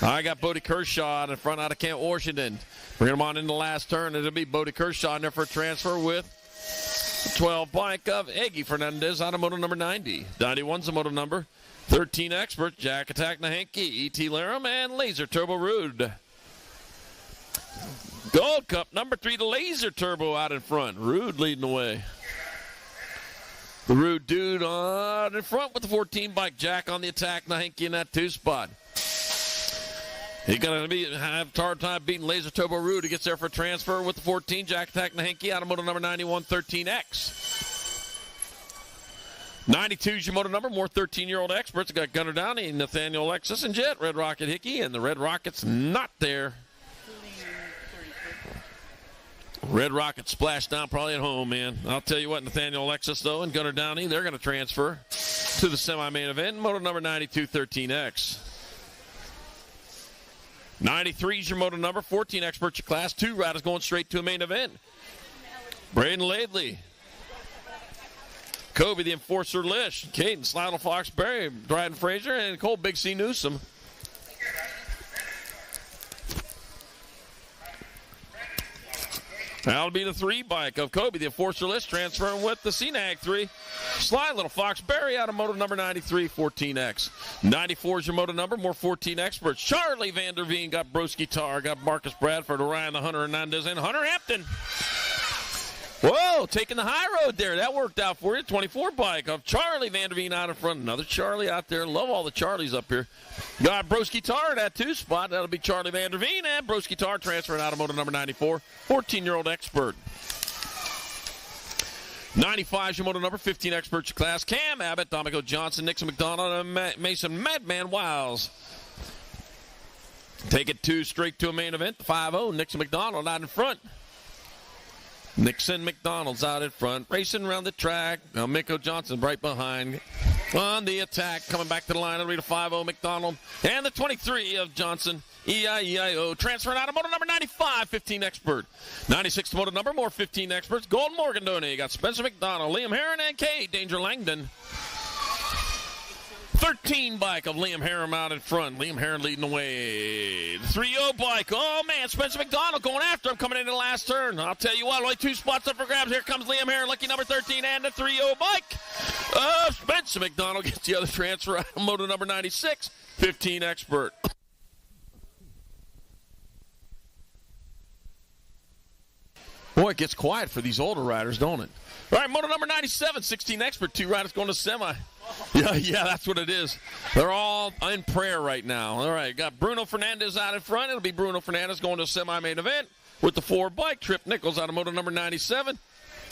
B: I got Bodie Kershaw in front out of Kent, Washington. Bringing him on in the last turn. It'll be Bodie Kershaw in there for a transfer with the 12 bike of Eggy Fernandez out of moto number 90. 91's the moto number. 13 experts, Jack Attack Nahenke, E.T. Laram, and Laser Turbo Rude. Gold Cup, number 3, the Laser Turbo out in front. Rude leading the way. The Rude dude on in front with the 14 bike, Jack on the Attack Nahenke in that 2 spot. He's going to have a hard time beating Laser Turbo Rude. He gets there for a transfer with the 14, Jack Attack Nahenke, out of moto number 91, 13X. 92's your moto number. More 13-year-old experts. Got Gunnar Downey, Nathaniel Alexis, and Jet. Red Rocket Hickey, and the Red Rocket's not there. Red Rocket splashed down probably at home, man. I'll tell you what, Nathaniel Alexis, though, and Gunnar Downey, they're going to transfer to the semi-main event. Moto number 92, 13X. 93's your moto number. 14 experts your class. 2 riders going straight to a main event. Braden Laidley. Kobe, the Enforcer Lish, Caden, Slidle Foxberry, Dryden Fraser, and Cole Big C Newsom. That'll be the 3 bike of Kobe, the Enforcer Lish, transferring with the CNAG 3. Slide Little Foxberry out of moto number 93, 14X. 94 is your moto number, more 14 experts. Charlie Vanderveen got Broski Tar, got Marcus Bradford, Orion the Hunter Hernandez, and Hunter Hampton. Whoa, taking the high road there. That worked out for you. 24 bike of Charlie Vanderveen out in front. Another Charlie out there. Love all the Charlies up here. Got Broski Tar in that 2 spot. That'll be Charlie Vanderveen and Broski Tar transferring out of moto number 94. 14-year-old expert. 95 is your moto number. 15 experts your class. Cam Abbott, Dominico Johnson, Nixon McDonald, and Mason Madman Wiles. Take it 2 straight to a main event. The 5-0, Nixon McDonald out in front. Nixon McDonald's out in front, racing around the track. Now Miko Johnson right behind on the attack. Coming back to the line, it'll be the 5-0 McDonald. And the 23 of Johnson, EIEIO, transferring out of moto number 95, 15 expert. 96 to moto number, more 15 experts. Golden Morgan Doney, got Spencer McDonald, Liam Heron, and K. Danger Langdon. 13 bike of Liam Heron out in front. Liam Heron leading the way. The 3-0 bike. Oh, man. Spencer McDonald going after him coming into the last turn. I'll tell you what. Only 2 spots up for grabs. Here comes Liam Heron. Lucky number 13 and the 3-0 bike. Spencer McDonald gets the other transfer out of moto number 96. 15 expert. Boy, it gets quiet for these older riders, don't it? All right, moto number 97, 16 expert, 2 riders going to semi. Yeah, that's what it is. They're all in prayer right now. All right, got Bruno Fernandez out in front. It'll be Bruno Fernandez going to a semi-main event with the 4 bike. Trip Nichols out of moto number 97,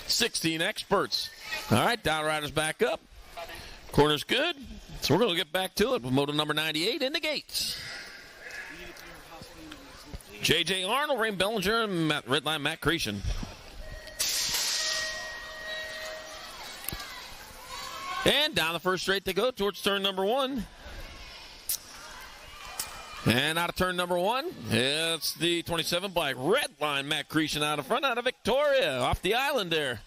B: 16 experts. All right, down riders back up. Corner's good. So we're going to get back to it with moto number 98 in the gates. J.J. Arnold, Rain Bellinger, and Redline Matt Creation. And down the first straight they go towards turn number 1. And out of turn number 1, it's the 27 bike. Redline Matt Creation out of front, out of Victoria, off the island there.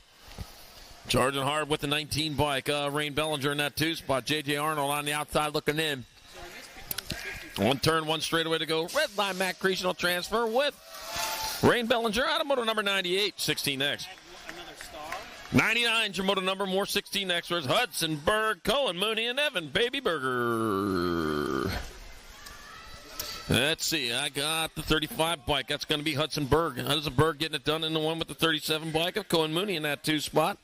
B: Charging hard with the 19 bike. Rain Bellinger in that 2 spot. J.J. Arnold on the outside looking in. One turn, one straightaway to go. Redline Matt Creation will transfer with Rain Bellinger out of moto number 98, 16X. 99 is your moto number, more 16Xers. Hudson, Berg, Cohen, Mooney, and Evan, Baby Burger. Let's see, I got the 35 bike. That's going to be Hudson Berg. Hudson Berg getting it done in the one with the 37 bike of Cohen Mooney in that 2 spot.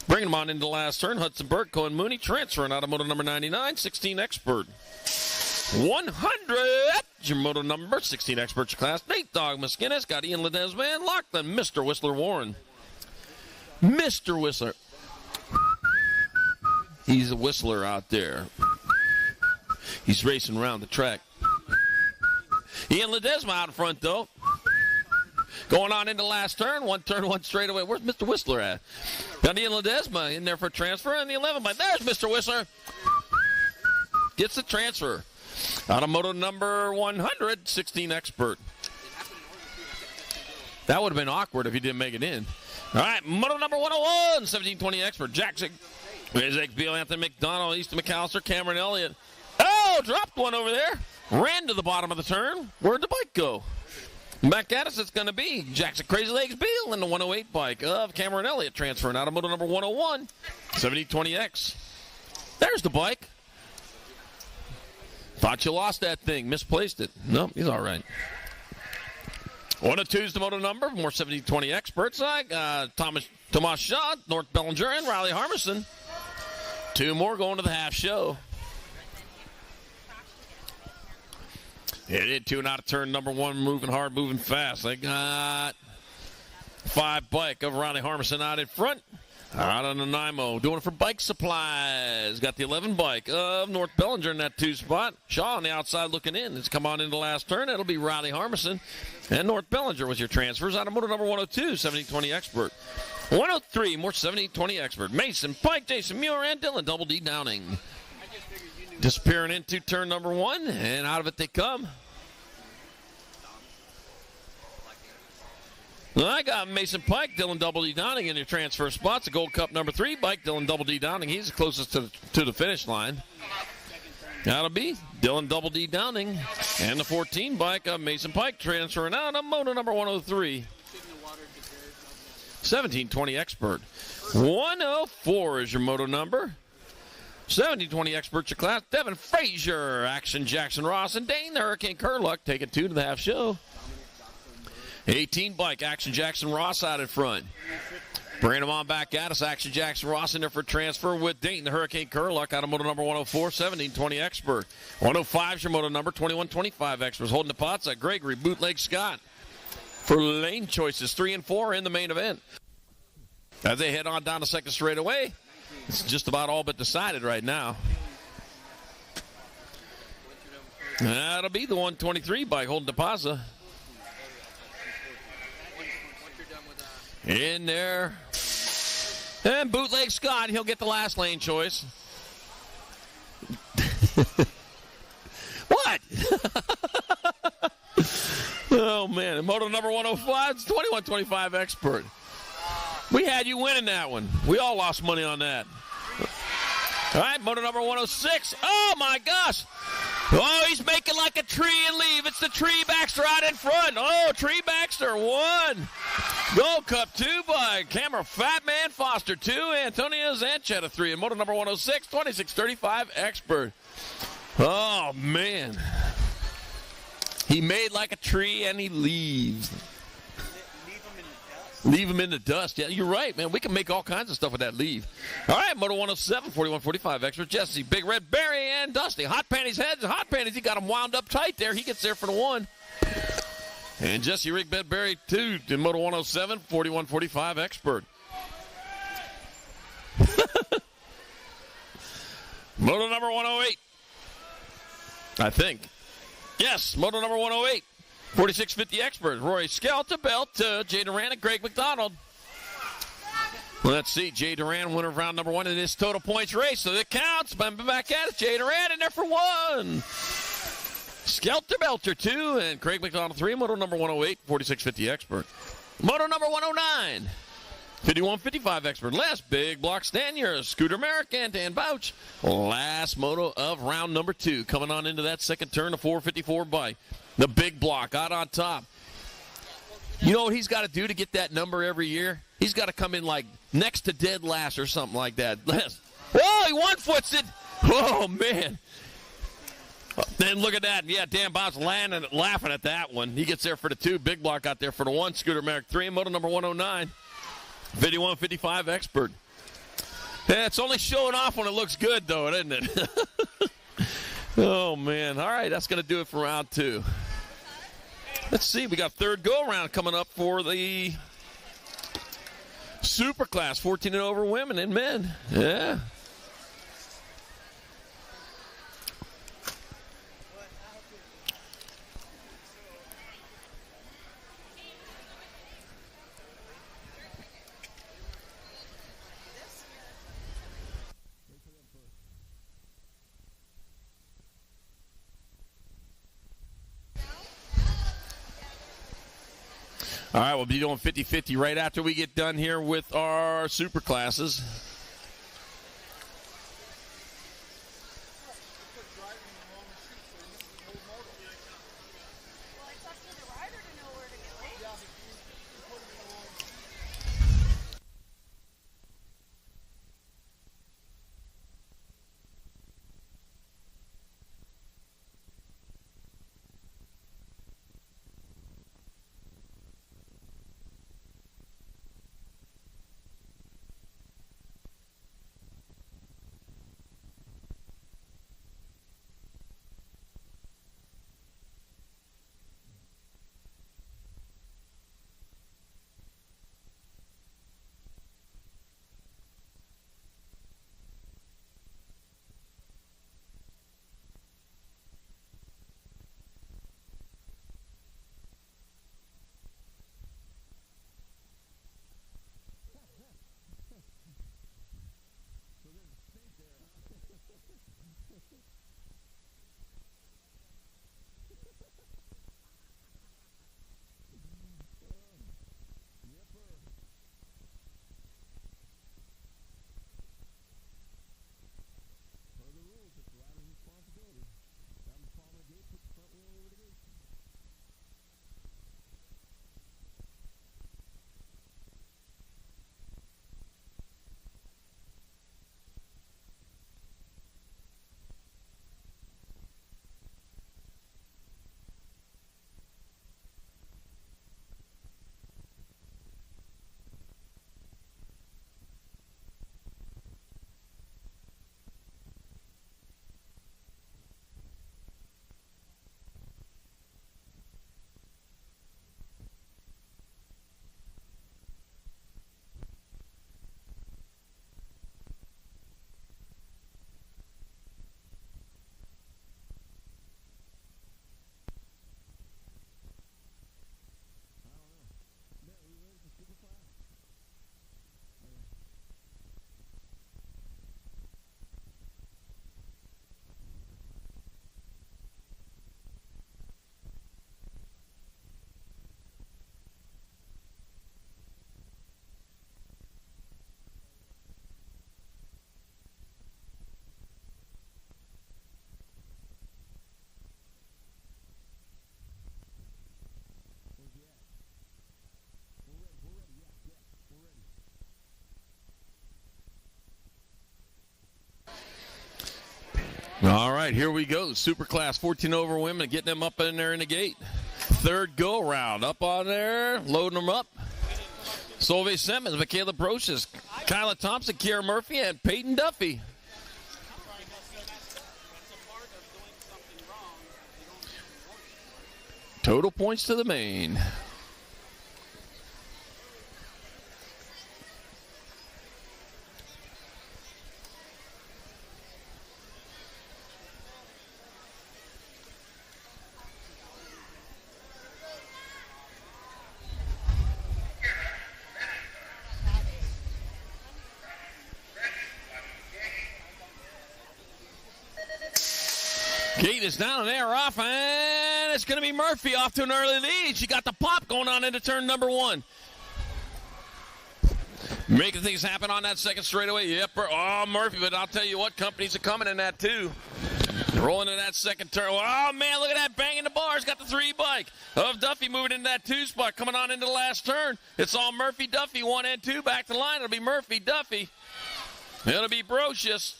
B: Bringing him on into the last turn. Hudson Berg, Cohen Mooney transferring out of moto number 99, 16 Expert. 100, your moto number, 16 Expert class. Nate Dog Mesquinas got Ian Ledesma and Lachlan, Mr. Whistler Warren. Mr. Whistler. He's a whistler out there. He's racing around the track. Ian Ledesma out in front, though. Going on into last turn, one straightaway. Where's Mr. Whistler at? Got Ian Ledesma in there for transfer, and the 11 bike. There's Mr. Whistler. Gets the transfer. Out of moto number 100, 16 Expert. That would have been awkward if he didn't make it in. All right, moto number 101, 1720 Expert. Jackson, Isaac Beal, Anthony McDonald, Easton McAllister, Cameron Elliott. Oh, dropped one over there. Ran to the bottom of the turn. Where'd the bike go? Back at us, it's going to be Jackson Crazy Legs Beal in the 108 bike of Cameron Elliott transferring out of moto number 101, 7020X. There's the bike. Thought you lost that thing. Misplaced it. No, he's all right. 102 is the moto number. More 7020 Experts. I got Tomas Shaw, North Bellinger, and Riley Harmison. 2 more going to the half show. It hit 2 and out of turn number 1, moving hard, moving fast. I got 5 bike of Riley Harmison out in front. Out on Nanaimo, doing it for Bike Supplies. Got the 11 bike of North Bellinger in that 2 spot. Shaw on the outside looking in. It's come on into the last turn. It'll be Riley Harmison. And North Bellinger was your transfers out of moto number 102, 7020 Expert. 103, more 7020 Expert. Mason Pike, Jason Muir, and Dylan Double D Downing. Disappearing into turn number 1, and out of it they come. I got Mason Pike, Dylan Double D Downing in your transfer spots. The Gold Cup number 3 bike, Dylan Double D Downing. He's the closest to the finish line. That'll be Dylan Double D Downing. And the 14 bike of Mason Pike transferring out of moto number 103. 1720 Expert. 104 is your moto number. 1720 Expert your class. Devin Fraser, Action Jackson Ross, and Dane the Hurricane Curluck taking 2 to the half show. 18 bike, Action Jackson Ross out in front. Bringing him on back at us. Action Jackson Ross in there for transfer with Dayton, the Hurricane Curluck out of moto number 104, 1720 Expert. 105 is your moto number, 2125 Experts. Holding the pots at Gregory, Bootleg Scott. For lane choices, 3 and 4 in the main event. As they head on down the second straightaway, it's just about all but decided right now. That'll be the 123 bike, Holding the Pazza. In there. And Bootleg Scott, he'll get the last lane choice. What? Oh, man. Moto number 105, it's 2125 Expert. We had you winning that one. We all lost money on that. All right, moto number 106. Oh, my gosh. Oh, he's making like a tree and leave. It's the Tree Baxter out in front. Oh, Tree Baxter, 1. Gold Cup 2 by Camera Fat Man Foster 2. Antonio Zanchetta 3. And moto number 106, 2635 Expert. Oh, man. He made like a tree and he leaves. Leave him in the dust. Yeah, you're right, man. We can make all kinds of stuff with that leave. All right, Moto 107, 4145 Expert. Jesse, Big Red Barry, and Dusty. Hot Panties heads and Hot Panties. He got him wound up tight there. He gets there for the 1. And Jesse Rick Bedberry, 2 in Moto 107, 4145 Expert. Moto number 108. I think. Yes, Moto number 108. 4650 experts. Rory Scout to belt to Jay Duran and Greg McDonald. Let's see. Jay Duran, winner of round number 1 in this total points race. So it counts. Back at it. Jay Duran in there for 1. Skelter Belter 2 and Craig McDonald 3. Moto number 108, 4650 expert. Moto number 109, 5155 expert. Last big block Stanier, Scooter Merrick and Dan Bouch. Last moto of round number 2. Coming on into that second turn, the 454 bike. The big block out on top. You know what he's got to do to get that number every year? He's got to come in like next to dead last or something like that. Whoa, he one-foots it. Oh, man. Then look at that. Yeah, Dan Bouch laughing at that one. He gets there for the 2. Big block out there for the 1. Scooter Merrick 3. Moto number 109. 5155 expert. Yeah, it's only showing off when it looks good, though, isn't it? Oh, man. All right, that's going to do it for round 2. Let's see. We got third go-around coming up for the Super Class, 14 and over women and men. Yeah. All right, we'll be doing 50-50 right after we get done here with our super classes. All right, here we go. Super Class 14 over women, getting them up in there in the gate. Third go round, up on there, loading them up. Solveig Simmons, Michaela Brocious, Kyla Thompson, Kiera Murphy, and Peyton Duffy. Total points to the main. Gate is down and they're off, and it's going to be Murphy off to an early lead. She got the pop going on into turn number 1. Making things happen on that second straightaway. Yep. Oh, Murphy, but I'll tell you what, companies are coming in that too. Rolling into that second turn. Oh, man, look at that, banging the bars. Got the 3 bike of Duffy moving into that 2 spot, coming on into the last turn. It's all Murphy, Duffy, 1 and 2. Back to the line. It'll be Murphy, Duffy. It'll be Brocious,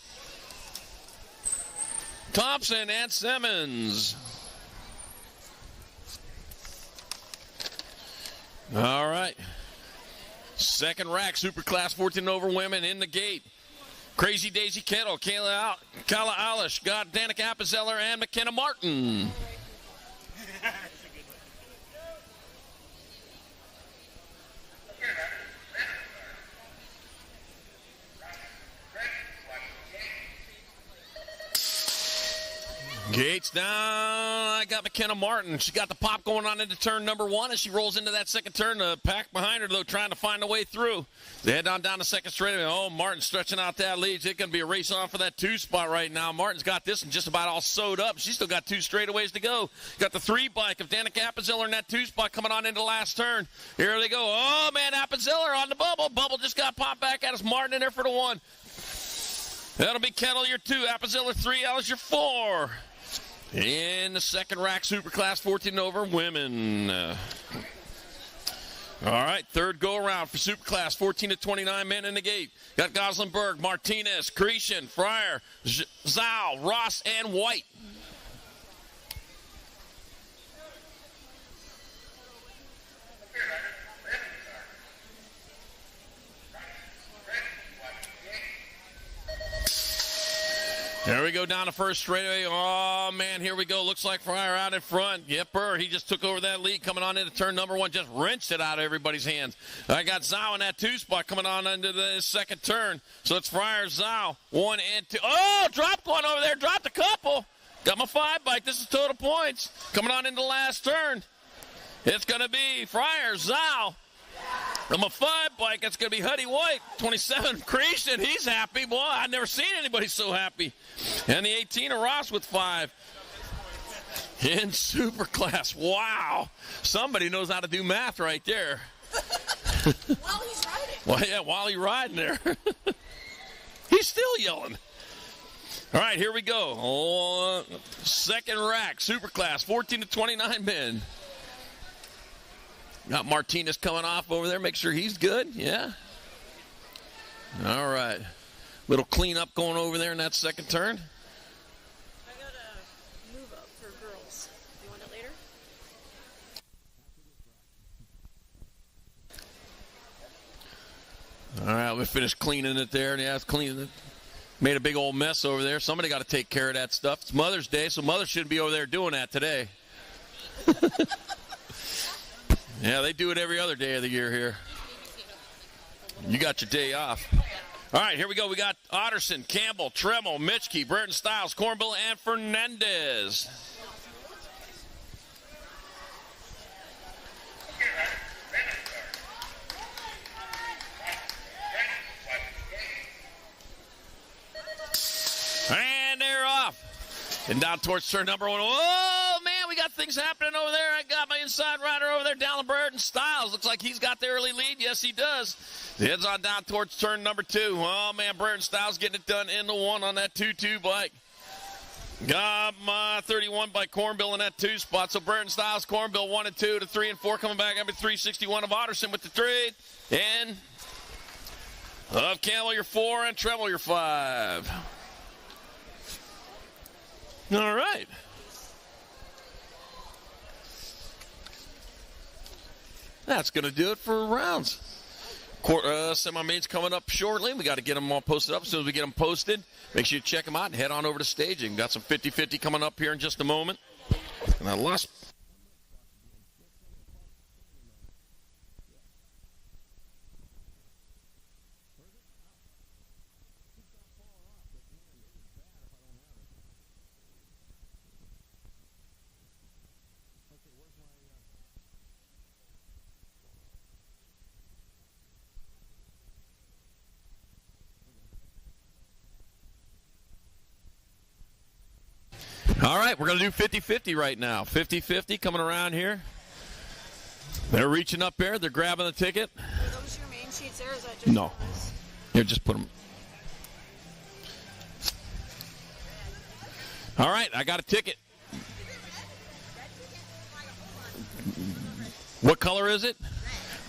B: Thompson, and Simmons. All right. Second rack, Super Class 14 over women in the gate. Crazy Daisy Kettle, Kala Alish, got Danica Appenzeller and McKenna Martin. Gates down. I got McKenna Martin. She got the pop going on into turn number 1 as she rolls into that second turn. The pack behind her, though, trying to find a way through. They head on down the second straightaway. Oh, Martin stretching out that lead. It's going to be a race on for that 2 spot right now. Martin's got this and just about all sewed up. She's still got 2 straightaways to go. Got the 3 bike of Danica Appenzeller in that 2 spot coming on into the last turn. Here they go. Oh, man, Appenzeller on the bubble. Bubble just got popped back at us. Martin in there for the 1. That'll be Kettle, your 2. Appenzeller 3. Alice, your 4. In the second rack, Super Class 14 over women. All right, third go around for Super Class 14 to 29 men in the gate. Got Goslinberg, Martinez, Cretion, Fryer, Zhao, Ross, and White. There we go down the first straightaway. Oh, man, here we go. Looks like Fryer out in front. Yep, he just took over that lead coming on into turn number 1. Just wrenched it out of everybody's hands. I got Zhao in that 2 spot coming on into the second turn. So it's Fryer, Zhao, 1 and 2. Oh, dropped one over there. Dropped a couple. Got my 5 bike. This is total points. Coming on into the last turn. It's going to be Fryer, Zhao. On my 5 bike, that's going to be Huddy White, 27. Creation, he's happy. Boy, I've never seen anybody so happy. And the 18 of Ross with 5. In Super Class. Wow. Somebody knows how to do math right there.
C: While he's riding.
B: Well, yeah, while he's riding there. He's still yelling. All right, here we go. Second rack, Super Class, 14 to 29 men. Got Martinez coming off over there. Make sure he's good. Yeah. All right. Little cleanup going over there in that second turn.
K: I got a move up for girls. Do you want it later?
B: All right, we finished cleaning it there. Yeah, it's cleaning it. Made a big old mess over there. Somebody got to take care of that stuff. It's Mother's Day, so Mother shouldn't be over there doing that today. Yeah, they do it every other day of the year here. You got your day off. All right, here we go. We got Otterson, Campbell, Tremmel, Mitchke, Burton Stiles, Cornbill, and Fernandez. And they're off. And down towards turn number 1. Oh, man, we got things happening over there. I got my inside rider over there, down Burton Stiles. Looks like he's got the early lead. Yes, he does. Heads on down towards turn number 2. Oh, man, Burton Stiles getting it done in the 1 on that 2-2 bike. Got my 31 by Cornbill in that 2 spot. So Burton Stiles, Cornbill 1 and 2 to 3 and 4 coming back. Number 361 of Otterson with the trade. And of Campbell, your 4, and Tremmel, your 5. All right. That's going to do it for rounds. Semi-mains coming up shortly. We got to get them all posted up. As soon as we get them posted, make sure you check them out and head on over to staging. Got some 50-50 coming up here in just a moment. And I lost... All right, we're going to do 50-50 right now. 50-50 coming around here. They're reaching up there. They're grabbing the ticket.
K: Are those your main sheets there? Or is that just
B: No.
K: novice?
B: Here, just put them. All right, I got a ticket. What color is it?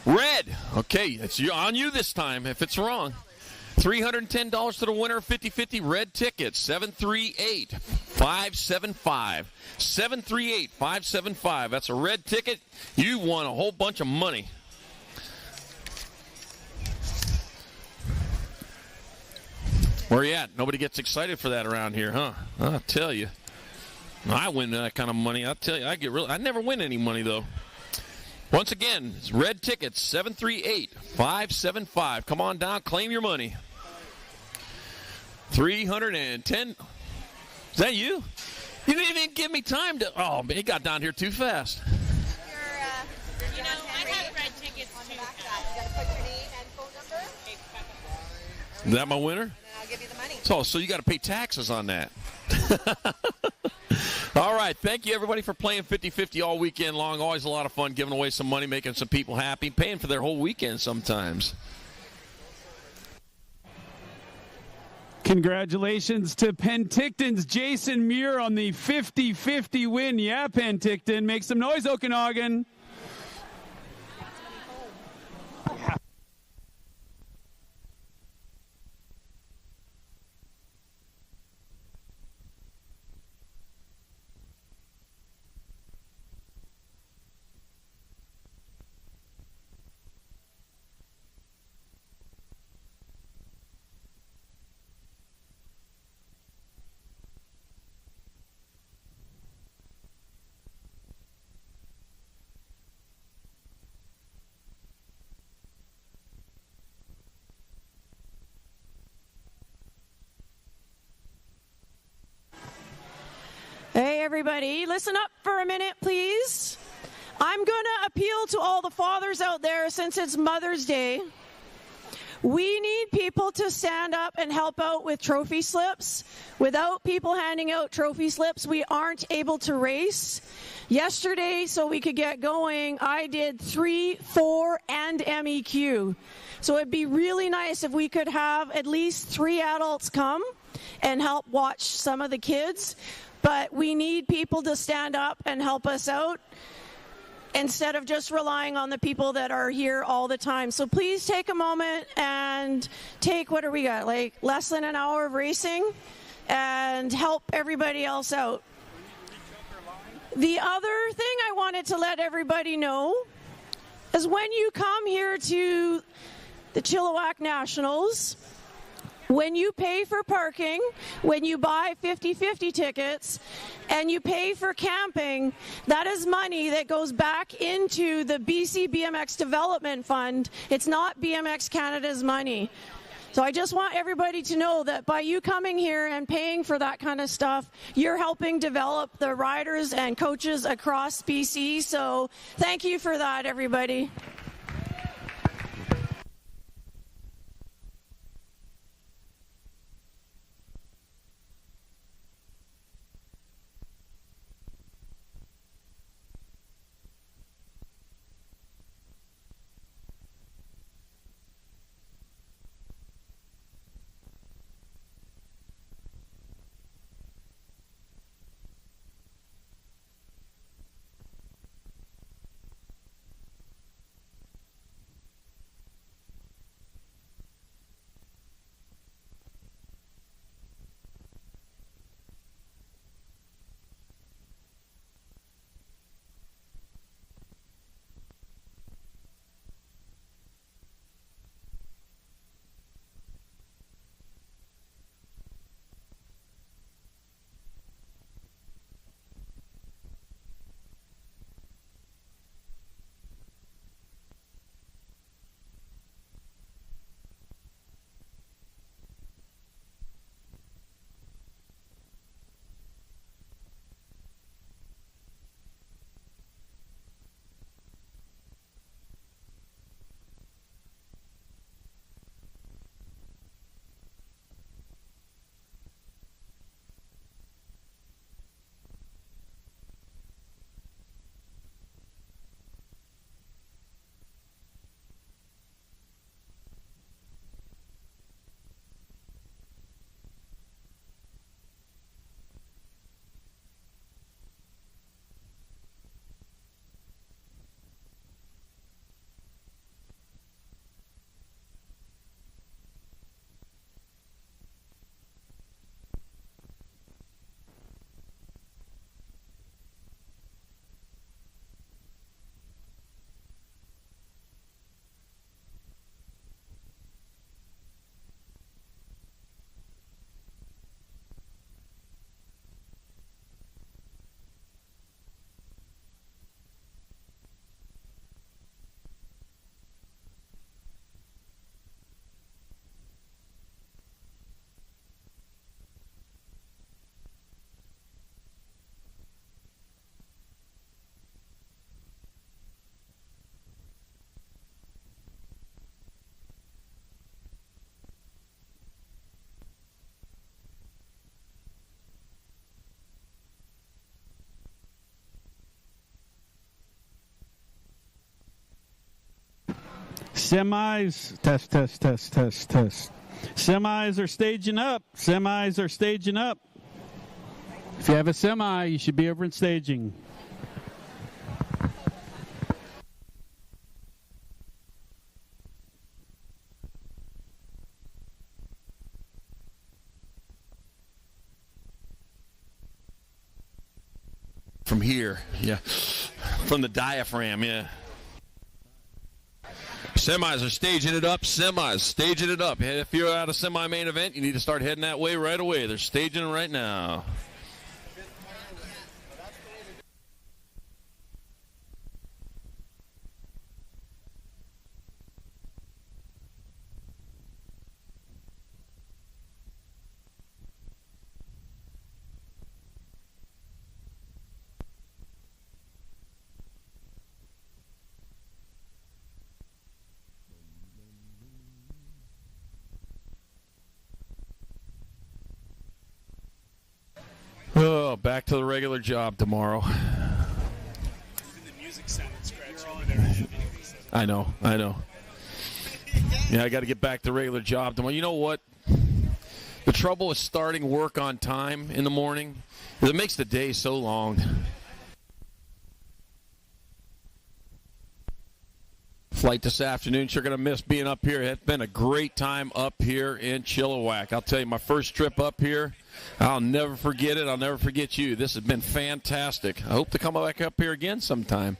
B: Red. Okay, it's on you this time if it's wrong. $310 to the winner of 50-50 red ticket. 738-575. 738-575. That's a red ticket. You won a whole bunch of money. Where you at? Nobody gets excited for that around here, huh? I'll tell you. I win that kind of money. I'll tell you. I never win any money, though. Once again, it's red tickets, 738-575. Come on down, claim your money. 310. Is that you? You didn't even give me time to. Oh, man, he got down here too fast.
K: I have red tickets too. You gotta put your name and phone number.
B: Is that my winner?
K: And then I'll give you the money.
B: So you got to pay taxes on that. All right. Thank you, everybody, for playing 50-50 all weekend long. Always a lot of fun giving away some money, making some people happy, paying for their whole weekend sometimes.
A: Congratulations to Penticton's Jason Muir on the 50-50 win. Yeah, Penticton. Make some noise, Okanagan.
L: Hey, everybody, listen up for a minute, please. I'm going to appeal to all the fathers out there since it's Mother's Day. We need people to stand up and help out with trophy slips. Without people handing out trophy slips, we aren't able to race. Yesterday, so we could get going, I did 3, 4, and MEQ. So it'd be really nice if we could have at least 3 adults come and help watch some of the kids. But we need people to stand up and help us out instead of just relying on the people that are here all the time. So please take a moment and take, what do we got, like less than an hour of racing, and help everybody else out. The other thing I wanted to let everybody know is when you come here to the Chilliwack Nationals, when you pay for parking, when you buy 50-50 tickets, and you pay for camping, that is money that goes back into the BC BMX Development Fund. It's not BMX Canada's money. So I just want everybody to know that by you coming here and paying for that kind of stuff, you're helping develop the riders and coaches across BC. So thank you for that, everybody.
M: Semis, test, test, test, test, test. Semis are staging up. Semis are staging up. If you have a semi, you should be over in staging.
B: From here, yeah. From the diaphragm, yeah. Semis are staging it up. Semis staging it up. If you're at a semi-main event, you need to start heading that way right away. They're staging it right now. Oh, back to the regular job tomorrow.
F: The music sounded scratchy over there.
B: I know. Yeah, I got to get back to regular job tomorrow. You know what? The trouble with starting work on time in the morning is it makes the day so long. Flight this afternoon, sure going to miss being up here. It's been a great time up here in Chilliwack. I'll tell you, my first trip up here, I'll never forget it. I'll never forget you. This has been fantastic. I hope to come back up here again sometime.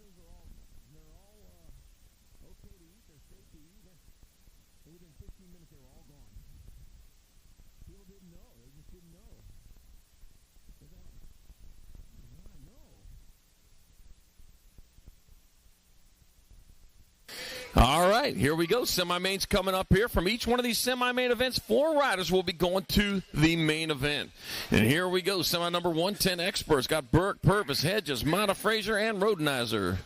D: They're all okay to eat. They're safe to eat. And within 15 minutes, they were all gone. People didn't know. They just didn't know. They thought, yeah, no.
B: All right, here we go. Semi-mains coming up here. From each one of these semi-main events, 4 riders will be going to the main event. And here we go. Semi number 110 experts. Got Burke, Purvis, Hedges, Mata, Fraser, and Rodenizer.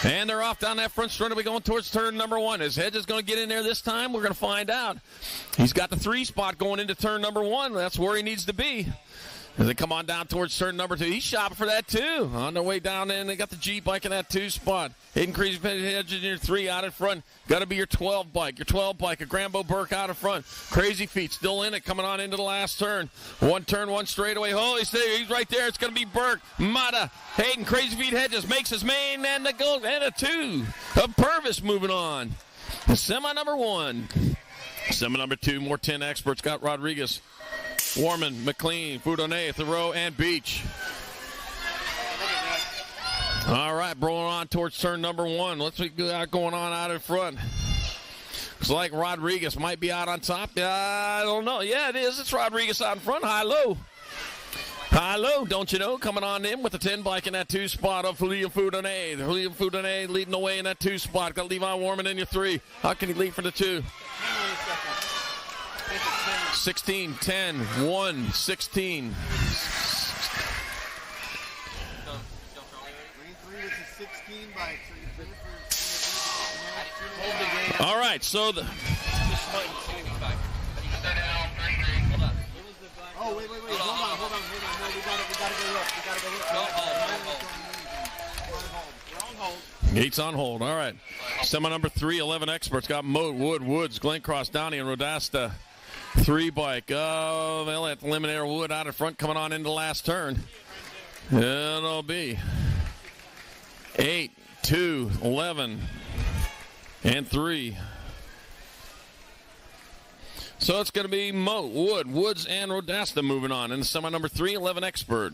B: And they're off down that front straight. We're going towards turn number 1. Is Hedges going to get in there this time? We're going to find out. He's got the 3 spot going into turn number 1. That's where he needs to be. As they come on down towards turn number 2. He's shopping for that, too. On their way down in, they got the G bike in that 2 spot. Hidden Crazy Hedges in your 3 out in front. Got to be your 12 bike. Your 12 bike, a Grambo Burke out in front. Crazy Feet still in it, coming on into the last turn. 1 turn, 1 straightaway. Holy stay, he's right there. It's going to be Burke. Mata, Hayden, Crazy Feet Hedges makes his main, and the goal, and a 2 of Purvis moving on. The semi number 1. Semi number 2, more 10 experts. Got Rodriguez, Warman, McLean, Foudonnet, Thoreau, and Beach. All right, rolling on towards turn number 1. Let's see what's going on out in front. Looks like Rodriguez might be out on top. I don't know. Yeah, it is. It's Rodriguez out in front. High-low. High-low, don't you know? Coming on in with the 10 bike in that 2 spot of Julian Foudonnet. Julian Foudonnet leading the way in that 2 spot. Got Levi Warman in your 3. How can he lead for the 2? 16, 10, 1, 16.
J: Green 3 was a 16 bike.
B: All right, so the...
J: Oh, wait. Hold on. No, we gotta go up.
B: Gates on hold. All right. Semi number 3, 11 experts. Got Moat, Wood, Woods, Glencross, Downey, and Rodasta. 3 bike. Oh, they'll let Eliminator Wood out in front coming on into the last turn. It'll be 8, 2, 11, and 3. So it's going to be Moat, Wood, Woods, and Rodasta moving on in the semi number 3, 11 expert.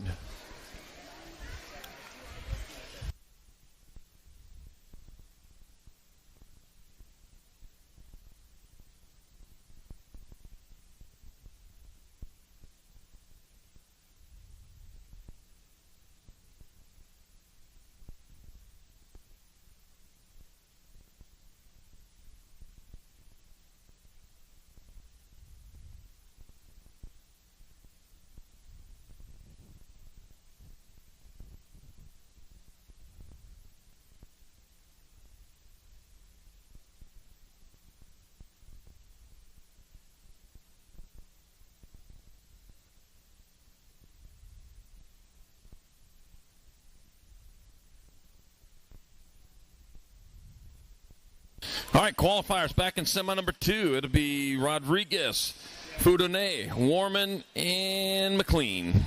B: All right, qualifiers back in semi number 2. It'll be Rodriguez, Foudonnet, Warman, and McLean.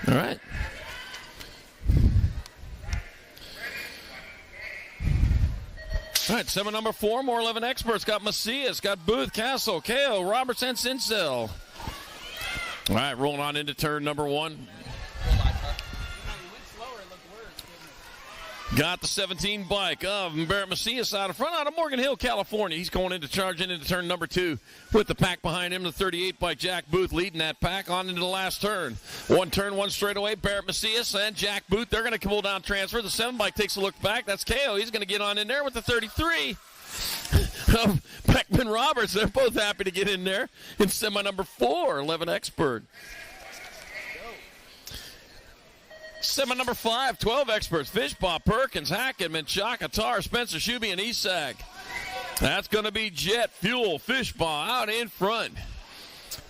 B: All right. All right, semi number 4, more 11 experts. Got Macias, got Booth, Castle, KO, Roberts, and Sincel. All right, rolling on into turn number 1. Got the 17 bike of Barrett Macias out in front out of Morgan Hill, California. He's going into charging into turn number 2 with the pack behind him. The 38 bike Jack Booth leading that pack on into the last turn. 1 turn, 1 straightaway. Barrett Macias and Jack Booth. They're going to pull down transfer. The 7 bike takes a look back. That's KO. He's going to get on in there with the 33 of Beckman Roberts. They're both happy to get in there in semi number 4, 11 expert. Semi number 5, 12 experts. Fishpaw, Perkins, Hackett, Menchaca, Tar, Spencer, Shuby, and Isak. That's going to be Jet Fuel, Fishpaw out in front.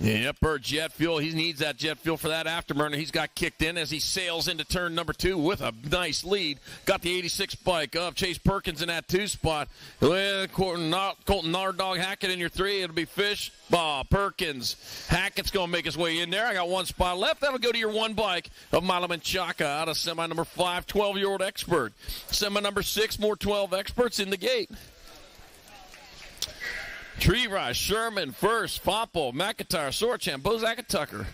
B: Yep, Jet Fuel. He needs that jet fuel for that afterburner. He's got kicked in as he sails into turn number 2 with a nice lead. Got the 86 bike of Chase Perkins in that 2 spot. Colton Nardog Hackett in your 3. It'll be Fishpaw, Perkins. Hackett's going to make his way in there. I got 1 spot left. That'll go to your 1 bike of Milo Menchaca out of semi number 5, 12-year-old expert. Semi number 6, more 12 experts in the gate. Tree Rise, Sherman, First, Fopple, McIntyre, Sorchan, Bozak, and Tucker.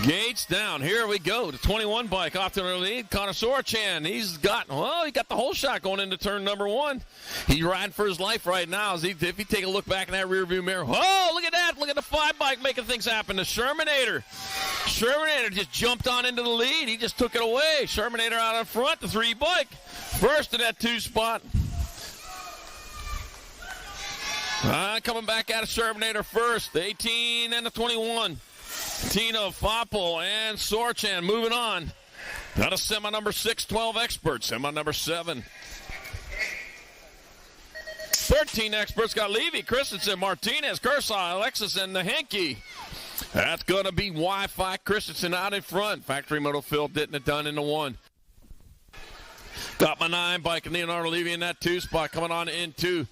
B: Gates down. Here we go. The 21 bike off to the lead. Connor Sorchan. He got the whole shot going into turn number 1. He's riding for his life right now. If you take a look back in that rearview mirror, oh, look at that. Look at the 5 bike making things happen. The Shermanator just jumped on into the lead. He just took it away. Shermanator out in front. The 3 bike. First in that 2 spot. Coming back out of Shermanator first. The 18 and the 21. Tino, Fopple, and Sorchan moving on. Got a semi number 6, 12 experts. Semi number 7. 13 experts got Levy, Christensen, Martinez, Kershaw, Alexis, and the Henke. That's going to be Wi-Fi Christensen out in front. Factory Moto Phil didn't have done in the 1. Got my 9 bike and Leonardo Levy in that 2 spot coming on into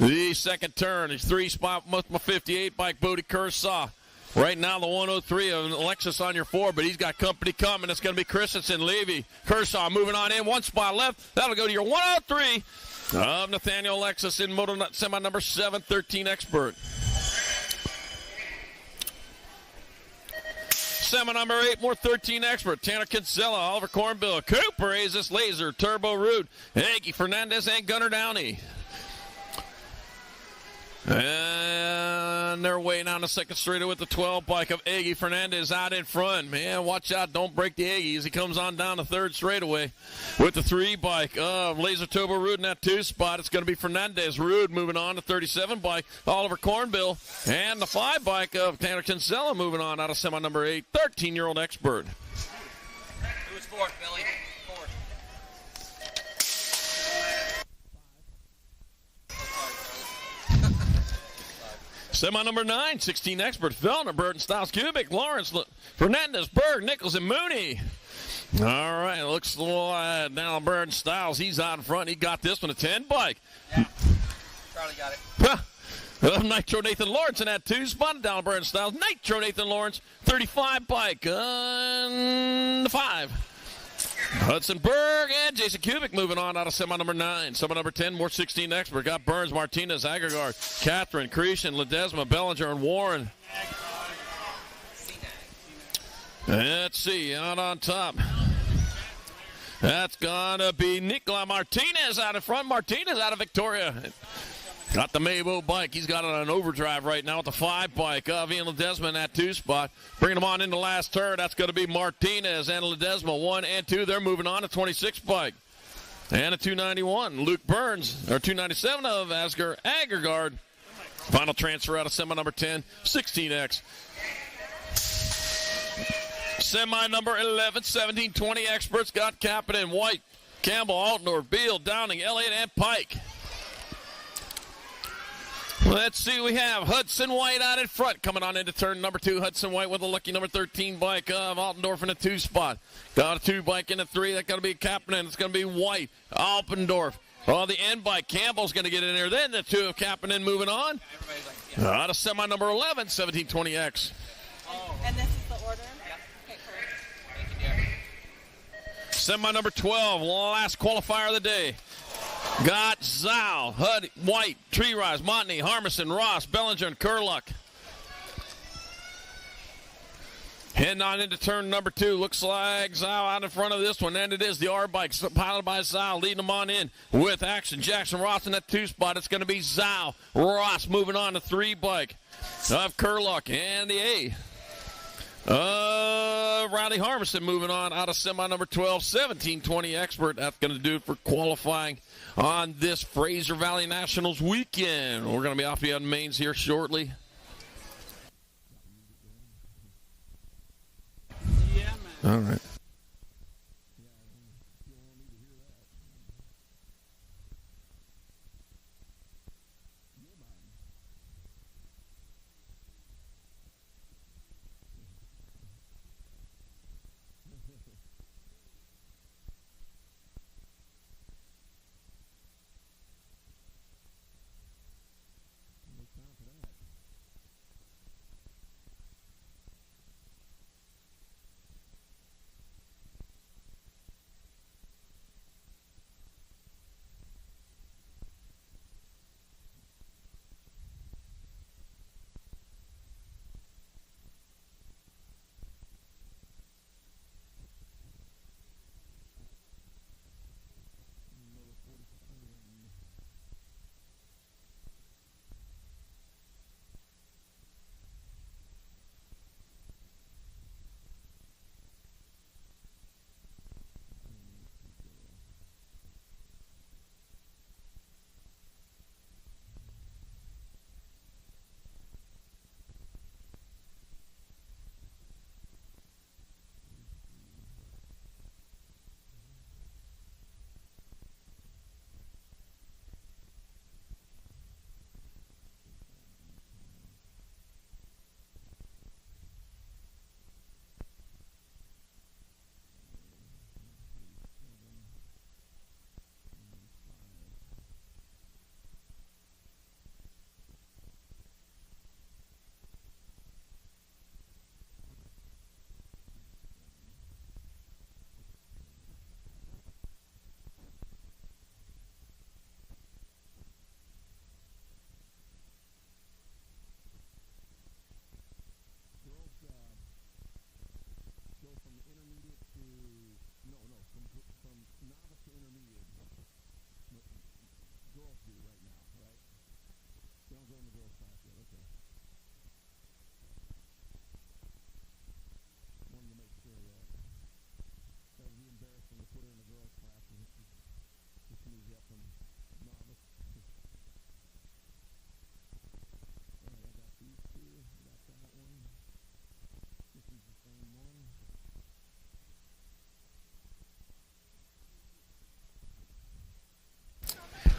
B: the second turn. His 3 spot with my 58 bike, Bodie Kershaw. Right now, the 103 of Alexis on your 4, but he's got company coming. It's going to be Christensen, Levy, Kershaw moving on in. 1 spot left. That'll go to your 103 of Nathaniel Alexis in Moto Semi number 7, 13 expert. Semi number 8, more 13 expert. Tanner Kinsella, Oliver Cornbill, Cooper, Azus Laser, Turbo Root, Iggy Fernandez, and Gunnar Downey. And they're waiting on the second straightaway with the 12 bike of Iggy Fernandez out in front. Man, watch out. Don't break the Iggy as he comes on down the third straightaway with the 3 bike of Laser Turbo Rude in that 2 spot. It's going to be Fernandez. Rude moving on to 37 bike. Oliver Cornbill. And the 5 bike of Tanner Kinsella moving on out of semi number 8. 13-year-old expert.
E: Who was 4th, Billy? 4th.
B: Semi number 9, 16 expert. Fellner, Burton, Styles, Kubik, Lawrence, Fernandez, Berg, Nichols, and Mooney. All right, looks like now Burton Styles. He's out in front. He got this one, a 10 bike.
E: Yeah, probably got it.
B: Nitro Nathan Lawrence in that 2 spot. Down Burton Styles. Nitro Nathan Lawrence, 35 bike on the 5. Hudson Berg and Jason Kubik moving on out of semi number 9. Semi number 10, more 16 expert. Got Burns, Martinez, Agregard, Catherine, Cretion, Ledesma, Bellinger, and Warren. Let's see, out on top. That's going to be Nikolai Martinez out in front. Martinez out of Victoria. Got the Mabo bike. He's got it on an overdrive right now with the 5 bike of Ian Ledesma in that 2 spot. Bringing him on in the last turn. That's going to be Martinez and Ledesma 1 and 2. They're moving on to 26 bike. And a 291. Luke Burns, or 297 of Asger Agregard. Final transfer out of semi number 10, 16X. Semi number 11, 17, 20 experts got Kapanen, White, Campbell, Altendorf, Beal, Downing, Elliott, and Pike. Let's see, we have Hudson White out in front coming on into turn number 2. Hudson White with a lucky number 13 bike of Altendorf in a 2 spot. Got a 2 bike in a 3. That's going to be Kapanen. It's going to be White, Altendorf. Oh, the end bike. Campbell's going to get in there. Then the 2 of Kapanen moving on. Out of semi number 11, 1720X.
K: And this is the order?
E: Yep.
K: Okay, correct.
E: Thank you, dear.
B: Semi number 12, last qualifier of the day. Got Zhao, Hud, White, Tree Rise, Montney, Harmison, Ross, Bellinger, and Kurluck. Heading on into turn number 2. Looks like Zhao out in front of this one. And it is the R bike piloted by Zhao, leading them on in with action. Jackson Ross in that 2 spot. It's going to be Zhao. Ross moving on to 3 bike of Kurluck and the A. Riley Harmison moving on out of semi number 12, 1720 expert. That's going to do it for qualifying on this Fraser Valley Nationals weekend. We're going to be off the on mains here shortly.
F: Yeah, man.
B: All right.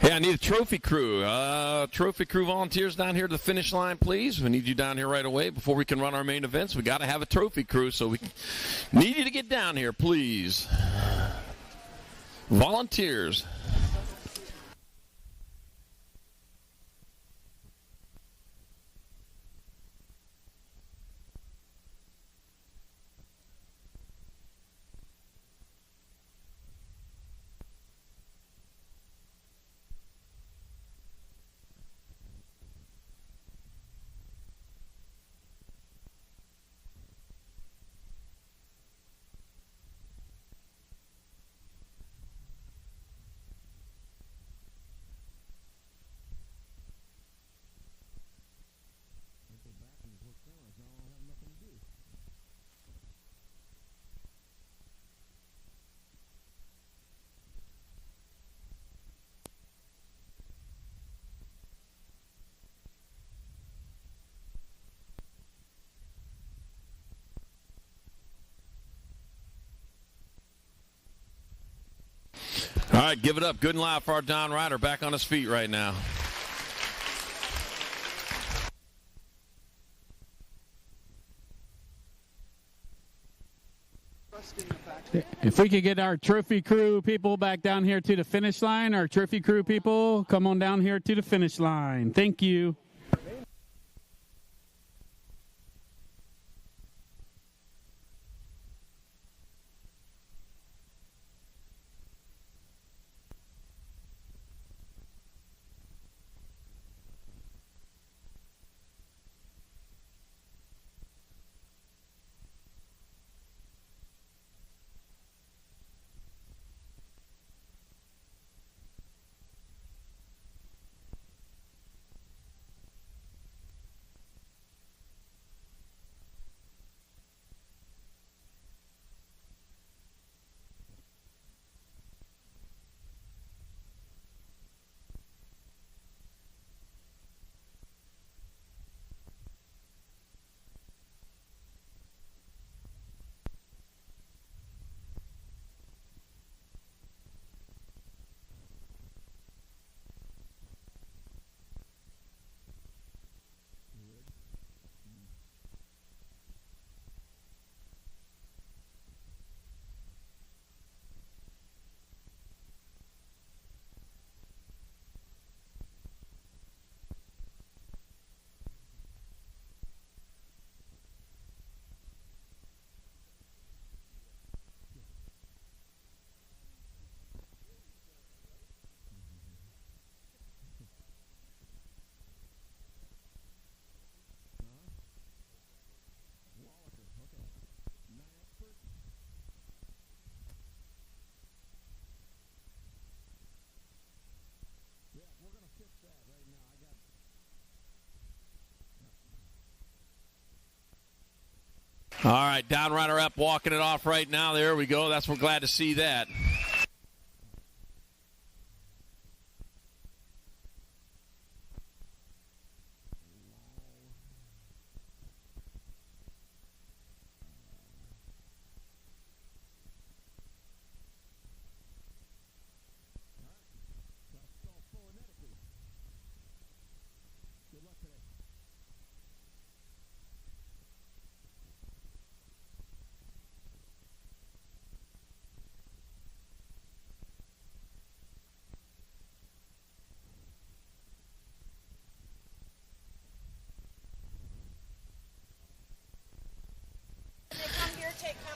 B: Hey, I need a trophy crew. Trophy crew volunteers down here to the finish line, please. We need you down here right away before we can run our main events. We got to have a trophy crew, so we need you to get down here, please. Volunteers. All right, give it up good and loud for our Don Ryder back on his feet right now.
M: If we could get our trophy crew people back down here to the finish line, our trophy crew people, come on down here to the finish line. Thank you. All right, Don Ryder up, walking it off right now. There we go. We're glad to see that.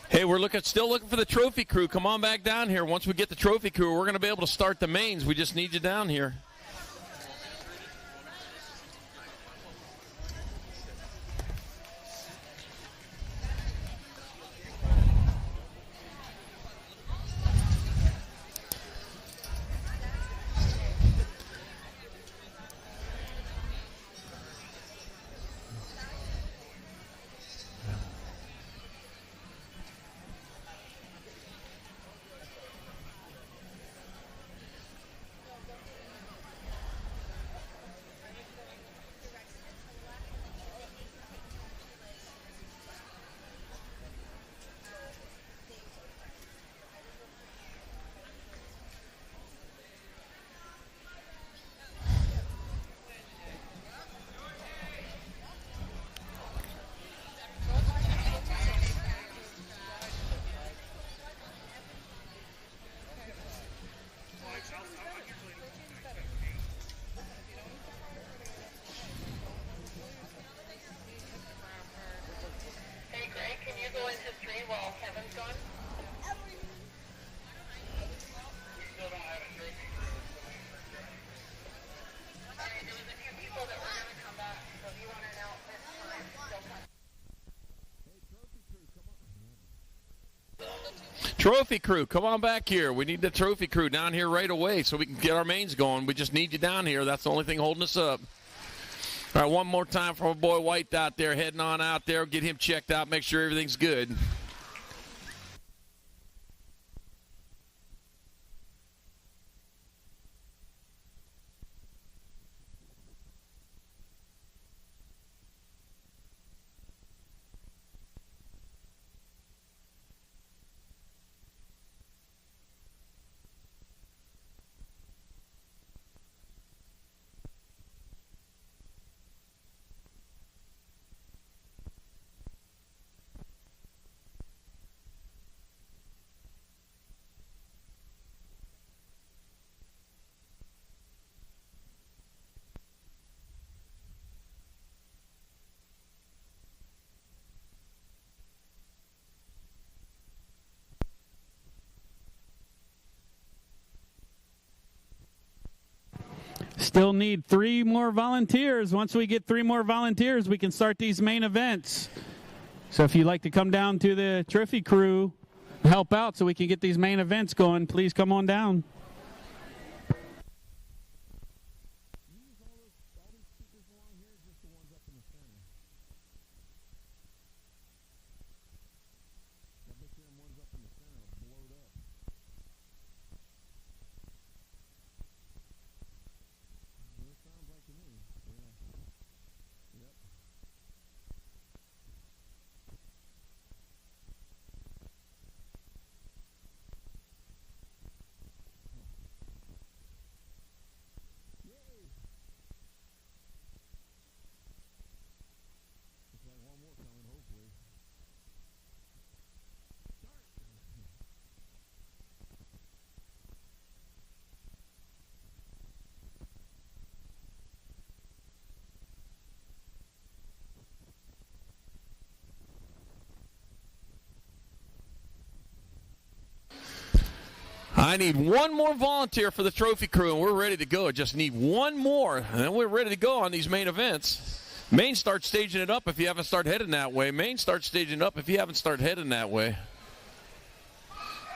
M: Hey, we're still looking for the trophy crew. Come on back down here. Once we get the trophy crew, we're going to be able to start the mains. We just need you down here.
B: Trophy crew, come on back here. We need the trophy crew down here right away so we can get our mains going. We just need you down here. That's the only thing holding us up. All right, one more time for my boy White out there, heading on out there. Get him checked out, make sure everything's good.
M: Still need 3 more volunteers. Once we get 3 more volunteers, we can start these main events. So if you'd like to come down to the trophy crew, help out so we can get these main events going, please come on down.
B: I need one more volunteer for the trophy crew, and we're ready to go. I just need one more, and then we're ready to go on these main events. Main, start staging it up if you haven't started heading that way. Main, start staging up if you haven't started heading that way.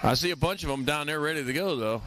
B: I see a bunch of them down there ready to go, though.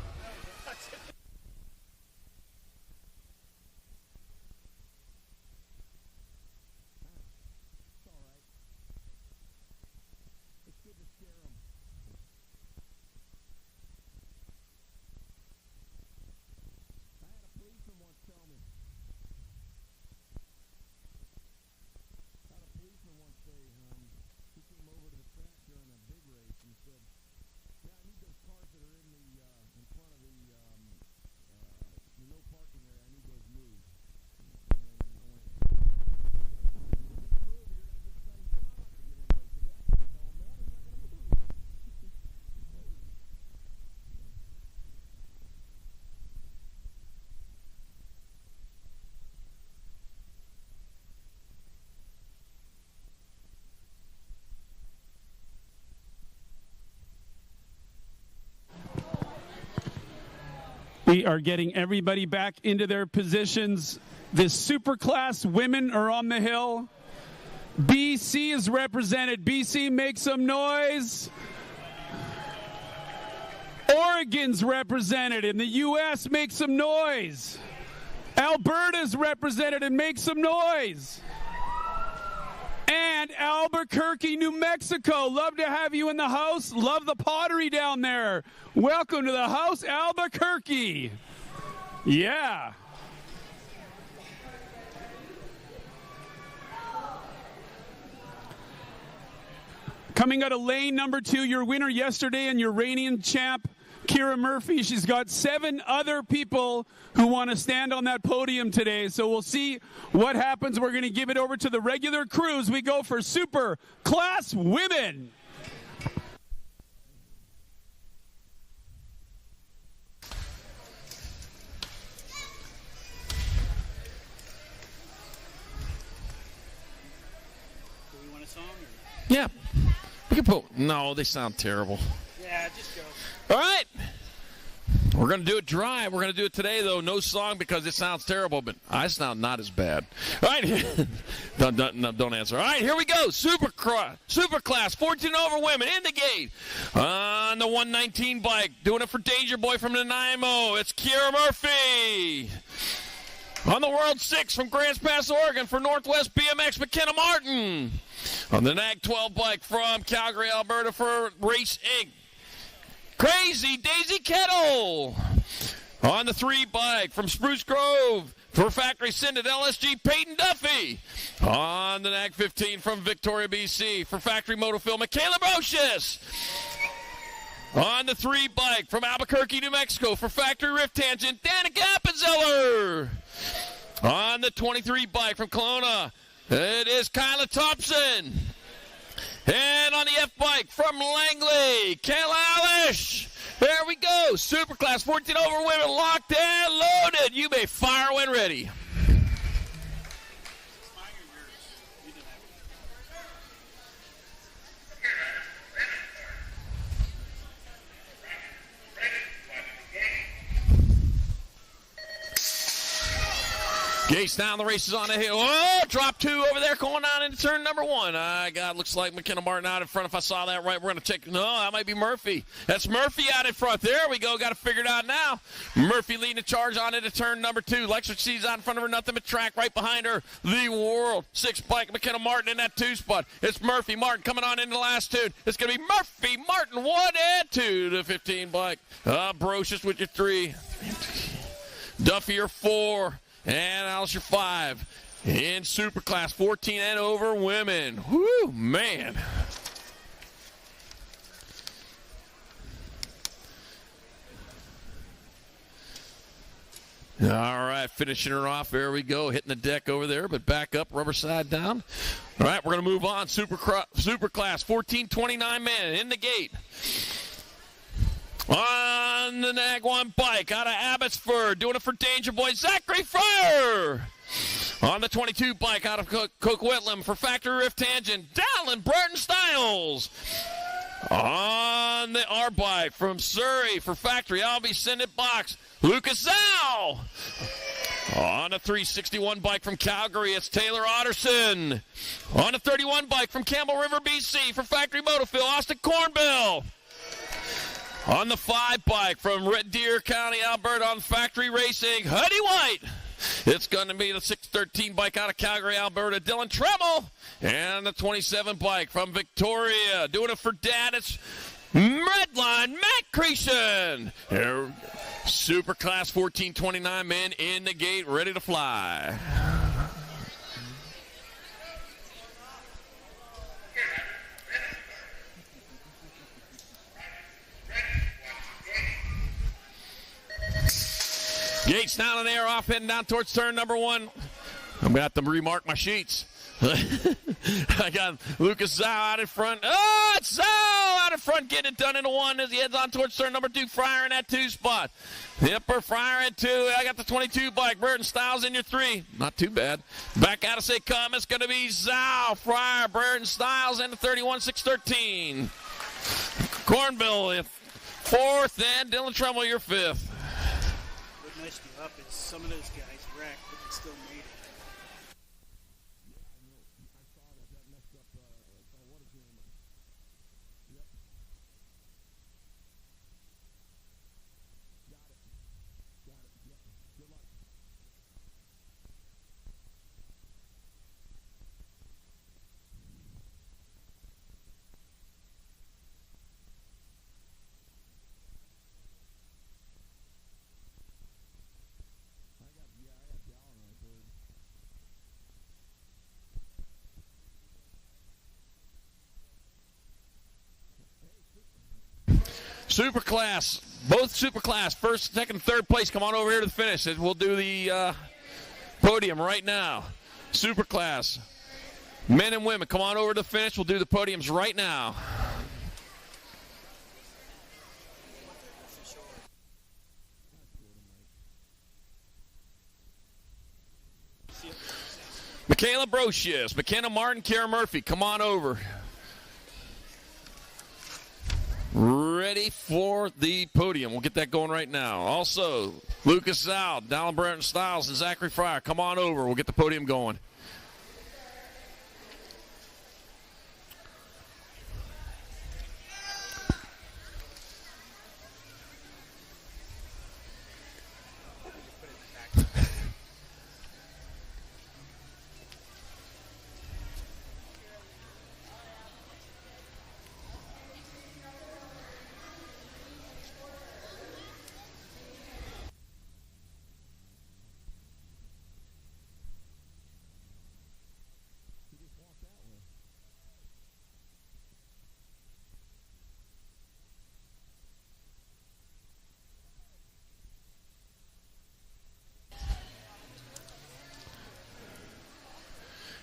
A: We are getting everybody back into their positions. The Superclass women are on the hill. BC is represented. BC, make some noise. Oregon's represented. In the U.S., make some noise. Alberta's represented, and make some noise. And Albuquerque, New Mexico. Love to have you in the house. Love the pottery down there. Welcome to the house, Albuquerque. Yeah. Coming out of lane number 2, your winner yesterday and Uranian champ, Kira Murphy. She's got 7 other people who want to stand on that podium today. So we'll see what happens. We're going to give it over to the regular crews. We go for Super Class Women.
F: Do we want a song? Or?
B: Yeah. We can put... No, they sound terrible.
F: Yeah, just go.
B: All right. We're going to do it dry. We're going to do it today, though. No song because it sounds terrible, but I sound not as bad. All right. don't answer. All right, here we go. Super class, 14 over women in the gate. On the 119 bike, doing it for Danger Boy from Nanaimo. It's Kiera Murphy. On the World 6 from Grants Pass, Oregon for Northwest BMX, McKenna Martin. On the NAG 12 bike from Calgary, Alberta for Race Inc., Crazy Daisy Kettle. On the 3 bike from Spruce Grove for Factory Syndicate LSG, Peyton Duffy. On the NAG 15 from Victoria, BC for Factory Motoville, Michaela Brocious. On the 3 bike from Albuquerque, New Mexico for Factory Rift Tangent, Danica Appenzeller. On the 23 bike from Kelowna, it is Kyla Thompson. And on the F bike from Langley, Kayla Alish. There we go. Superclass 14 over women, locked and loaded. You may fire when ready. Gates down, the race is on the hill. Oh, drop 2 over there, going down into turn number 1. God, looks like McKenna Martin out in front. If I saw that right, we're going to take. No, that might be Murphy. That's Murphy out in front. There we go. Got it figured out now. Murphy leading the charge on into turn number 2. Lexer sees out in front of her, nothing but track right behind her. The World 6 bike, McKenna Martin in that 2 spot. It's Murphy Martin coming on into the last 2. It's going to be Murphy Martin 1 and 2 to 15 bike. Brocious with your 3. Duffy your 4. And Alice your 5 in Superclass 14 and over women. Whoo, man. All right, finishing her off. There we go, hitting the deck over there, but back up, rubber side down. All right, we're going to move on. Superclass 14-29 men in the gate. On the NAG 1 bike out of Abbotsford, doing it for Danger Boy, Zachary Fryer. On the 22 bike out of Coquitlam for Factory Rift Tangent, Dallin Burton Styles. On the R bike from Surrey for Factory Albee Sendit Box, Lucas Zhao. On the 361 bike from Calgary, it's Taylor Otterson. On the 31 bike from Campbell River, BC for Factory Motoville, Austin Cornbill. On the 5 bike from Red Deer County, Alberta, on Factory Racing, Huddy White. It's going to be the 613 bike out of Calgary, Alberta, Dylan Tremmel. And the 27 bike from Victoria, doing it for Dad, it's Redline Matt Creason. Superclass 14-29 men in the gate, ready to fly. Gates down in the air, off heading down towards turn number 1. I'm going to have to remark my sheets. I got Lucas Zhao out in front. Oh, it's Zhao out in front, getting it done in a 1 as he heads on towards turn number 2. Fryer in that 2 spot. Yipper, Fryer in 2. I got the 22 bike. Burton Styles in your 3. Not too bad. Back out of say come. It's going to be Zhao, Fryer, Burton Styles, and the 31, 613. Cornbill in 4th, and Dylan Tremmel your 5th.
F: What messed you up is some of those guys wrecked, but they still made it.
B: Superclass, both Superclass, first, second, third place. Come on over here to the finish. We'll do the podium right now. Superclass, men and women, come on over to the finish. We'll do the podiums right now. Michaela Brocious, McKenna Martin, Kiera Murphy, come on over. Ready ready for the podium. We'll get that going right now. Also, Lucas Zal, Dallin Brereton Styles, and Zachary Fryer, come on over. We'll get the podium going.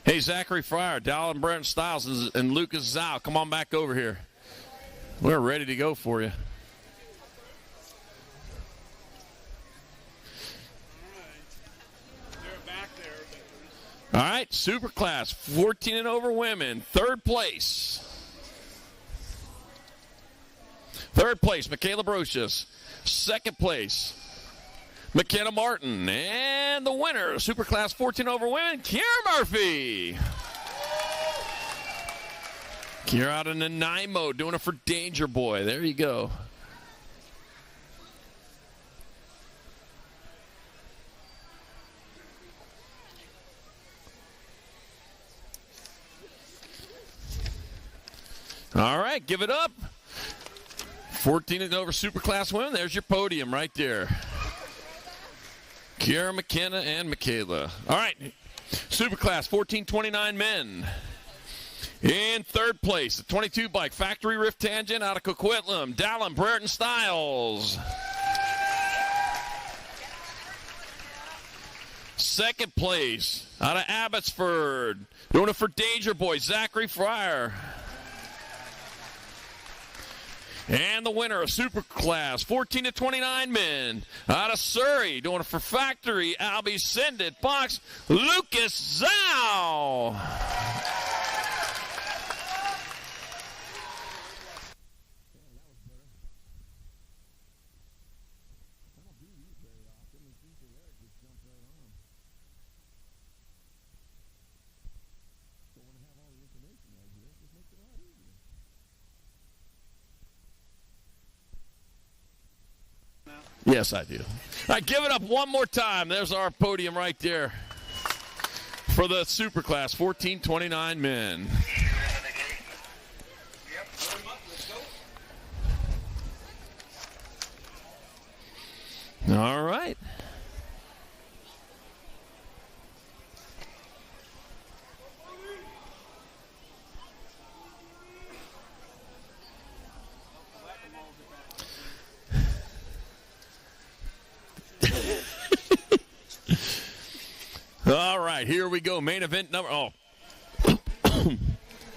B: Hey, Zachary Fryer, Dallin Brereton Styles, and Lucas Zal, come on back over here. We're ready to go for you. All right, super class, 14 and over women, third place. Third place, Michaela Brocious. Second place, McKenna Martin. And the winner, super class 14 over women, Kiera Murphy. Kiera out in Nanaimo, doing it for Danger Boy. There you go. All right, give it up. 14 and over superclass women. There's your podium right there. Kiera, McKenna, and Michaela. All right, superclass 1429 men. In third place, the 22 bike factory rift tangent out of Coquitlam, Dallin Brereton Styles. Second place, out of Abbotsford, doing it for Danger Boy, Zachary Fryer. And the winner of Superclass 14 to 29 men out of Surrey, doing it for Factory, Albie Send It Box, Lucas Zhao. Yes, I do. All right, give it up one more time. There's our podium right there for the Superclass 1429 men. All right. All right, here we go. Main event number. Oh,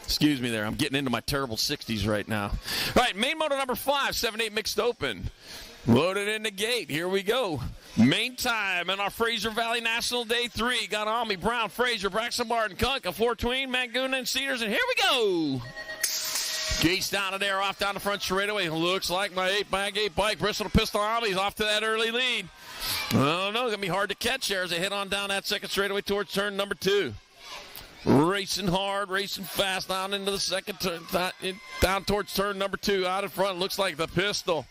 B: excuse me there. I'm getting into my terrible 60s right now. All right, main moto number 5, 7-8 mixed open. Loaded in the gate. Here we go. Main time in our Fraser Valley National Day 3. Got Almy, Brown, Fraser, Braxton Martin, Kunka, Fort Tween, Manguna, and Cedars. And here we go. Gates down to there, off down the front straightaway. Looks like my 8x8 bike, Bristol Pistol Army's off to that early lead. I don't know, it's going to be hard to catch there as they head on down that second straightaway towards turn number 2. Racing hard, racing fast down into the second turn, down towards turn number 2. Out in front, looks like the Pistol.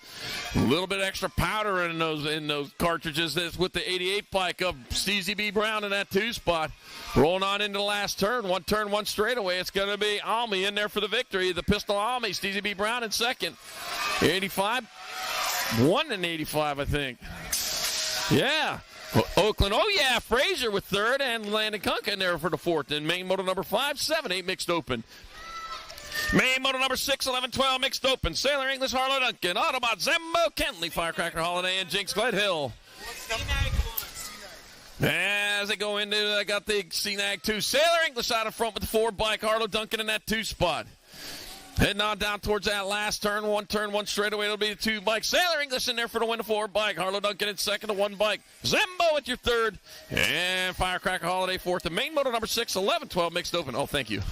B: A little bit extra powder in those cartridges. That's with the 88 bike of Steezy B. Brown in that 2 spot. Rolling on into the last turn, one straightaway. It's going to be Almy in there for the victory. The Pistol Almy, Steezy B. Brown in second. 85, 1 and 85, I think. Yeah. Oakland, oh yeah, Fraser with third, and Landon Kunka in there for the fourth. And main moto number 5, 7-8 mixed open. Main moto number 6, 11-12 mixed open. Sailor English, Harlow Duncan, Autobot, Zembo, Kentley, Firecracker Holiday, and Jinx Gledhill. As they go into, I got the CNAG 2. Sailor English out in front with the 4 bike, Harlow Duncan in that 2 spot. Heading on down towards that last turn, one straightaway. It'll be the 2 bike. Sailor English in there for the win, the 4 bike. Harlow Duncan in second, the 1 bike. Zembo with your third. And Firecracker Holiday fourth. The main moto number 6, 11-12 mixed open. Oh, thank you.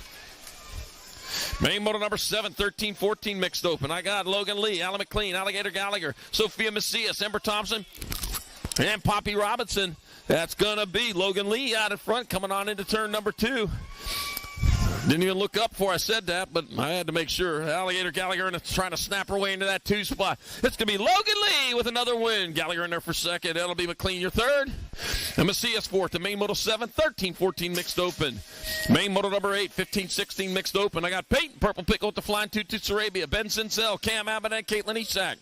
B: Main moto number 7, 13-14 mixed open. I got Logan Lee, Alan McLean, Alligator Gallagher, Sophia Macias, Ember Thompson, and Poppy Robinson. That's going to be Logan Lee out in front coming on into turn number 2. Didn't even look up before I said that, but I had to make sure. Alligator Gallagher trying to snap her way into that 2 spot. It's going to be Logan Lee with another win. Gallagher in there for second. That'll be McLean your third. And Macias fourth. The main moto 7, 13-14 mixed open. Main moto number 8, 15-16 mixed open. I got Peyton Purple Pickle with the flying Tutu Sarabia, Ben Sincel, Cam Abbott, and Caitlin Ishak.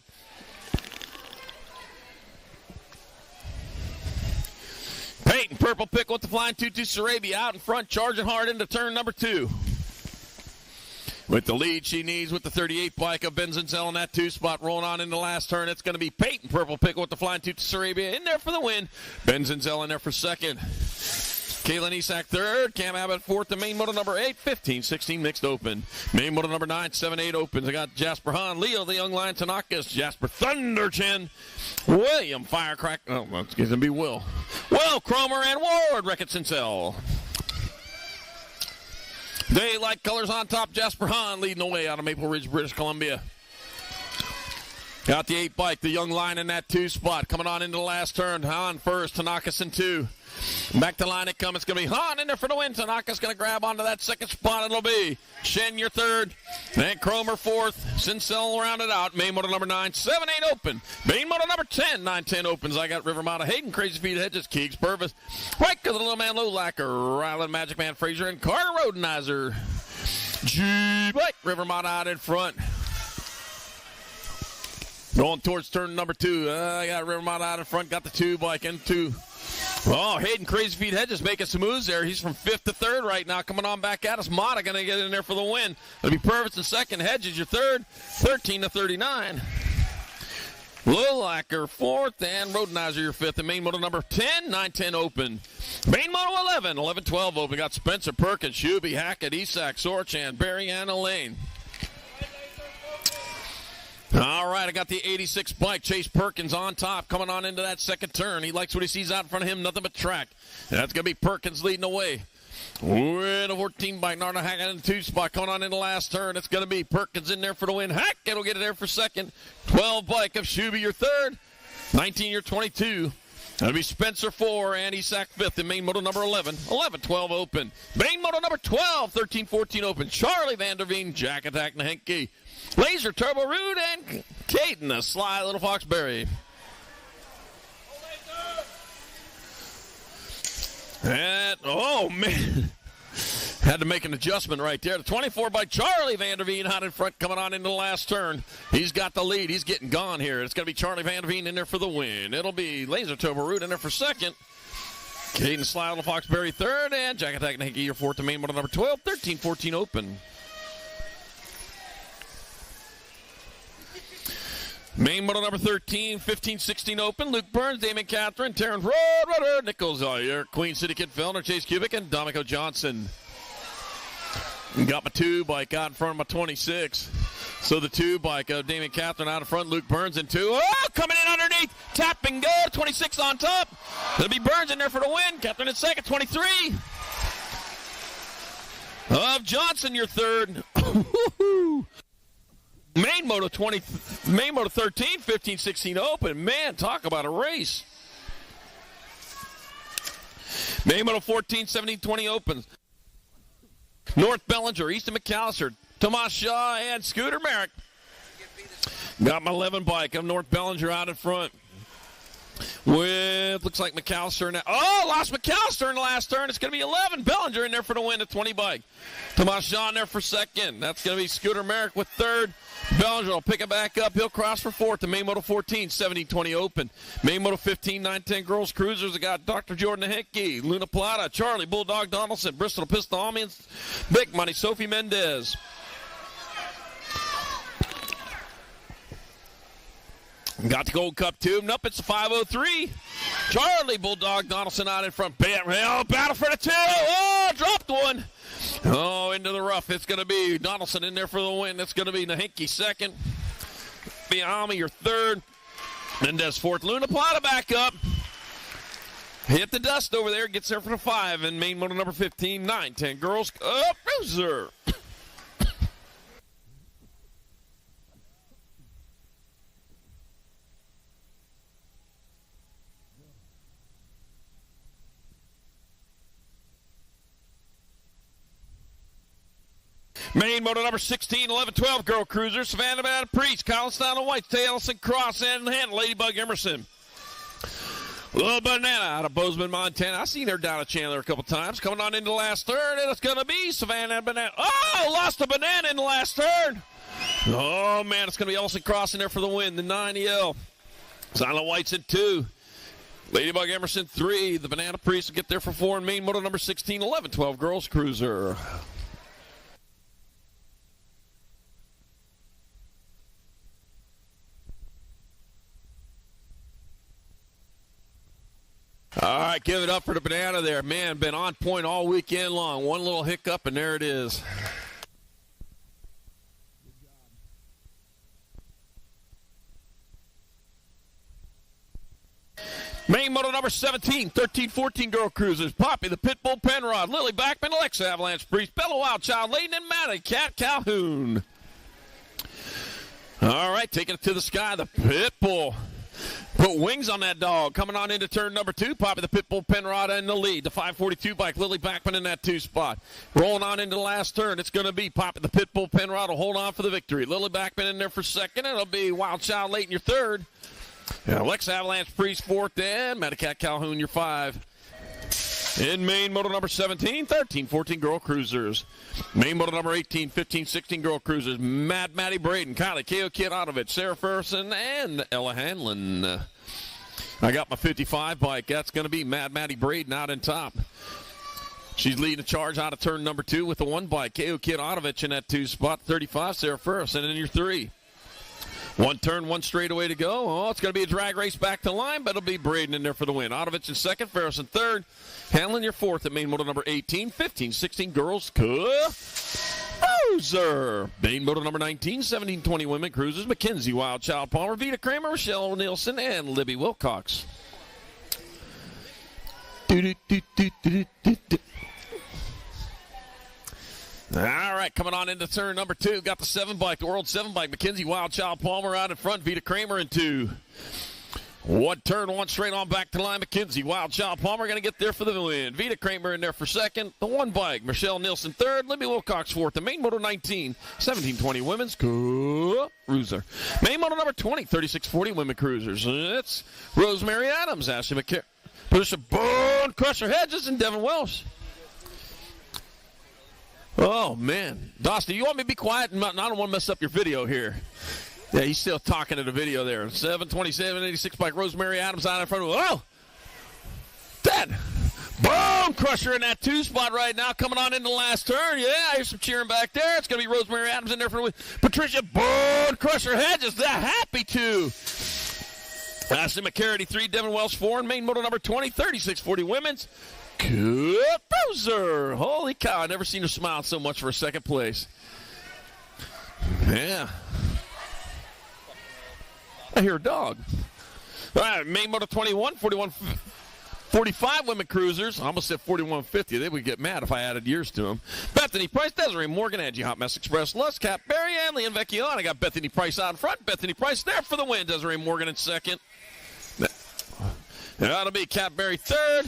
B: Peyton Purple Pickle with the flying Tutu Sarabia out in front, charging hard into turn number 2. With the lead she needs with the 38 bike of Ben Zinzel in that 2 spot, rolling on in the last turn. It's going to be Peyton Purple Pickle with the flying Tutu Sarabia in there for the win. Ben Zinzel in there for second. Caitlin Isak third, Cam Abbott fourth. The main moto number 8, 15-16 mixed open. Main moto number 9, 7-8 opens. I got Jasper Hahn, Leo the Young Lion Tanakas, Jasper Thunderchin, William Firecrack. Oh, it's going to be Will Cromer, and Ward Ricketson-Sell. Daylight colors on top. Jasper Hahn leading the way out of Maple Ridge, British Columbia. Got the 8 bike, the Young Lion in that 2 spot. Coming on into the last turn. Hahn first, Tanakas in 2. Back to line it comes. It's going to be Hahn in there for the win. Tanaka's going to grab onto that second spot. It'll be Shen your third. And Cromer fourth. Sincel rounded out. Main moto number 9, 7-8 open. Main moto number 10, 9-10 opens. I got River Mata Hayden, Crazy Feet Hedges, Keegs Purvis, White the Little Man Low Lacker, Ryland Magic Man Fraser, and Carter Rodenizer. G-Bike. River Mata out in front. Going towards turn number 2. I got River Mata out in front. Got the 2 bike into. Oh, Hayden Crazy Feet Hedges making some moves there. He's from 5th to 3rd right now. Coming on back at us. Mata going to get in there for the win. It'll be Purvis in second. Hedges your third. 13-39. Lowlacker fourth. And Rodenizer your fifth. And main moto number 10, 9-10 open. Main moto 11, 11-12 open. Got Spencer Perkins, Shuby, Hackett, Isak, Sorchan, Barry, and Elaine. All right, I got the 86 bike. Chase Perkins on top, coming on into that second turn. He likes what he sees out in front of him, nothing but track. That's going to be Perkins leading the way. With a 14 bike, Narda Hackett in the 2 spot, coming on in the last turn. It's going to be Perkins in there for the win. Hackett will get it there for second. 12 bike of Shuby, your third. 19, your 22. That'll be Spencer 4 and Isak 5th in main moto number 11. 11-12 open. Main moto number 12, 13-14 open. Charlie Vanderveen, Jack Attack Nahenke, Laser Turbo Rude, and Caden, the Sly Little Foxberry. And, oh, man. Had to make an adjustment right there. The 24 by Charlie Vanderveen out in front, coming on into the last turn. He's got the lead. He's getting gone here. It's going to be Charlie Vanderveen in there for the win. It'll be Laser Turbo Rude in there for second. Caden Sly Little Foxberry third, and Jack Attack Nahenke your fourth to main moto number 12, 13-14 open. Main moto number 13, 15-16 open. Luke Burns, Damon Catherine, Terrence Road, Nichols, Queen City Kid Fellner, Chase Kubik, and Dominico Johnson. Got my 2 bike out in front of my 26. So the 2 bike of Damon Catherine out in front, Luke Burns in 2. Oh, coming in underneath. Tap and go. 26 on top. There'll be Burns in there for the win. Catherine in second, 23. Of Johnson, your third. Main moto 13, 15-16 open. Man, talk about a race. Main moto 14, 17-20 opens. North Bellinger, Easton McAllister, Tomas Shaw, and Scooter Merrick. Got my 11 bike of North Bellinger out in front. With, looks like McAllister. Lost McAllister in the last turn. It's going to be 11. Bellinger in there for the win, a 20 bike. Tomas Shaw in there for second. That's going to be Scooter Merrick with third. Bellinger will pick it back up. He'll cross for fourth. The main moto 14, 17-20 open. Main moto 15, 9-10 girls cruisers. I got Dr. Jordan Hickey, Luna Plata, Charlie Bulldog Donaldson, Bristol Pistol Almonds, Big Money, Sophie Mendez. Got the Gold Cup tube. Nope, it's a 503. Charlie Bulldog Donaldson out in front. Battle for the 2. Oh, dropped one. Oh, into the rough. It's going to be Donaldson in there for the win. It's going to be Nahinki second. Biami your third. Mendez fourth. Luna Plata back up. Hit the dust over there. Gets there for the 5. And main moto number 15, 9-10 girls. Fraser. Main moto number 16, 11, 12 girl cruiser. Savannah Banana Priest, Collins Down and White, Ellison Cross, and Ladybug Emerson. Little Banana out of Bozeman, Montana. I've seen her down at Chandler a couple times. Coming on into the last third, and it's going to be Savannah Banana. Oh, lost a banana in the last third. Oh, man, it's going to be Ellison Cross in there for the win. The 9EL. Silent White's at 2. Ladybug Emerson 3. The Banana Priest will get there for 4. And main moto number 16, 11, 12 girls cruiser. All right, give it up for the Banana there. Man, been on point all weekend long. One little hiccup, and there it is. Main moto number 17, 13, 14 girl cruisers. Poppy, the Pitbull Penrod, Lily Backman, Alexa Avalanche Priest, Bella Wildchild, Layton and Maddie, Cat Calhoun. All right, taking it to the sky, the Pitbull. Put wings on that dog. Coming on into turn number 2. Poppy the Pitbull Penrod in the lead. The 542 bike. Lily Backman in that 2 spot. Rolling on into the last turn. It's going to be Poppy the Pitbull Penrod will hold on for the victory. Lily Backman in there for second. It'll be Wild Child late in your third. And Alexa Avalanche Priest fourth. And Medicat Calhoun your 5. In main moto number 17, 13, 14 girl cruisers. Main moto number 18, 15, 16 girl cruisers. Maddie Braden, Kylie, K.O. Kidonovich, Sarah Ferguson, and Ella Hanlon. I got my 55 bike. That's going to be Maddie Braden out in top. She's leading the charge out of turn number 2 with the 1 bike. K.O. Kidonovich in that 2 spot. 35, Sarah Ferguson in your 3. 1 turn, 1 straightaway to go. Oh, it's going to be a drag race back to line, but it'll be Braden in there for the win. Otovich in second, Ferris in third. Hanlon your 4th at main moto number 18, 15, 16 girls. Fraser. Main moto number 19, 17, 20 women cruisers. Mackenzie Wildchild Palmer, Vita Kramer, Rochelle Nielsen, and Libby Wilcox. All right, coming on into turn number 2. Got the 7 bike, the World 7 bike. Mackenzie Wildchild Palmer out in front. Vita Kramer in 2. 1 turn, 1 straight on back to line. Mackenzie Wildchild Palmer going to get there for the win. Vita Kramer in there for second. The 1 bike, Michelle Nielsen third. Libby Wilcox fourth. The main moto 19, 17, 20 women's cruiser. Main moto number 20, 36, 40 women cruisers. It's Rosemary Adams, Ashley McCarron, Patricia Bone Crusher Hedges, and Devin Welsh. Oh, man. Dusty, you want me to be quiet? I don't want to mess up your video here. Yeah, he's still talking to the video there. 727, 86 bike, Rosemary Adams out in front of him. Oh! Dead! Boom! Crusher in that 2 spot right now, coming on into the last turn. Yeah, I hear some cheering back there. It's going to be Rosemary Adams in there for the Patricia Bone Crusher Hedges. They're happy to. Ashley McCarty 3, Devin Welsh 4, and main moto number 20, 36, 40 women's. Bruiser. Holy cow, I've never seen her smile so much for a second place. Yeah. I hear a dog. All right, main moto 21, 41, 45 women cruisers. I almost said 4150. They would get mad if I added years to them. Bethany Price, Desiree Morgan, Angie Hot Mess Express, Luscap, Barry Anley, and Vecchione. I got Bethany Price out in front. Bethany Price there for the win. Desiree Morgan in second. That'll be Catberry third.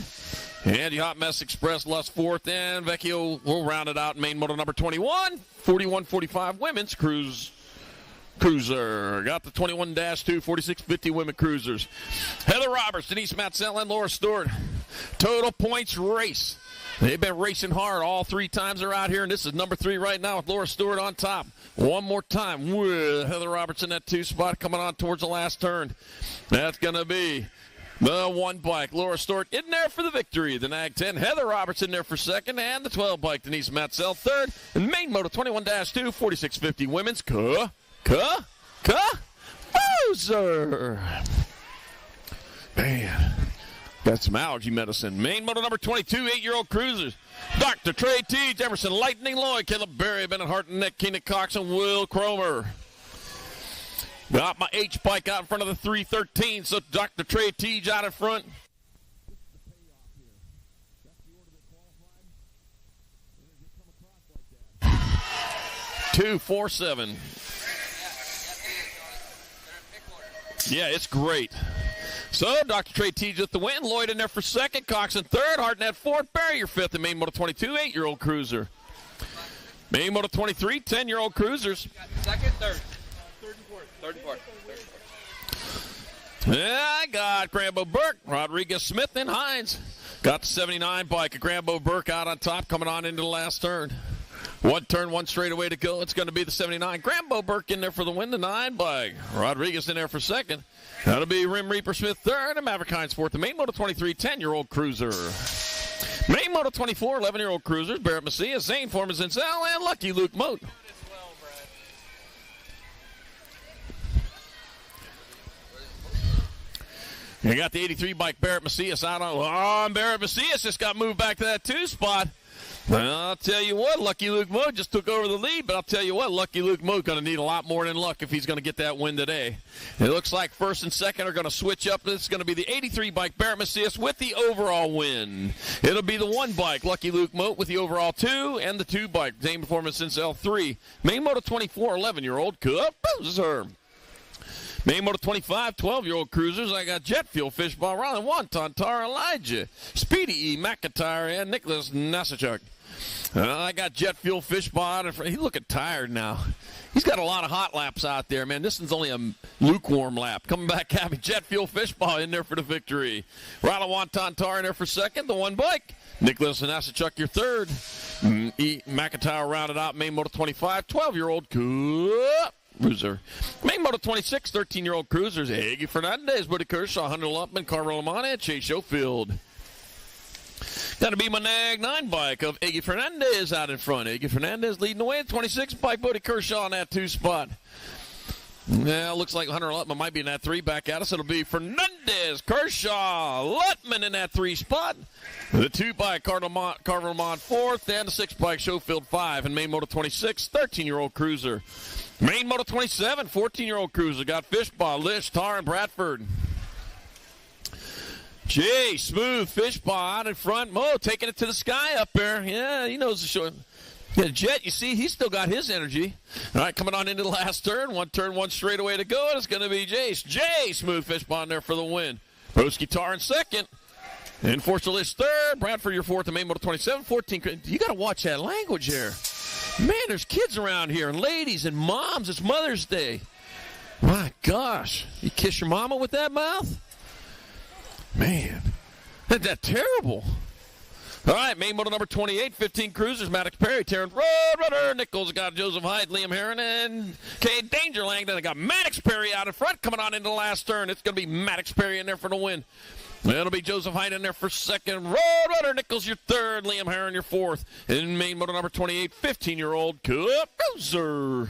B: Andy Hot Mess Express, Lust fourth, and Vecchio will round it out in main moto number 21, 41-45 women's cruiser. Got the 21-2, 46-50 women cruisers. Heather Roberts, Denise Matzell, and Laura Stewart. Total points race. They've been racing hard all 3 times they're out here, and this is number 3 right now with Laura Stewart on top. One more time with Heather Roberts in that 2 spot coming on towards the last turn. That's going to be the 1 bike, Laura Stewart in there for the victory. The Nag 10, Heather Roberts in there for second. And the 12 bike, Denise Matzell third. And main moto 21-2, 46-50 women's. Loser. Man, got some allergy medicine. Main moto number 22, 8-year-old cruisers. Dr. Trey T. Jefferson, Lightning Lloyd, Caleb Berry, Bennett Hart, Nick Keenan Cox, and Will Cromer. Got my H bike out in front of the 313, so Dr. Trey Teej out in front.
D: This is the payoff here. That's the order that qualified. And it just come across like that.
B: 247. Yeah, it's great. So, Dr. Trey Teej with the win. Lloyd in there for second. Cox in third. Hartnett fourth. Barry your fifth. And main moto 22, 8-year-old cruiser. Main Moto 23, 10-year-old cruisers.
E: Second, third. Third and fourth. Third and fourth. Third and fourth.
B: Yeah, I got Grambo Burke, Rodriguez Smith, and Hines. Got the 79 bike of Grambo Burke out on top, coming on into the last turn. One turn, one straightaway to go. It's going to be the 79. Grambo Burke in there for the win, the 9 bike. Rodriguez in there for second. That'll be Rim Reaper Smith third, and Maverick Hines fourth. The Main Moto 23, 10-year-old cruiser. Main Moto 24, 11-year-old cruisers. Barrett Macias, Zane Foreman Zinzel, and Lucky Luke Moat. You got the 83 bike Barrett Macias out on. Barrett Macias just got moved back to that 2 spot. Well, I'll tell you what, Lucky Luke Moat just took over the lead, but I'll tell you what, Lucky Luke Moat going to need a lot more than luck if he's going to get that win today. It looks like first and second are going to switch up. This is going to be the 83 bike Barrett Macias with the overall win. It'll be the 1 bike Lucky Luke Moat with the overall 2, and the 2 bike Zane Performance since L3. Main Moto 24, 11-year-old Cruiser. Main Moto 25, 12-year-old cruisers. I got Jet Fuel, Fishball, Ron, Wonton, Tar, Elijah, Speedy E, McIntyre, and Nicholas Nasachuk. I got Jet Fuel, Fishball. He's looking tired now. He's got a lot of hot laps out there, man. This one's only a lukewarm lap. Coming back, having Jet Fuel, Fishball in there for the victory. Ron, Wonton, Tar in there for second. The 1 bike. Nicholas Nasachuk, your third. McIntyre rounded out Main Moto 25, 12-year-old cruiser. Main Moto 26, 13-year-old cruisers. Iggy Fernandez, Buddy Kershaw, Hunter Lumpman, Carver Lamont, and Chase Schofield. Got to be my Nag 9 bike of Iggy Fernandez out in front. Iggy Fernandez leading the way. 26 bike Buddy Kershaw in that 2 spot. Yeah, looks like Hunter Lutman might be in that 3 back at us. It'll be Fernandez, Kershaw, Lutman in that 3 spot. The 2 bike Carver Lamont 4th, and the 6 bike Schofield 5. And Main Moto 26, 13-year-old cruiser. Main Moto 27, 14-year-old cruiser. Got Fishball, Lish, Tar, and Bradford. Jay, smooth, Fishball out in front. Mo taking it to the sky up there. Yeah, he knows the short. Yeah, Jet, you see, he's still got his energy. All right, coming on into the last turn. One straightaway to go, and it's going to be Jace. Jay, smooth Fishball in there for the win. Broski Tar in second. And Forster third. Bradford, your fourth. And Main Moto 27, 14. You got to watch that language there. Man, there's kids around here, and ladies and moms. It's Mother's Day. My gosh. You kiss your mama with that mouth? Man, that's terrible. All right, Main Moto number 28, 15 cruisers, Maddox Perry, Terrence Roadrunner, Nichols got Joseph Hyde, Liam Heron, and Cade Dangerlang. Then I got Maddox Perry out in front, coming on into the last turn. It's going to be Maddox Perry in there for the win. It'll be Joseph Hyde in there for second. Roadrunner, Nichols your third, Liam Heron your fourth. And Main Moto number 28, 15-year-old cruiser.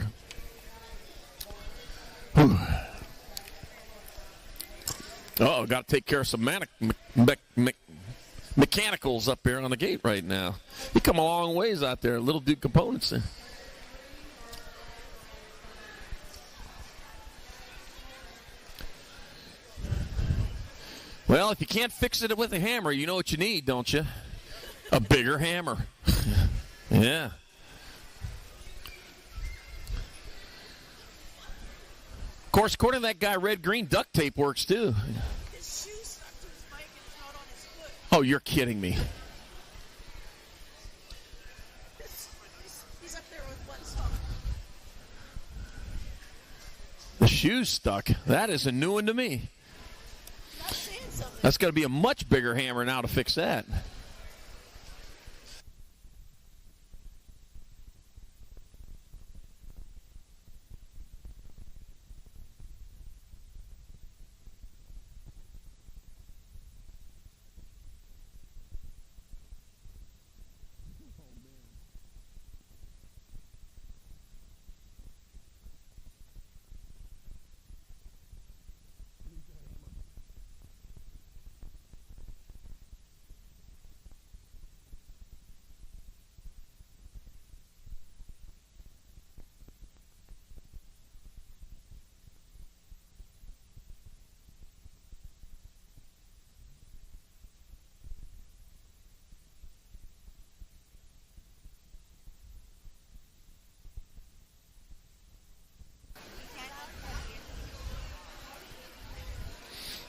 B: Oh, got to take care of some mechanicals up here on the gate right now. You come a long ways out there, little dude components there. Well, if you can't fix it with a hammer, you know what you need, don't you? A bigger hammer. Yeah. Of course, according to that guy, red green duct tape works too.
K: His shoe stuck to his bike and it's not on his foot.
B: Oh, you're kidding me.
K: He's up there with one sock.
B: The shoe's stuck. That is a new one to me.
K: Not saying something.
B: That's got to be a much bigger hammer now to fix that.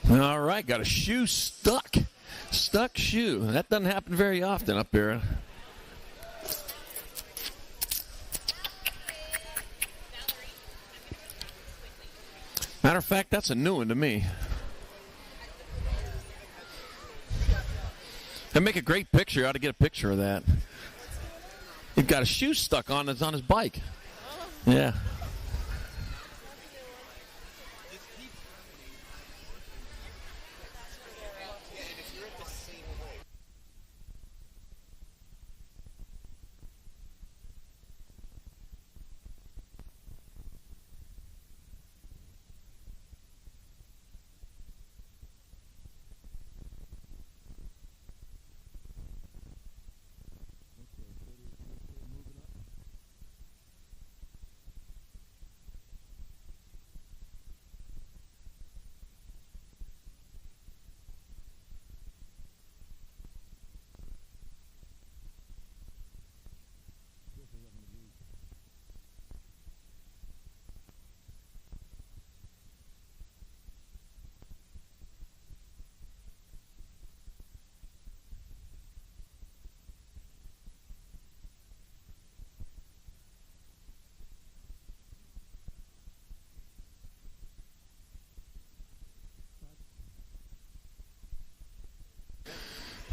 B: All right, got a shoe stuck. Stuck shoe. That doesn't happen very often up here. Matter of fact, that's a new one to me. And make a great picture. You ought to get a picture of that. He's got a shoe stuck on his bike. Yeah.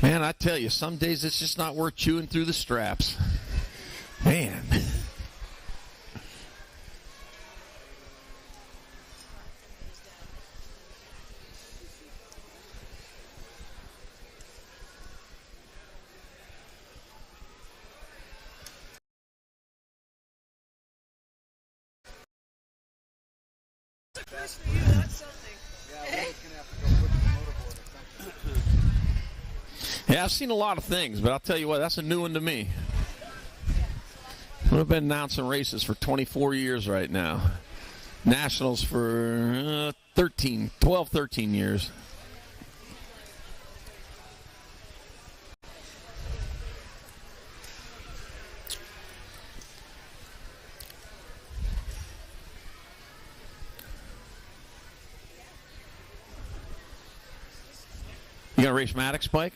B: Man, I tell you, some days it's just not worth chewing through the straps. Man.
K: That's for you, that's something.
J: Yeah, we're just going to have to go put the motorboard or something.
B: Yeah, I've seen a lot of things, but I'll tell you what, that's a new one to me. We've been announcing races for 24 years right now. Nationals for 12, 13 years. You gonna race Maddox bike?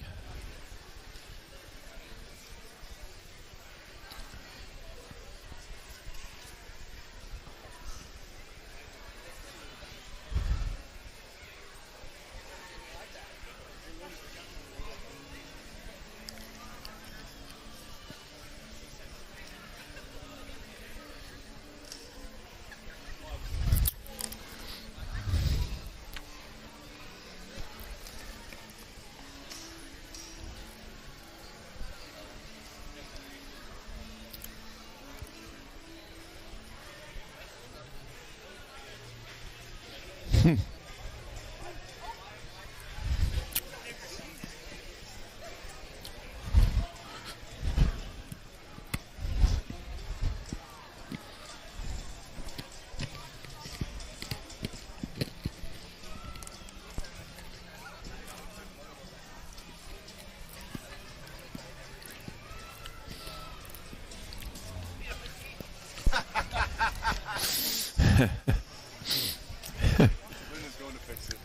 J: Luna's going to fix it.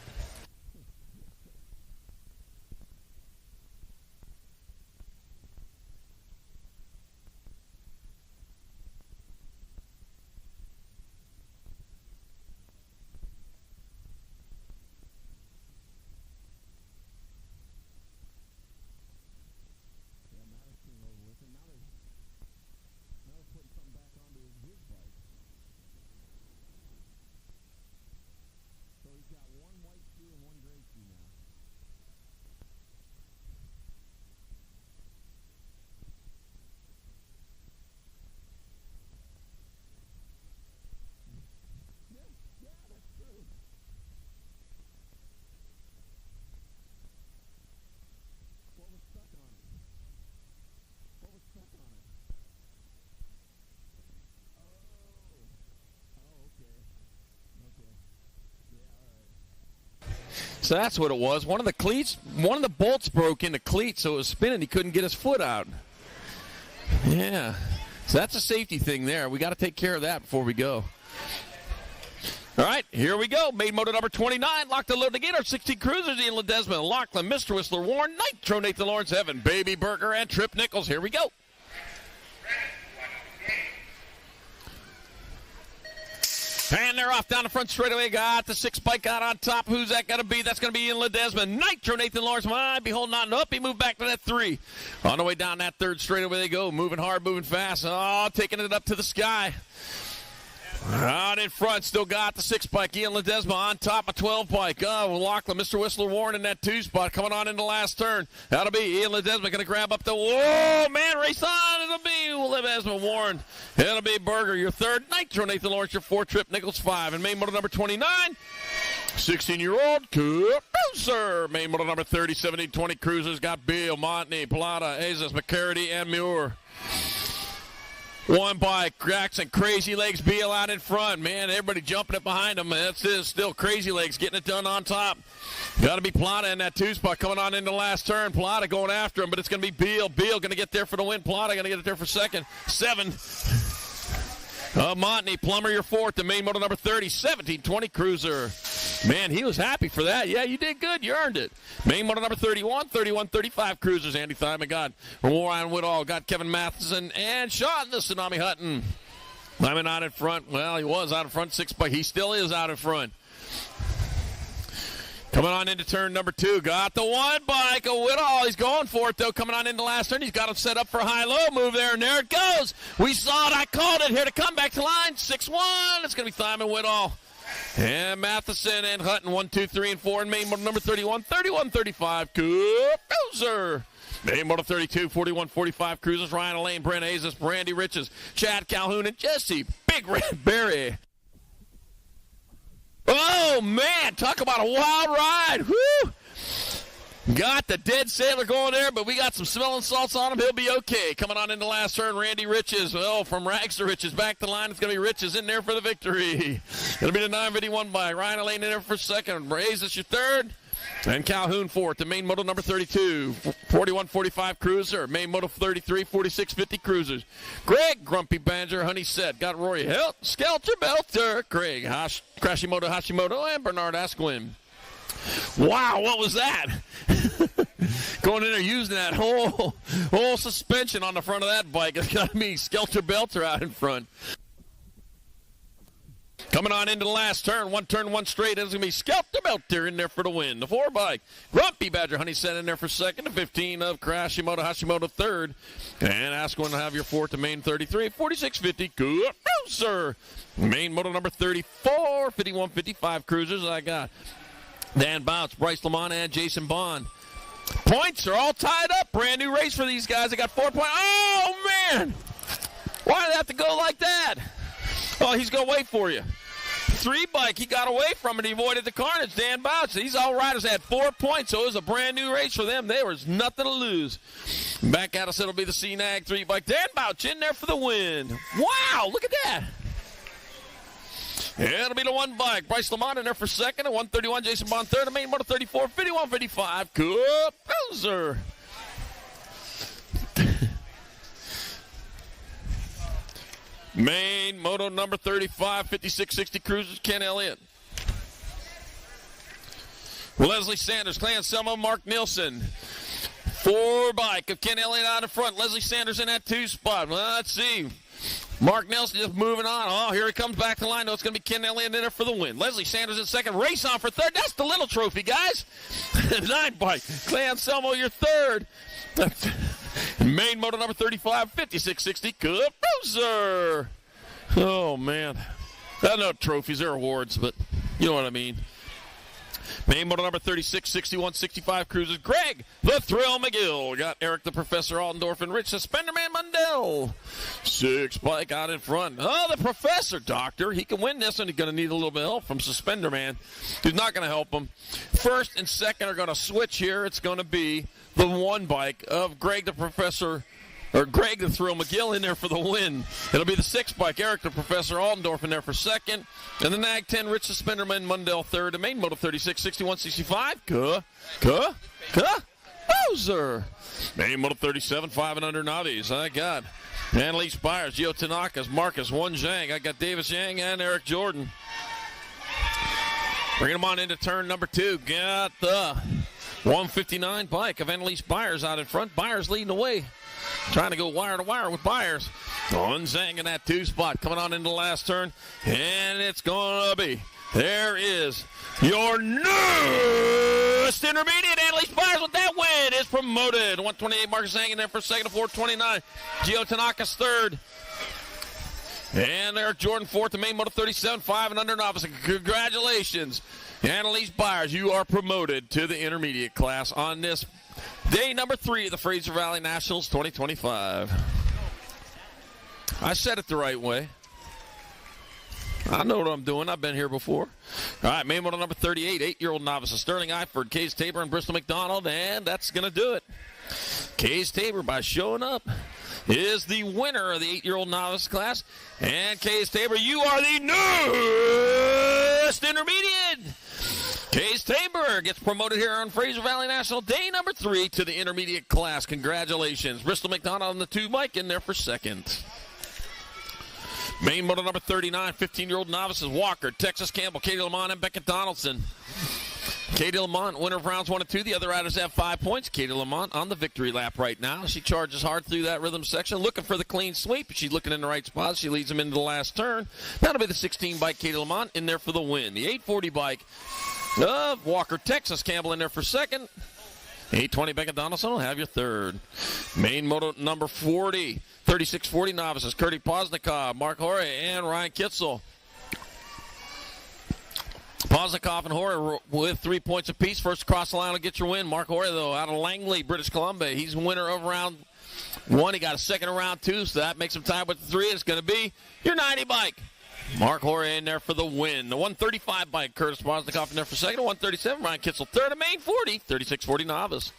B: So that's what it was. One of the bolts broke in the cleat, so it was spinning. He couldn't get his foot out. Yeah. So that's a safety thing there. We got to take care of that before we go. All right, here we go. Main motor number 29. Locked and loaded again. Our 16 cruisers, Ian Ledesma, Lachlan, Mr. Whistler, Warren, Nitro, Nathan Lawrence, Evan, Baby Burger, and Trip Nichols. Here we go. And they're off down the front straightaway. Got the 6 bike out on top. Who's that going to be? That's going to be Ian Ledesma. Nitro Nathan Lawrence might be holding on up. He moved back to that 3. On the way down that 3rd straightaway they go. Moving hard, moving fast. Oh, taking it up to the sky. Out in front, still got the 6 bike. Ian Ledesma on top of 12 bike. Oh, Lachlan, Mr. Whistler Warren in that 2 spot. Coming on in the last turn. That'll be Ian Ledesma going to grab up the. Whoa, man, race on. It'll be Ledesma Warren. It'll be Berger, your 3rd. Nitro Nathan Lawrence, your 4th. Trip Nichols, 5. And main motor number 29, 16-year-old Cruiser. Main motor number 30, 17-20 Cruisers. Got Beal, Montney, Plata, Azes, McCarty, and Muir. 1 bike, Jackson, Crazy Legs, Beal out in front. Man, everybody jumping it behind him. That's it. Still Crazy Legs getting it done on top. Got to be Plata in that 2 spot coming on into the last turn. Plata going after him, but it's going to be Beal. Beal going to get there for the win. Plata going to get it there for 2nd. 7. Montney, Plummer, your 4th. The main motor number 30, 17-20 Cruiser. Man, he was happy for that. Yeah, you did good. You earned it. Main motor number 31, 35 Cruisers. Andy Thyman got Warren Woodall, got Kevin Matheson, and Sean the Tsunami Hutton. Thyman out in front. Well, he was out in front 6 bike. He still is out in front. Coming on into turn number 2. Got the 1 bike of Woodall. He's going for it, though. Coming on into last turn. He's got him set up for a high-low move there, and there it goes. We saw it. I called it. Here to come back to line. 6-1. It's going to be Thyman Woodall. And Matheson and Hutton, 1, 2, 3, and 4. And main motor number 31, 35 Cruiser. Main motor 32, 41, 45 Cruisers. Ryan Elaine, Brent Azes, Brandy Riches, Chad Calhoun, and Jesse Big Red Berry. Oh, man, talk about a wild ride. Woo! Got the dead sailor going there, but we got some smelling salts on him. He'll be okay. Coming on into last turn, Randy Riches. Oh, from rags to riches. Back to line. It's going to be Riches in there for the victory. It'll be the 951 by Ryan Elaine in there for 2nd. Azes your 3rd. And Calhoun 4th. The main motor number 32, 41-45 Cruiser. Main motor 33, 46-50 Cruisers. Greg, Grumpy Banjer, Honey Set. Got Rory Helt, Skelter Belter, Craig, Crashimoto Hashimoto, and Bernard Asquin. Wow, what was that? Going in there using that whole suspension on the front of that bike. It's got to be Skelter Belter out in front. Coming on into the last turn, 1 turn, 1 straight. It's going to be Skelter Belter in there for the win. The 4 bike. Grumpy Badger Honey Set in there for 2nd. The 15 of Crashimoto Hashimoto 3rd. And Asquin will have your 4th. The main 33, 46-50 Cruiser. Main motor number 34, 51-55 Cruisers. I got Dan Bounce, Bryce Lamont, and Jason Bond. Points are all tied up. Brand new race for these guys. They got 4 points. Oh, man. Why did they have to go like that? Oh, he's going to wait for you. 3 bike, he got away from it. He avoided the carnage. Dan Bouch, these all riders had 4 points, so it was a brand new race for them. There was nothing to lose. Back at us, it'll be the CNAG 3 bike. Dan Bouch in there for the win. Wow, look at that. Yeah, it'll be the 1 bike. Bryce Lamont in there for 2nd. At 131, Jason Bond 3rd. The main motor 34, 51-55. Cruiser. Main moto number 35, 56-60 Cruisers, Ken Elliott. Leslie Sanders, Clay Anselmo, Mark Nielsen. 4 bike of Ken Elliott out in front. Leslie Sanders in that 2 spot. Well, let's see. Mark Nelson just moving on. Oh, here he comes back to line. No, it's going to be Ken Elliott in there for the win. Leslie Sanders in 2nd. Race on for 3rd. That's the little trophy, guys. 9 bike. Clay Anselmo, your 3rd. Main motor number 35, 56-60 Cruiser. Oh, man. I know trophies are awards, but you know what I mean. Main motor number 36, 61-65 Cruisers. Greg, the Thrill McGill. Got Eric, the Professor Aldendorf, and Rich Suspenderman Mundell. 6 bike out in front. Oh, the Professor, Doctor. He can win this, and he's going to need a little bit of help from Suspenderman. He's not going to help him. 1st and 2nd are going to switch here. It's going to be the 1 bike of Greg, the Professor, or Greg the Thrill McGill in there for the win. It'll be the 6 bike, Eric the Professor Aldendorf in there for 2nd. And the NAG 10, Rich Suspenderman Mundell 3rd. The main moto 36, 61-65. Cruiser. Main moto 37, 5 and under novice. I got Annalise Byers, Gio Tanakas, Marcus, One Zhang. I got Davis Yang and Eric Jordan. Bringing them on into turn number 2. Got the 159 bike of Annalise Byers out in front. Byers leading the way. Trying to go wire to wire with Byers. On Zhang in that 2 spot, coming on into the last turn, and it's going to be, there is your newest intermediate. Annalise Byers with that win is promoted. 128, Marcus Zhang in there for second to 429. Gio Tanaka's third. And there, Jordan fourth, the main moto 37, 5 and under novice. Congratulations, Annalise Byers. You are promoted to the intermediate class on this day number 3 of the Fraser Valley Nationals 2025. I said it the right way. I know what I'm doing. I've been here before. All right, main moto number 38, 8-year-old novice. Sterling Eiford, Case Tabor, and Bristol McDonald, and that's going to do it. Case Tabor, by showing up, is the winner of the 8-year-old novice class. And Case Tabor, you are the newest intermediate. Case Tabor gets promoted here on Fraser Valley National day number 3 to the intermediate class. Congratulations. Bristol McDonald on the 2 bike in there for second. Main moto number 39, 15-year-old novices, Walker, Texas Campbell, Katie Lamont, and Becca Donaldson. Katie Lamont, winner of rounds 1 and 2. The other riders have 5 points. Katie Lamont on the victory lap right now. She charges hard through that rhythm section, looking for the clean sweep. She's looking in the right spot. She leads them into the last turn. That'll be the 16 bike, Katie Lamont, in there for the win. The 840 bike of Walker, Texas Campbell in there for second. 820 Becca Donaldson will have your third. Main moto number 40, 3640 novices, Kurty Poznikov, Mark Hore, and Ryan Kitzel. Poznikov and Hore with 3 points apiece. First across the line will get your win. Mark Hore, though, out of Langley, British Columbia. He's winner of round 1. He got a second in round 2, so that makes him tied with the 3. It's going to be your 90 bike. Mark Hore in there for the win. The 135 bike, Curtis Poznikov in there for second. 137, Ryan Kitzel third. A main 40, 3640 novice.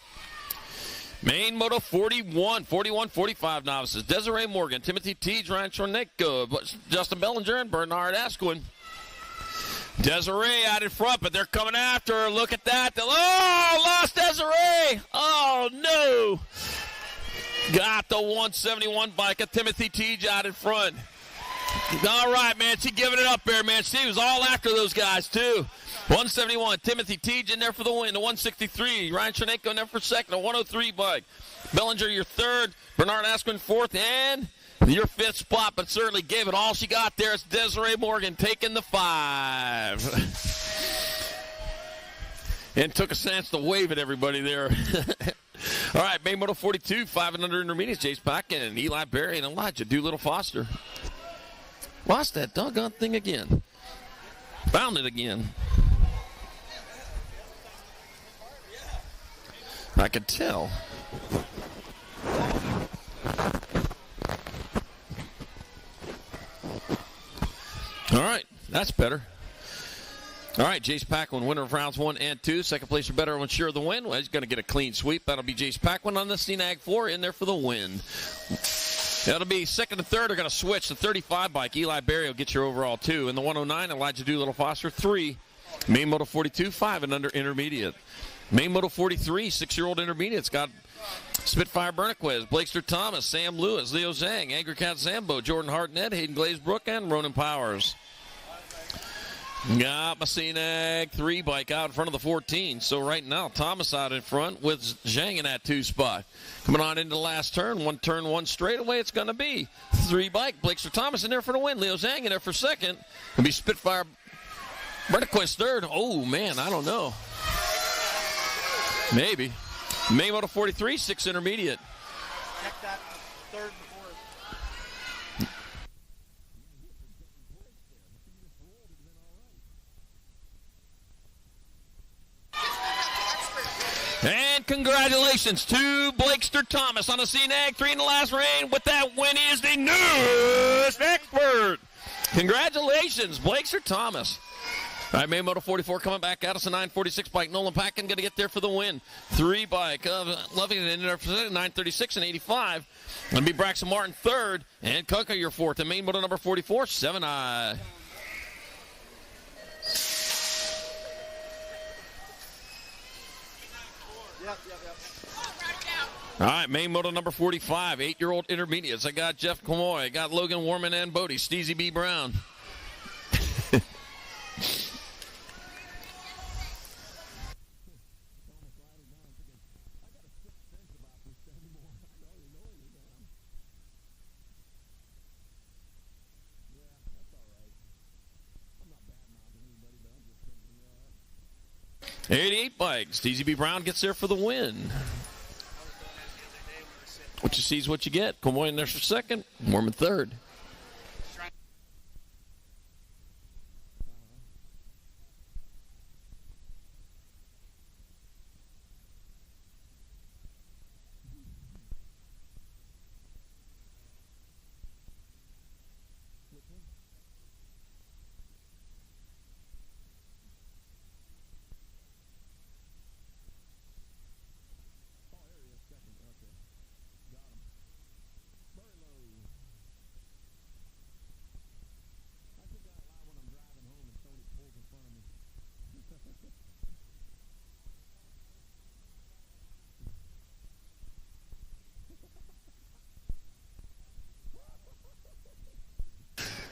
B: Main moto 41, 45 novices. Desiree Morgan, Timothy Teej, Ryan Chornenko, Justin Bellinger, and Bernard Asquin. Desiree out in front, but they're coming after her. Look at that. Oh, lost Desiree. Oh, no. Got the 171 bike of Timothy Teej out in front. All right, man. She giving it up there, man. She was all after those guys, too. 171, Timothy Teej in there for the win. The 163, Ryan Chernenko in there for second. A 103 bike. Bellinger, your third. Bernard Asquin, fourth. And your 5th spot, but certainly gave it all she got there. It's Desiree Morgan taking the 5. And took a chance to wave at everybody there. All right, main moto 42, 5 and under intermediates. Jace Packin, Eli Berry, and Elijah Doolittle Foster. Lost that doggone thing again. Found it again. I could tell. All right, that's better. All right, Jace Packwin, winner of rounds 1 and 2. Second place or better will ensure the win. Well, he's going to get a clean sweep. That'll be Jace Packwin on the CNAG 4 in there for the win. That'll be second and third are going to switch. The 35 bike, Eli Berry will get your overall 2. And the 109, Elijah Doolittle Foster, 3. Main moto 42, 5 and under intermediate. Main moto 43, 6-year-old intermediates got Spitfire Berniquez, Blakester Thomas, Sam Lewis, Leo Zhang, Angry Cat Zambo, Jordan Hartnett, Hayden Glazebrook, and Ronan Powers. Got my CNAG 3 bike out in front of the 14. So right now, Thomas out in front with Zhang in that 2 spot. Coming on into the last turn, 1 turn, 1 straightaway. It's going to be 3 bike. Blakester Thomas in there for the win. Leo Zhang in there for second. It'll be Spitfire Berniquez third. Oh, man, I don't know. Maybe. Main moto 43, 6 intermediate.
E: Check that third and fourth.
B: And congratulations to Blakester Thomas on the CNAG 3 in the last rain. With that win, he is the newest expert. Congratulations, Blakester Thomas. All right, main moto 44 coming back out. It's a 946 bike. Nolan Packin going to get there for the win. 3 bike of Lovington in there for 936 and 85. Going to be Braxton Martin third, and Coca your fourth. And main moto number 44, 7i.
E: Yep.
B: All right, main moto number 45, 8-year-old intermediates. I got Jeff Comoy, I got Logan Warman and Bodie, Steezy B. Brown. 88 bikes. DZB Brown gets there for the win. What you see is what you get. Convoy in there for second. Mormon third.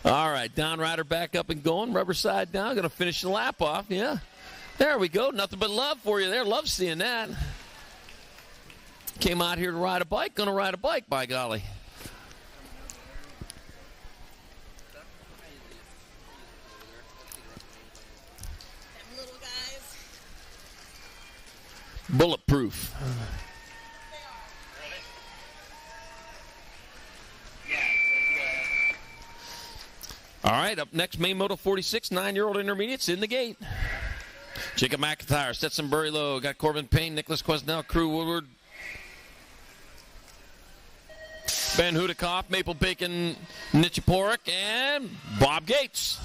B: All right, Don Ryder back up and going. Rubber side down. Going to finish the lap off. Yeah. There we go. Nothing but love for you there. Love seeing that. Came out here to ride a bike. Going to ride a bike, by golly.
K: Them little guys.
B: Bulletproof. All right, up next, main Moto 46, 9-year-old intermediates in the gate. Jacob McIntyre, Stetson Burlow, got Corbin Payne, Nicholas Quesnell, Crew Woodward, Ben Hudikoff, Maple Bacon, Nichiporek, and Bob Gates.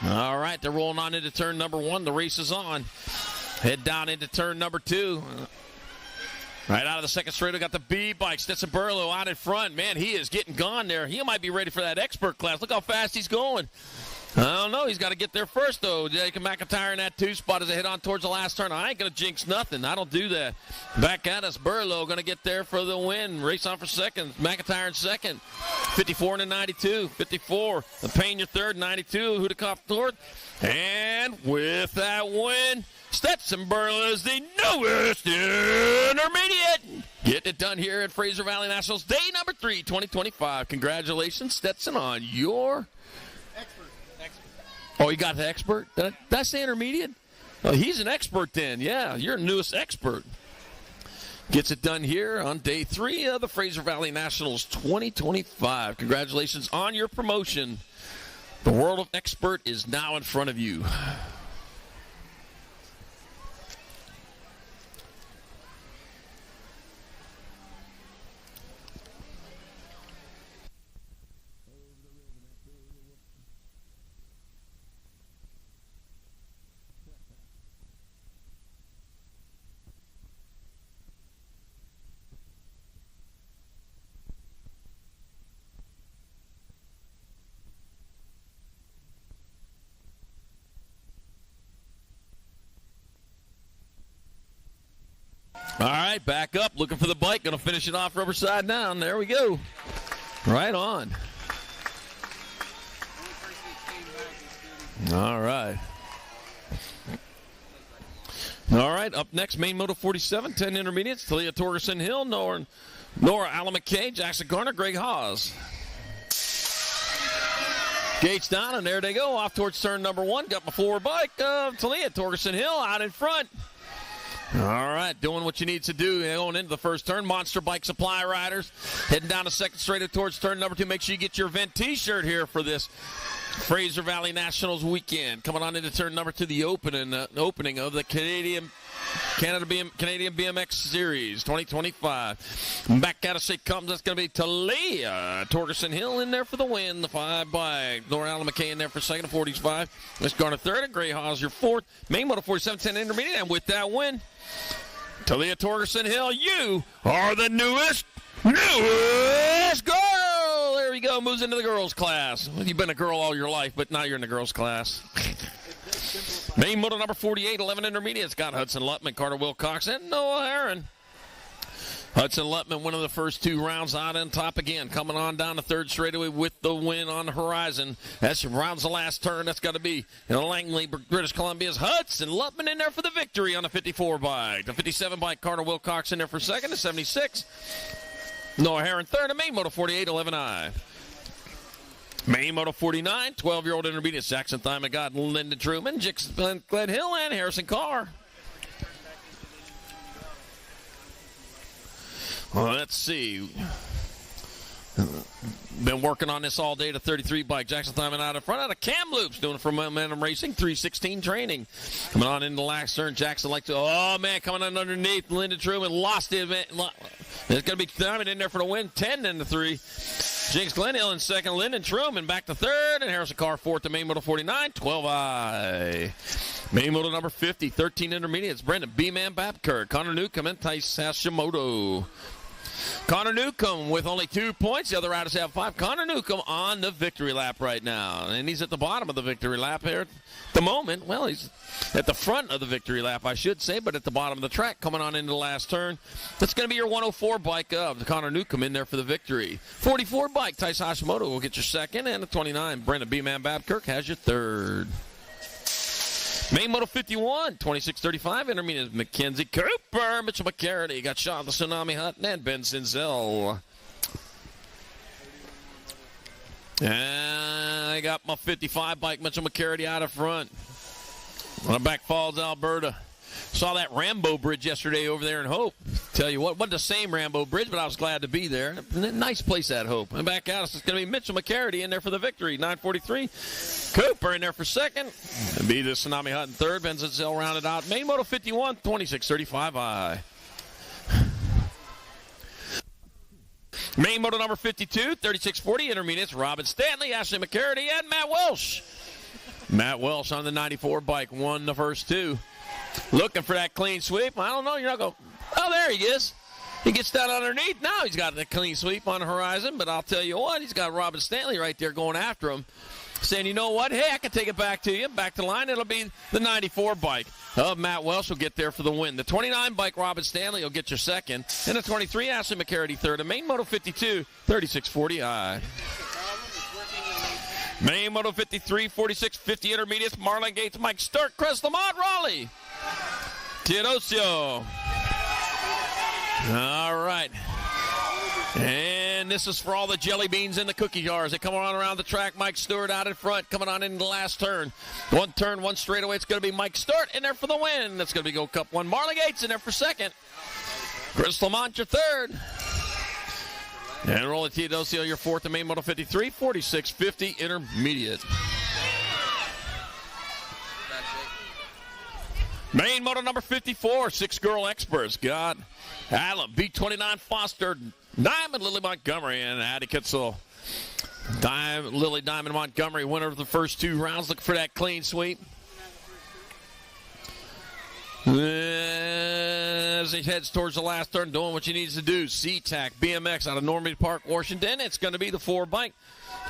B: All right, they're rolling on into turn number 1. The race is on. Head down into turn number 2. Right out of the second straight, we got the B bike. Stetson Burlow out in front. Man, he is getting gone there. He might be ready for that expert class. Look how fast he's going. I don't know. He's got to get there first, though. Jacob McIntyre in that 2 spot as they head on towards the last turn. I ain't going to jinx nothing. I don't do that. Back at us. Burlow going to get there for the win. Race on for second. McIntyre in second. 54 and 92. 54. The Payne your third. 92. Hudikoff fourth. And with that win, Stetson Burlow is the newest intermediate. Getting it done here at Fraser Valley Nationals, day number 3, 2025. Congratulations, Stetson, on your...
J: Expert.
B: Oh, you got the expert? Did I say intermediate? Oh, he's an expert then. Yeah, you're the newest expert. Gets it done here on day 3 of the Fraser Valley Nationals 2025. Congratulations on your promotion. The world of expert is now in front of you. All right, back up, looking for the bike. Going to finish it off rubber side down. There we go. Right on. All right. All right, up next, main Moto 47, 10 intermediates. Talia Torgerson Hill, Nora Allen McKay, Jackson Garner, Greg Hawes. Gates down, and there they go, off towards turn number 1. Got before bike of Talia Torgerson Hill out in front. All right, doing what you need to do going into the first turn. Monster Bike Supply riders heading down the second straight towards turn number 2. Make sure you get your event T-shirt here for this Fraser Valley Nationals weekend. Coming on into turn number 2, the opening of the Canadian BMX Series 2025. Back out of St. Comes, that's going to be Talia Torgerson Hill in there for the win. The 5 bike. Nora Allen McKay in there for second, 45. Miss Garner third, and Gray Hawes your fourth. Main Moto 47, 10 intermediate, and with that win, Talia Torgerson Hill, you are the newest girl. There we go. Moves into the girls' class. Well, you've been a girl all your life, but now you're in the girls' class. Main Moto number 48, 11 intermediates. Got Hudson Lutman, Carter Wilcox, and Noah Heron. Hudson Lutman, one of the first 2 rounds out on top again. Coming on down the third straightaway with the win on the horizon. That's rounds the last turn. That's got to be in Langley, British Columbia's Hudson Lutman in there for the victory on the 54 bike. The 57 bike, Carter Wilcox in there for second. The 76, Noah Heron third. And main Moto 48, 11I. Main Moto 49, 12-year-old intermediates, Jackson Thymagod, Lyndon Truman, Jackson Glen Hill, and Harrison Carr. Well, let's see. Been working on this all day. The 33 bike. Jackson Thyman out in front. Out of Kamloops, doing it for Momentum Racing. 316 training. Coming on into the last turn. Jackson like to. Oh man, coming on underneath. Lyndon Truman lost it. It's going to be Thyman in there for the win. 10 into 3. James Glenhill in second. Lyndon Truman back to third, and Harrison Carr fourth to Main Moto 49. 12I. Main Moto number 50. 13 intermediates. Brendan B-Man Babcock, Connor Newcomb, and Tice Hashimoto. Connor Newcomb with only 2 points. The other riders have 5. Connor Newcomb on the victory lap right now. And he's at the bottom of the victory lap here at the moment. Well, he's at the front of the victory lap, I should say, but at the bottom of the track coming on into the last turn. That's going to be your 104 bike of Connor Newcomb in there for the victory. 44 bike, Tice Hashimoto will get your second. And the 29, Brendan B-Man Babcock has your third. Main Moto 51, 2635, intermediate Mackenzie Cooper, Mitchell McCarty, got shot in the Tsunami Hut, and Ben Sinzel. And I got my 55 bike, Mitchell McCarty out of front. On Back Falls, Alberta. Saw that Rambo Bridge yesterday over there in Hope. Tell you what, wasn't the same Rambo Bridge, but I was glad to be there. Nice place at Hope. And back out, it's going to be Mitchell McCarty in there for the victory. 943. Cooper in there for second. And be the Tsunami Hut in third. Benzenzel rounded out. Main Moto 51, 2635I. Main Moto number 52, 3640. Intermediates, Robin Stanley, Ashley McCarty, and Matt Welsh. Matt Welsh on the 94 bike won the first two. Looking for that clean sweep. I don't know. You're not going. Oh, there he is. He gets down underneath. Now he's got the clean sweep on the horizon. But I'll tell you what, he's got Robin Stanley right there going after him, saying, you know what? Hey, I can take it back to you. Back to line. It'll be the 94 bike of Matt Welsh will get there for the win. The 29 bike, Robin Stanley, will get your second. And the 23, Ashley McCarty, third. And Main Moto 52, 3640I. Main Moto 53, 4650 intermediates, Marlon Gates, Mike Stark, Chris Lamont, Raleigh. Teodosio. All right. And this is for all the jelly beans in the cookie jars. They come on around the track. Mike Stewart out in front, coming on into the last turn. One turn, one straightaway. It's going to be Mike Stewart in there for the win. That's going to be Gold Cup 1. Marlon Gates in there for second. Chris Lamont, your third. And Rolly Teodosio, your fourth in Main Moto 53, 4650 intermediate. Main Moto number 54, 6 girl experts. Got Allen, B29 Foster, Diamond Lily Montgomery, and Addie Kitzel. Lily Diamond Montgomery, winner of the first 2 rounds. Looking for that clean sweep. As he heads towards the last turn, doing what he needs to do. SeaTac BMX out of Normandy Park, Washington. It's going to be the 4 bike.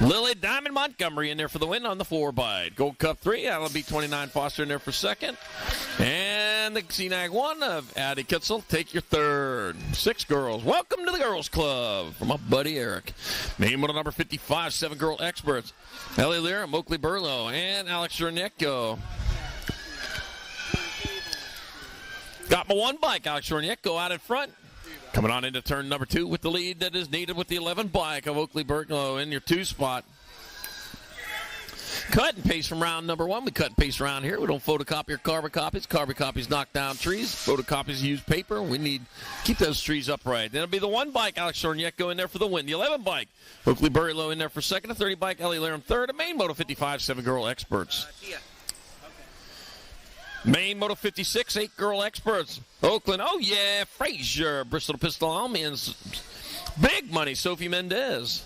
B: Lily Diamond Montgomery in there for the win on the 4 bike. Gold Cup 3, that'll be 29 Foster in there for second. And the CNAG 1 of Addie Kitzel, take your third. 6 girls. Welcome to the Girls Club from my buddy Eric. Main Moto number 55, 7 girl experts. Ellie Lear, Oakley Burlow, and Alex Chernecko. Got my 1 bike, Alex Chernecko out in front. Coming on into turn number 2 with the lead that is needed with the 11 bike of Oakley Burlow in your 2 spot. Cut and paste from round number 1. We cut and paste around here. We don't photocopy or carbon copies. Carbon copies knock down trees. Photocopies use paper. We need keep those trees upright. Then it'll be the 1 bike, Alex Chernecko in there for the win. The 11 bike, Oakley Burlow in there for second. The 30 bike, Ellie Laram third. A Main Moto 55, 7 girl experts. Main Moto 56, 8 girl experts. Oakland, oh yeah, Fraser, Bristol Pistol Army, and big money, Sophie Mendez.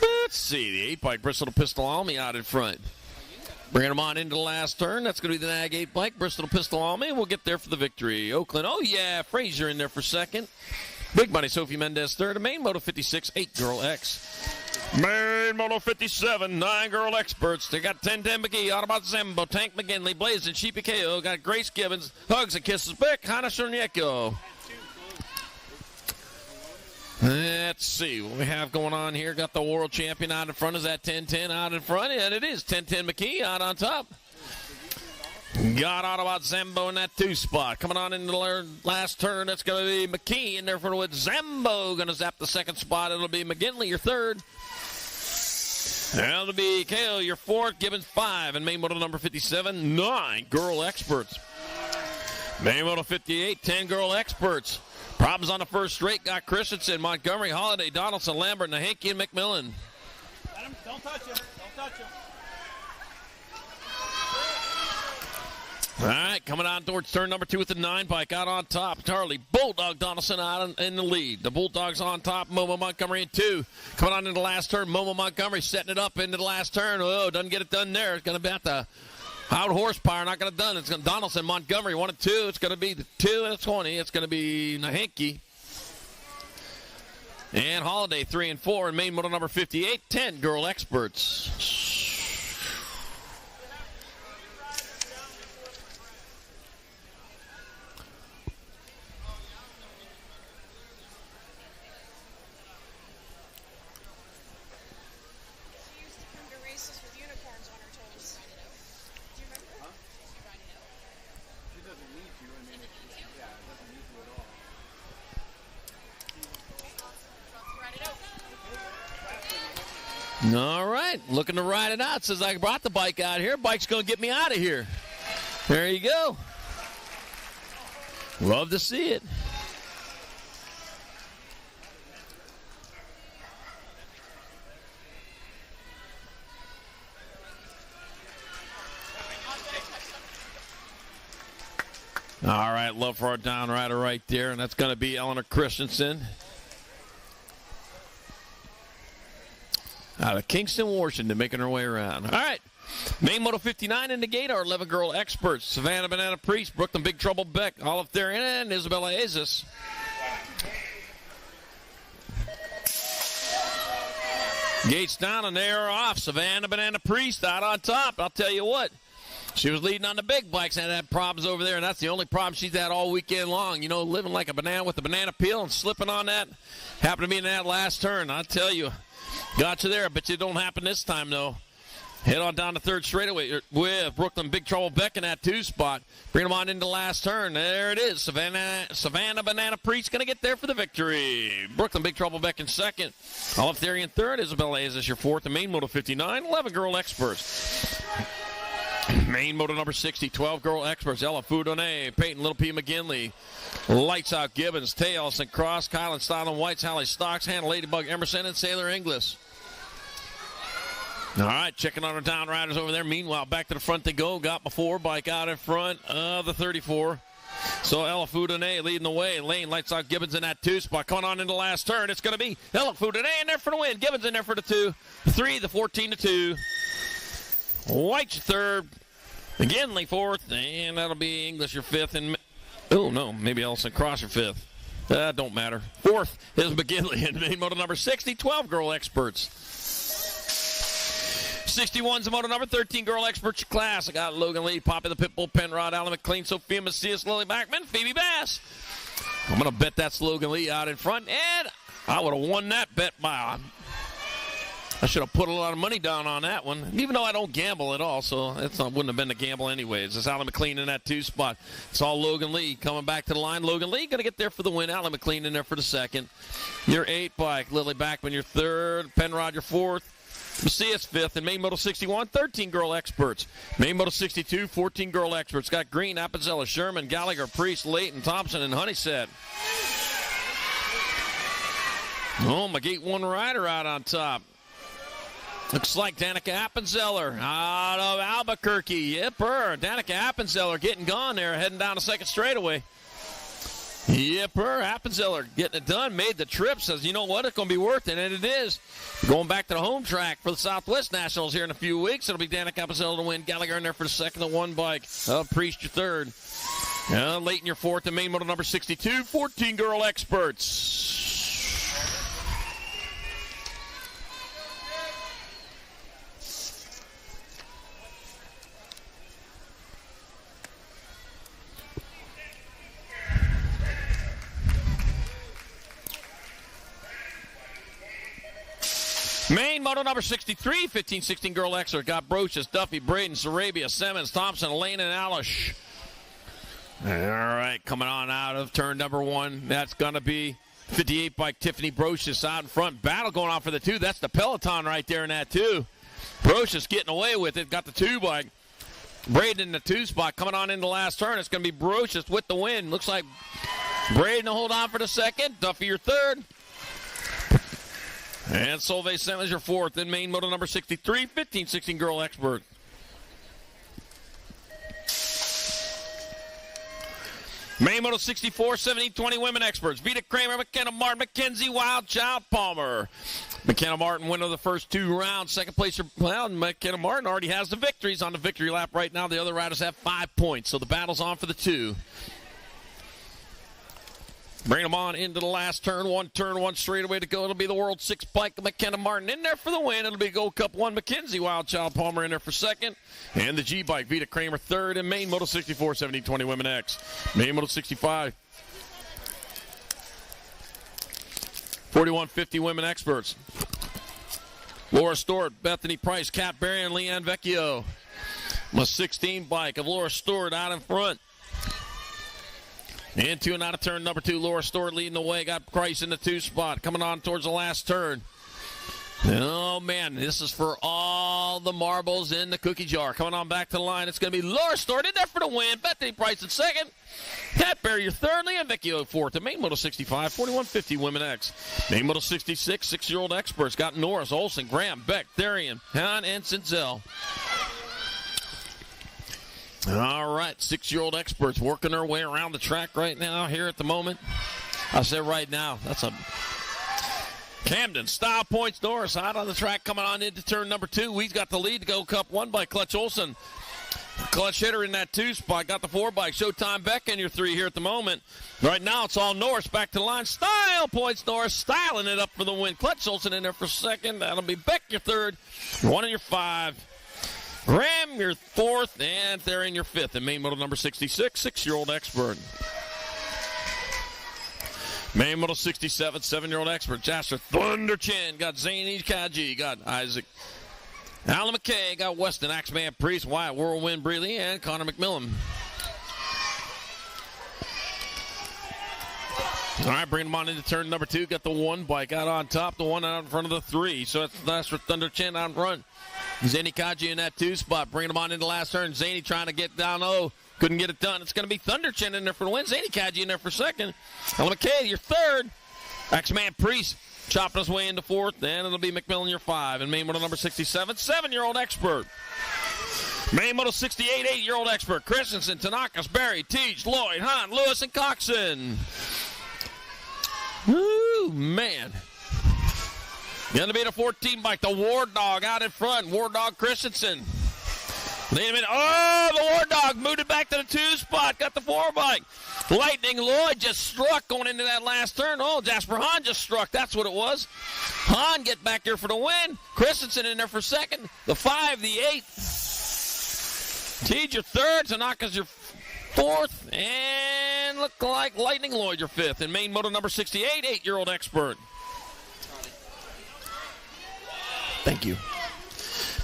B: Let's see, the 8 bike, Bristol Pistol Army out in front. Bringing them on into the last turn. That's going to be the NAG 8 bike, Bristol Pistol Army. We'll get there for the victory. Oakland, oh yeah, Fraser in there for second. Big money, Sophie Mendez third. A Main Moto 56, 8 girl X. Main Moto 57, 9 girl experts. They got 1010 McGee, Autobot Zembo, Tank McGinley, Blazing, Sheepy KO. Got Grace Gibbons, Hugs and Kisses Back, Hannah Chernecko. Let's see what we have going on here. Got the world champion out in front. Is that 1010 out in front? And it is 1010 McKee out on top. Got Autobot Zambo in that 2 spot. Coming on into the last turn, that's going to be McKee in there for with Zambo. Going to zap the 2nd spot. It'll be McGinley, your 3rd. That'll be KO, your 4th, Gibbons 5, and main model number 57, 9 girl experts. Main model 58, 10 girl experts. Problems on the first straight got Christensen, Montgomery, Holiday, Donaldson, Lambert, Nahanke, and McMillan.
F: Adam, don't touch him. Don't touch him.
B: All right, coming on towards turn number 2 with the 9 bike out on top. Charlie Bulldog Donaldson out in the lead. The Bulldogs on top, Momo Montgomery in 2. Coming on into the last turn, Momo Montgomery setting it up into the last turn. Oh, doesn't get it done there. It's going to be at the out horsepower, not going to done. It's going to Donaldson, Montgomery 1 and 2. It's going to be the 2 and 20. It's going to be Nahanke. And Holiday 3 and 4. And main model number 58, 10 girl experts. All right, looking to ride it out. Says I brought the bike out here. Bike's going to get me out of here. There you go. Love to see it. All right, love for our down rider right there, and that's going to be Eleanor Christensen. Out of Kingston, Washington, making her way around. All right. Main Moto 59 in the gate, our 11 girl experts. Savannah Banana Priest, Brooklyn Big Trouble Beck, Olive Theron, and Isabella Azis. Gates down and they are off. Savannah Banana Priest out on top. I'll tell you what. She was leading on the big bikes and had problems over there, and that's the only problem she's had all weekend long. You know, living like a banana with a banana peel and slipping on that. Happened to be in that last turn. I'll tell you. Got you there, but it don't happen this time, though. Head on down the third straightaway with Brooklyn Big Trouble Beck in that 2 spot. Bring them on into the last turn. There it is. Savannah Banana Priest going to get there for the victory. Brooklyn Big Trouble Beck in 2nd. Olive Theory in 3rd. Isabella is your 4th. And main Moto 59, 11 girl experts. Main Moto number 60, 12 girl experts. Ella Foudonnet, Peyton Little P. McGinley. Lights Out Gibbons, Tay Ellison Cross, Kylan Stylen Whites, Hallie Stocks, Hannah Ladybug Emerson, and Sailor Inglis. All right, checking on our down riders over there. Meanwhile, back to the front they go. Got before, bike out in front of the 34. So Ella Foudonnet leading the way. Lane Lights Out Gibbons in that 2 spot. Coming on into the last turn. It's going to be Ella Foudonnet in there for the win. Gibbons in there for the 2. 3, the 14 to 2. White's 3rd. McGinley 4th. And that'll be English your 5th. And oh, no, maybe Ellison Cross your 5th. Don't matter. 4th is McGinley in main moto number 60, 12 girl experts. 61's the moto number 13 girl experts class. I got Logan Lee, Poppy the Pitbull, Penrod, Alan McLean, Sophia Macias, Lily Backman, Phoebe Bass. I'm going to bet that's Logan Lee out in front, and I would have won that bet by... I should have put a lot of money down on that one, even though I don't gamble at all, so it wouldn't have been a gamble anyways. It's Alan McLean in that 2 spot. It's all Logan Lee coming back to the line. Logan Lee going to get there for the win. Alan McLean in there for the 2nd. Your 8 bike. Lily Backman your 3rd. Penrod your 4th. Macias 5th. And main moto 61, 13 girl experts. Main moto 62, 14 girl experts. Got Green, Appenzeller, Sherman, Gallagher, Priest, Layton, Thompson, and Honeysett. Oh, my gate 1 rider out on top. Looks like Danica Appenzeller out of Albuquerque. Yipper. Danica Appenzeller getting gone there, heading down the 2nd straightaway. Yipper. Appenzeller getting it done, made the trip, says, you know what, it's going to be worth it, and it is. Going back to the home track for the Southwest Nationals here in a few weeks. It'll be Danica Appenzeller to win. Gallagher in there for the 2nd, the 1 bike. Priest your 3rd. Leighton your 4th, and main moto number 62, 14 girl experts. Main moto number 63, 15-16 girl expert. Got Brochus, Duffy, Braden, Sarabia, Simmons, Thompson, Lane, and Alish. All right, coming on out of turn number 1. That's going to be 58 bike Tiffany Brochus out in front. Battle going on for the 2. That's the Peloton right there in that 2. Brocious getting away with it. Got the 2 bike. Braden in the 2 spot coming on into the last turn. It's going to be Brocious with the win. Looks like Braden will hold on for the second. Duffy your third. And Solveig Sentler's your fourth. In main moto number 63, 15-16 girl expert. Main moto 64, 17-20 women experts. Vita Kramer, McKenna Martin, Mackenzie Wild Child Palmer. McKenna Martin winner of the first 2 rounds. Second place, well, McKenna Martin already has the victories on the victory lap right now. The other riders have 5 points, so the battle's on for the 2. Bring them on into the last turn. One straightaway to go. It'll be the World 6 bike. McKenna Martin in there for the win. It'll be Gold Cup 1. Mackenzie Wild Child Palmer in there for second. And the G bike, Vita Kramer third. And main moto 64, 17-20 Women X. Main moto 65. 41-50 Women Experts. Laura Stewart, Bethany Price, Kat Berry, and Leanne Vecchio. My 16 bike of Laura Stewart out in front. Into and out of turn number 2. Laura Stewart leading the way. Got Price in the 2 spot. Coming on towards the last turn. Oh, man. This is for all the marbles in the cookie jar. Coming on back to the line. It's going to be Laura Stewart in there for the win. Bethany Price in second. Kat Berry your third. Leanne Vecchio fourth. And main moto 65, 41-50 Women X. Main moto 66, 6-year-old experts. Got Norris, Olsen, Graham, Beck, Therian, Hahn, and Cinzel. All right, 6-year-old experts working their way around the track right now here at the moment. I said right now. That's a Camden style points. Norris out on the track coming on into turn number 2. He's got the lead to go Cup 1 by Clutch Olsen. Clutch hitter in that 2 spot. Got the 4 bike. Showtime Beck in your 3 here at the moment. Right now it's all Norris back to the line. Style points. Norris styling it up for the win. Clutch Olsen in there for second. That'll be Beck your third. 1 in your 5. Graham, your 4th, and they're in your 5th. And main moto number 66, 6-year-old expert. Main moto 67, 7-year-old expert. Jasper Thunder Chin. Got Zane Kaji. Got Isaac. Alan McKay. Got Weston, Axeman Priest, Wyatt Whirlwind Breeley, and Connor McMillan. All right, bring them on into turn number 2. Got the 1 bike out on top, the 1 out in front of the 3. So that's for Thunder Chin out in front. Zany Kaji in that 2 spot. Bringing him on into the last turn. Zany trying to get down low. Couldn't get it done. It's going to be Thunder Chin in there for the win. Zany Kaji in there for second. Alan McKay, your 3rd. Axeman Priest chopping his way into 4th. And it'll be McMillan, your 5. And main moto number 67, 7-year-old expert. Main moto 68, 8-year-old expert. Christensen, Tanakas, Barry, Teach, Lloyd, Hahn, Lewis, and Coxon. Woo, man. Going to be the 14 bike, the War Dog out in front. War Dog Christensen. Lead him in. Oh, the War Dog moved it back to the 2 spot. Got the 4 bike. Lightning Lloyd just struck going into that last turn. Oh, Jasper Hahn just struck. That's what it was. Hahn get back there for the win. Christensen in there for second. The 5, the 8. Teed your 3rd. Tanaka's your 4th. And look like Lightning Lloyd your 5th. And main moto number 68, 8-year-old expert. Thank you.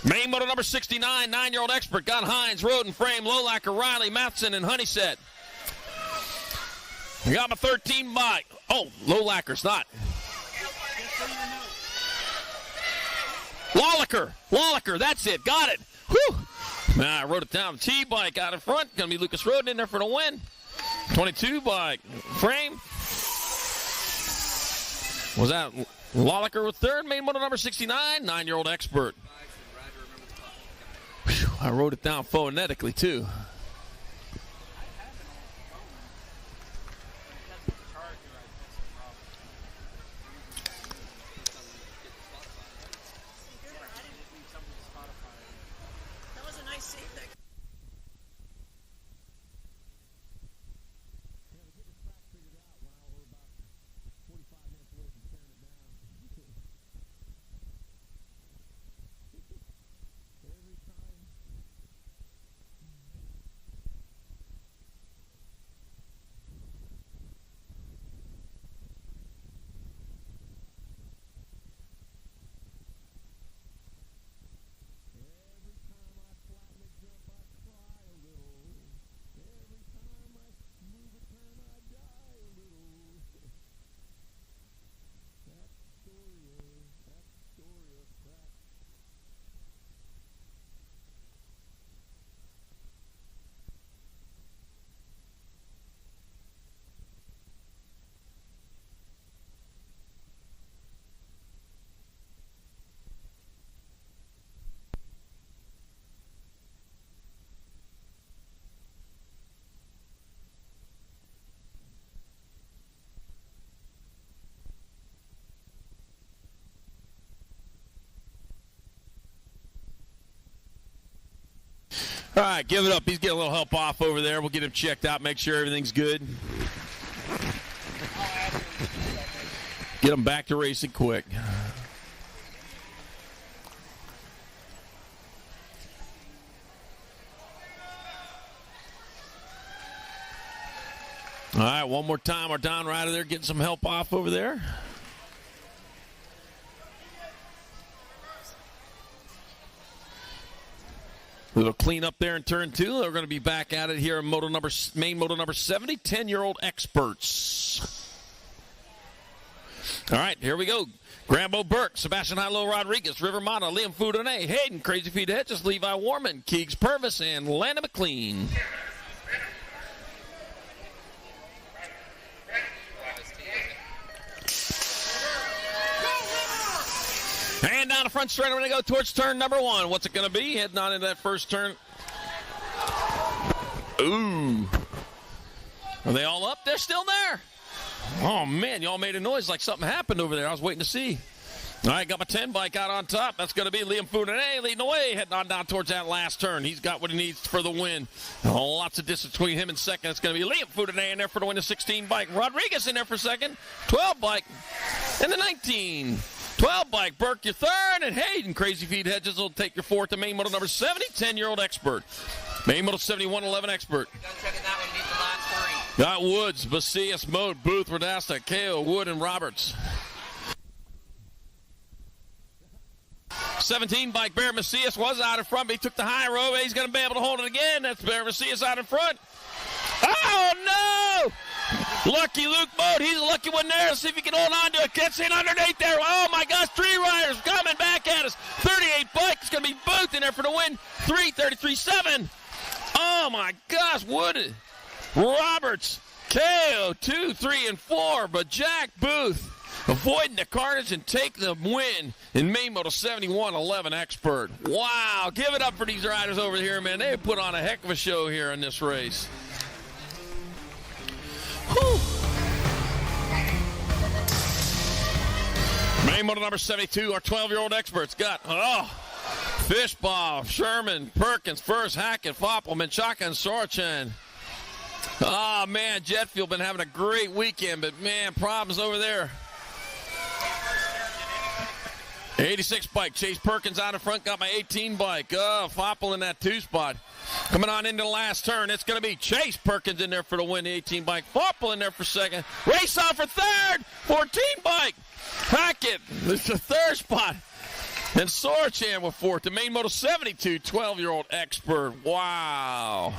B: Main moto number 69, 9-year-old expert. Got Hines, Roden, Frame, Lowlacker, Riley, Matheson, and Honeyset. I got my 13 bike. Oh, Lowlacker's not. Lawlacker, that's it. Got it. Whew. Now I wrote it down. T-bike out in front. Going to be Lucas Roden in there for the win. 22 bike. Frame. Was that Lawlacker with 3rd? Main moto number 69, 9-year-old expert. Whew, I wrote it down phonetically, too.
L: That was a nice save there.
B: All right, give it up. He's getting a little help off over there. We'll get him checked out, make sure everything's good. Get him back to racing quick. All right, one more time. Our down rider there getting some help off over there. Little clean up there in turn 2. They're going to be back at it here in main moto number 70, 10-year-old experts. All right, here we go. Grambo Burke, Sebastian Hilo Rodriguez, River Mata, Liam Foudonnet, Hayden, Crazy Feet Hedges, Levi Warman, Keegs Purvis, and Landon McLean. And down the front straight, we're going to go towards turn number 1. What's it going to be? Heading on into that first turn. Ooh. Are they all up? They're still there. Oh, man, y'all made a noise like something happened over there. I was waiting to see. All right, got my 10 bike out on top. That's going to be Liam Foudonnet leading the way, heading on down towards that last turn. He's got what he needs for the win. Oh, lots of distance between him and second. It's going to be Liam Foudonnet in there for the win, the 16 bike. Rodriguez in there for second. 12 bike. And the 19. 12 bike. Burke your third. And Hayden, Crazy Feet Hedges will take your fourth to main moto number 70, 10-year-old expert. Main moto 71, 11 expert. Got Woods, Macias, Mode, Booth, Radasta, KO, Wood, and Roberts. 17 bike, Bear Macias was out in front, but he took the high road. He's going to be able to hold it again. That's Bear Macias out in front. Oh, no! Lucky Luke Mode. He's a lucky one there. Let's see if he can hold on to it. Gets in underneath there. Oh, my gosh. 3 riders coming back at us. 38 bike. It's going to be Booth in there for the win. 3:33.7. Oh, my gosh. Wood. Roberts, KO, 2, 3, and 4, but Jack Booth avoiding the carnage and take the win in main moto 71, 11 expert. Wow, give it up for these riders over here, man. They put on a heck of a show here in this race. Whew. Main moto number 72, our 12-year-old experts got, Fishball, Sherman, Perkins, First, Hackett, Foppel, Menchaca, and Sorchan. Oh, man, Jetfield been having a great weekend, but, man, problems over there. 86 bike, Chase Perkins out in front, got my 18 bike. Foppel in that 2 spot. Coming on into the last turn, it's going to be Chase Perkins in there for the win, the 18 bike. Foppel in there for second. Race on for third, 14 bike. Hackett, it's the 3rd spot. And Sorchan with 4th. The main moto 72, 12-year-old expert. Wow.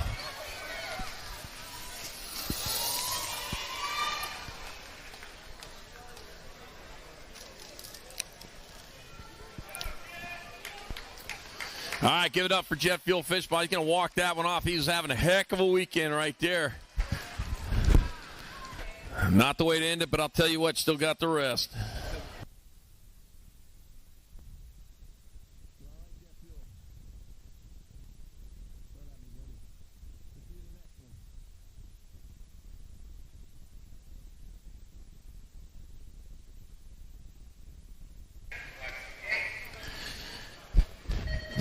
B: All right, give it up for Jet Fuel Fishball. He's going to walk that one off. He's having a heck of a weekend right there. Not the way to end it, but I'll tell you what, still got the rest.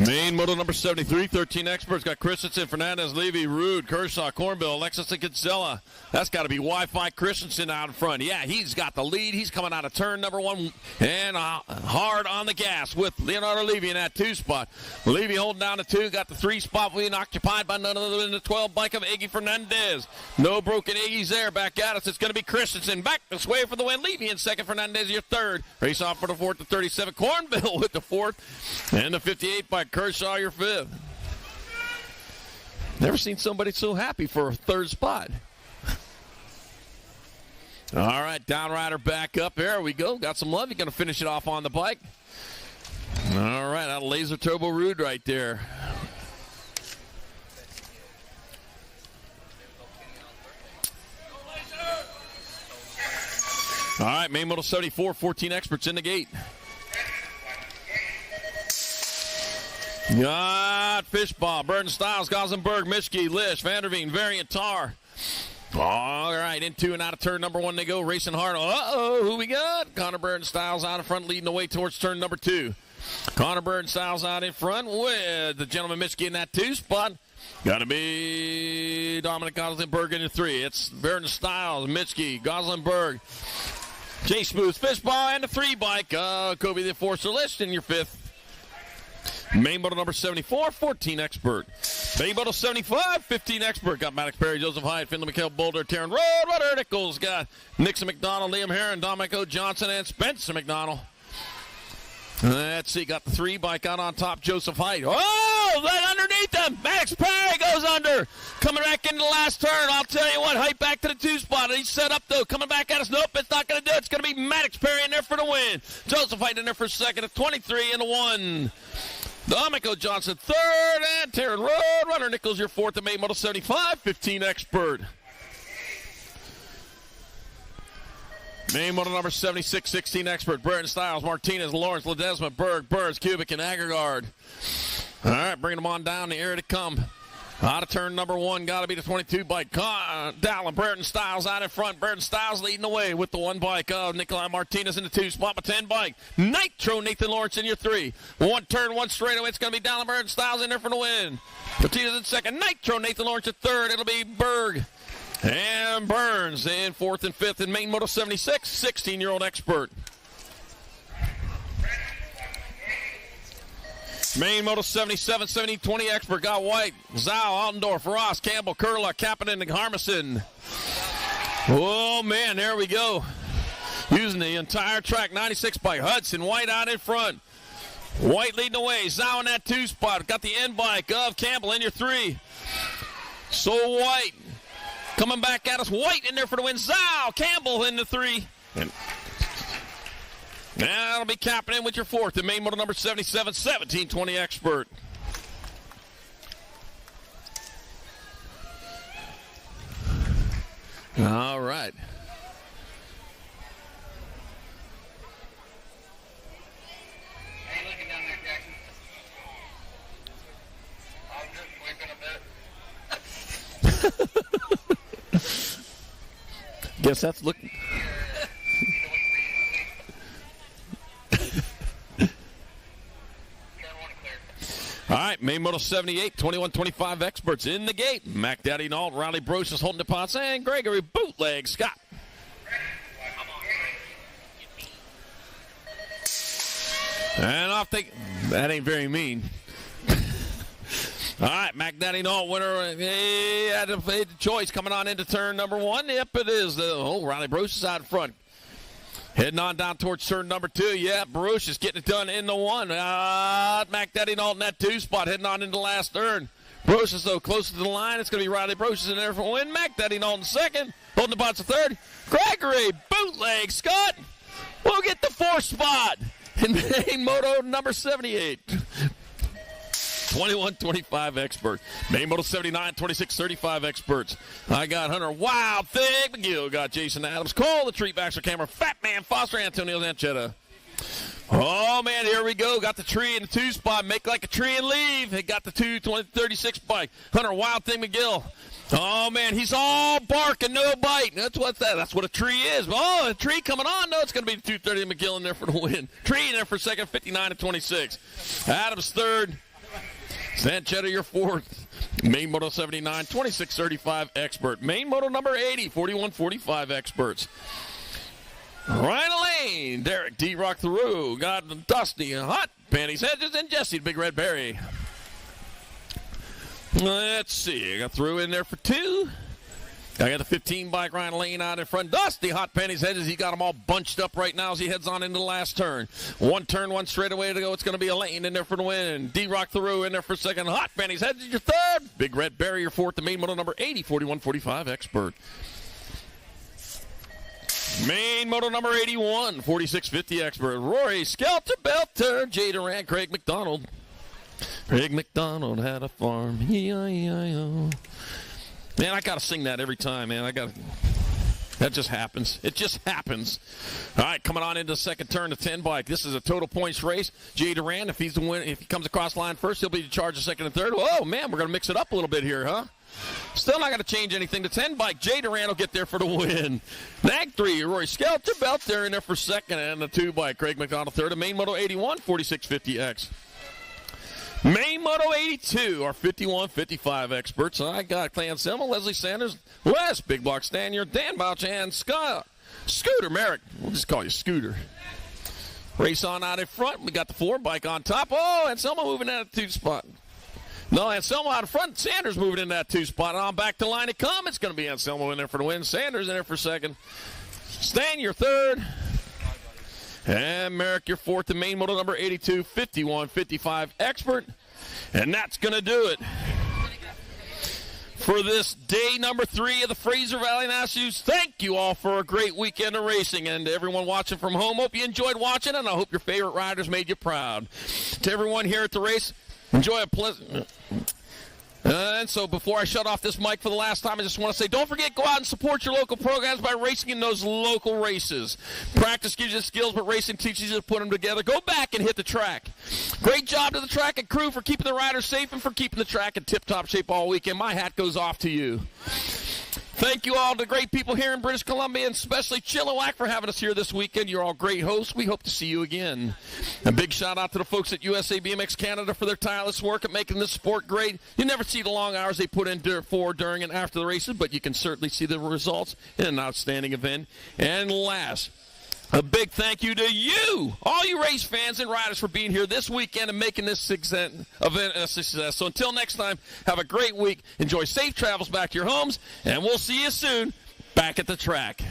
B: Main moto number 73, 13 experts. Got Christensen, Fernandez, Levy, Rude, Kershaw, Cornbill, Alexis, and Kinsella. That's got to be Wi-Fi Christensen out in front. Yeah, he's got the lead. He's coming out of turn number 1 and hard on the gas with Leonardo Levy in that 2 spot. Levy holding down the 2, got the 3 spot being occupied by none other than the 12 bike of Iggy Fernandez. No broken Iggy's there. Back at us. It's going to be Christensen back this way for the win. Levy in second, Fernandez your third. Race off for the 4th to 37. Cornbill with the 4th and the 58 bike. Kershaw your 5th. Never seen somebody so happy for a 3rd spot. All right, downrider back up. There we go. Got some love. You're going to finish it off on the bike. All right, that laser turbo Rude right there. All right, main moto 74, 14 experts in the gate. Got Fishball, Burton Styles, Gossenberg, Mischke, Lish, Vanderveen, Variant, Tar. All right, into and out of turn number 1 they go, racing hard. Uh-oh, who we got? Connor Burton Styles out in front, leading the way towards turn number 2. Connor Burton Styles out in front with the gentleman Mischke in that 2 spot. Got to be Dominic Goslinberg in your 3. It's Baron Styles, Mitchke, Goslinberg, Jay Smooth, Fishball, and the 3 bike. Kobe the Enforcer List in your 5th. Main moto number 74, 14 Expert. Main moto 75, 15 Expert. Got Maddox Perry, Joseph Hyde, Finley McHale, Boulder, Taryn Road, Rudder Nichols. Got Nixon McDonald, Liam Heron, Dominic Johnson, and Spencer McDonald. Let's see, got the 3 bike out on top, Joseph Hyde. Oh, right underneath him. Maddox Perry goes under. Coming back into the last turn. I'll tell you what, Hyde back to the 2 spot. He's set up, though. Coming back at us. Nope, it's not going to do it. It's going to be Maddox Perry in there for the win. Joseph Hyde in there for second at 23 and the 1. Dominic Johnson, 3rd, and Taryn Road, Runner Nichols, your 4th, and Main Moto 75, 15 Expert. Main Moto number 76, 16 Expert, Burton Styles, Martinez, Lawrence, Ledesma, Berg, Burns, Kubik, and Agregard. All right, bringing them on down the area to come. Out of turn number 1, got to be the 22 bike. Dallin, Burton Styles out in front. Burton Styles leading the way with the 1 bike. Nikolai Martinez in the 2 spot, but 10 bike. Nitro, Nathan Lawrence in your 3. 1 turn, 1 straightaway. It's going to be Dallin, Burton Styles in there for the win. Martinez in second. Nitro, Nathan Lawrence at 3rd. It'll be Berg and Burns in 4th and 5th. In Main Moto 76, 16-year-old Expert. Main Moto 77, 70, 20 Expert. Got White, Zhao, Altendorf, Ross, Campbell, Kurla, Kapanen, and Harmison. Oh, man, there we go. Using the entire track, 96 bike. Hudson, White out in front. White leading the way. Zhao in that 2 spot. Got the end bike of Campbell in your 3. So White coming back at us. White in there for the win. Zhao, Campbell in the 3. And that'll be capping in with your 4th. The Main Moto number 77, 17, 20 Expert. All right.
G: Hey, looking down there, Jackson. I'm just sleeping a bit.
B: Guess that's looking. All right, Main Moto 78, 21-25 Experts in the gate. Mac Daddy Nault, Riley Brocious holding the pots, and Gregory Bootleg Scott. And off they... That ain't very mean. All right, Mac Daddy Nault, winner. He had a choice coming on into turn number 1. Yep, it is. Riley Brocious out in front. Heading on down towards turn number 2. Yeah, Brocious getting it done in the 1. Mac Daddy Nault in that 2 spot. Heading on into the last turn. Brocious, though, closer to the line. It's going to be Riley Brocious in there for a win. Mac Daddy Nault in second. Holding the pots to 3rd. Gregory Bootleg Scott will get the 4th spot in Main Moto number 78. 21-25 Expert. Main Moto 79, 26-35 Experts. I got Hunter Wild Thing McGill. Got Jason Adams. Cole, the Treat Baxter Camera. Fat Man Foster, Antonio Zanchetta. Oh, man, here we go. Got the tree in the 2 spot. Make like a tree and leave. They got the 36 bike. Hunter Wild Thing McGill. Oh, man, he's all bark and no bite. That's what a tree is. Oh, a tree coming on. No, it's going to be the 230 McGill in there for the win. Tree in there for second, 59-26. Adams 3rd. Zanchetta, your 4th. Main Moto 79, 26-35 Expert. Main Moto number 80, 41-45 Experts. Ryan Lane, Derek D. Rock through. Got Dusty, Hot Panties, Hedges, and Jesse, Big Red Berry. Let's see. I got through in there for 2. I got the 15 bike, Ryan Lane out in front. Dusty, Hot Panties, Hedges. He got them all bunched up right now as he heads on into the last turn. 1 turn, 1 straightaway to go. It's going to be a Lane in there for the win. D-Rock Theroux in there for second. Hot Panties, Hedges, your 3rd. Big Red Berry, your 4th. The Main Moto number 80, 41-45 Expert. Main Moto number 81, 46-50 Expert. Rory Skelter Belter, Jay Durant, Craig McDonald. Craig McDonald had a farm. E-I-E-I-O. Man, I got to sing that every time, man. That just happens. It just happens. All right, coming on into the second turn, the 10 bike. This is a total points race. Jay Durant, if he's the winner, if he comes across line first, he'll be in charge of second and third. Oh, man, we're going to mix it up a little bit here, huh? Still not going to change anything. The 10 bike, Jay Durant will get there for the win. Nag 3, Roy Skelter Belt there in there for second, and the 2 bike, Craig McDonald third. The Main Moto 81, 4650X. Main Moto 82, our 51-55 experts. I got Clay Anselmo, Leslie Sanders, Les, Big Block Stanier, Dan Bouch, and Scooter Merrick. We'll just call you Scooter. Race on out in front. We got the 4 bike on top. Oh, Anselmo moving in that 2 spot. No, Anselmo out in front. Sanders moving in that 2 spot. And on back to line it come. It's going to be Anselmo in there for the win. Sanders in there for second. Stanier third. And Merrick, your fourth, the main moto number 82, 51-55 expert. And that's going to do it for this day number 3 of the Fraser Valley Nationals. Thank you all for a great weekend of racing. And to everyone watching from home, hope you enjoyed watching, and I hope your favorite riders made you proud. To everyone here at the race, enjoy a pleasant... And so before I shut off this mic for the last time, I just want to say, don't forget, go out and support your local programs by racing in those local races. Practice gives you skills, but racing teaches you to put them together. Go back and hit the track. Great job to the track and crew for keeping the riders safe and for keeping the track in tip-top shape all weekend. My hat goes off to you. Thank you all to great people here in British Columbia, and especially Chilliwack for having us here this weekend. You're all great hosts. We hope to see you again. A big shout out to the folks at USA BMX Canada for their tireless work at making this sport great. You never see the long hours they put in for, during, and after the races, but you can certainly see the results in an outstanding event. And last, a big thank you to you, all you race fans and riders, for being here this weekend and making this event a success. So until next time, have a great week. Enjoy safe travels back to your homes, and we'll see you soon back at the track.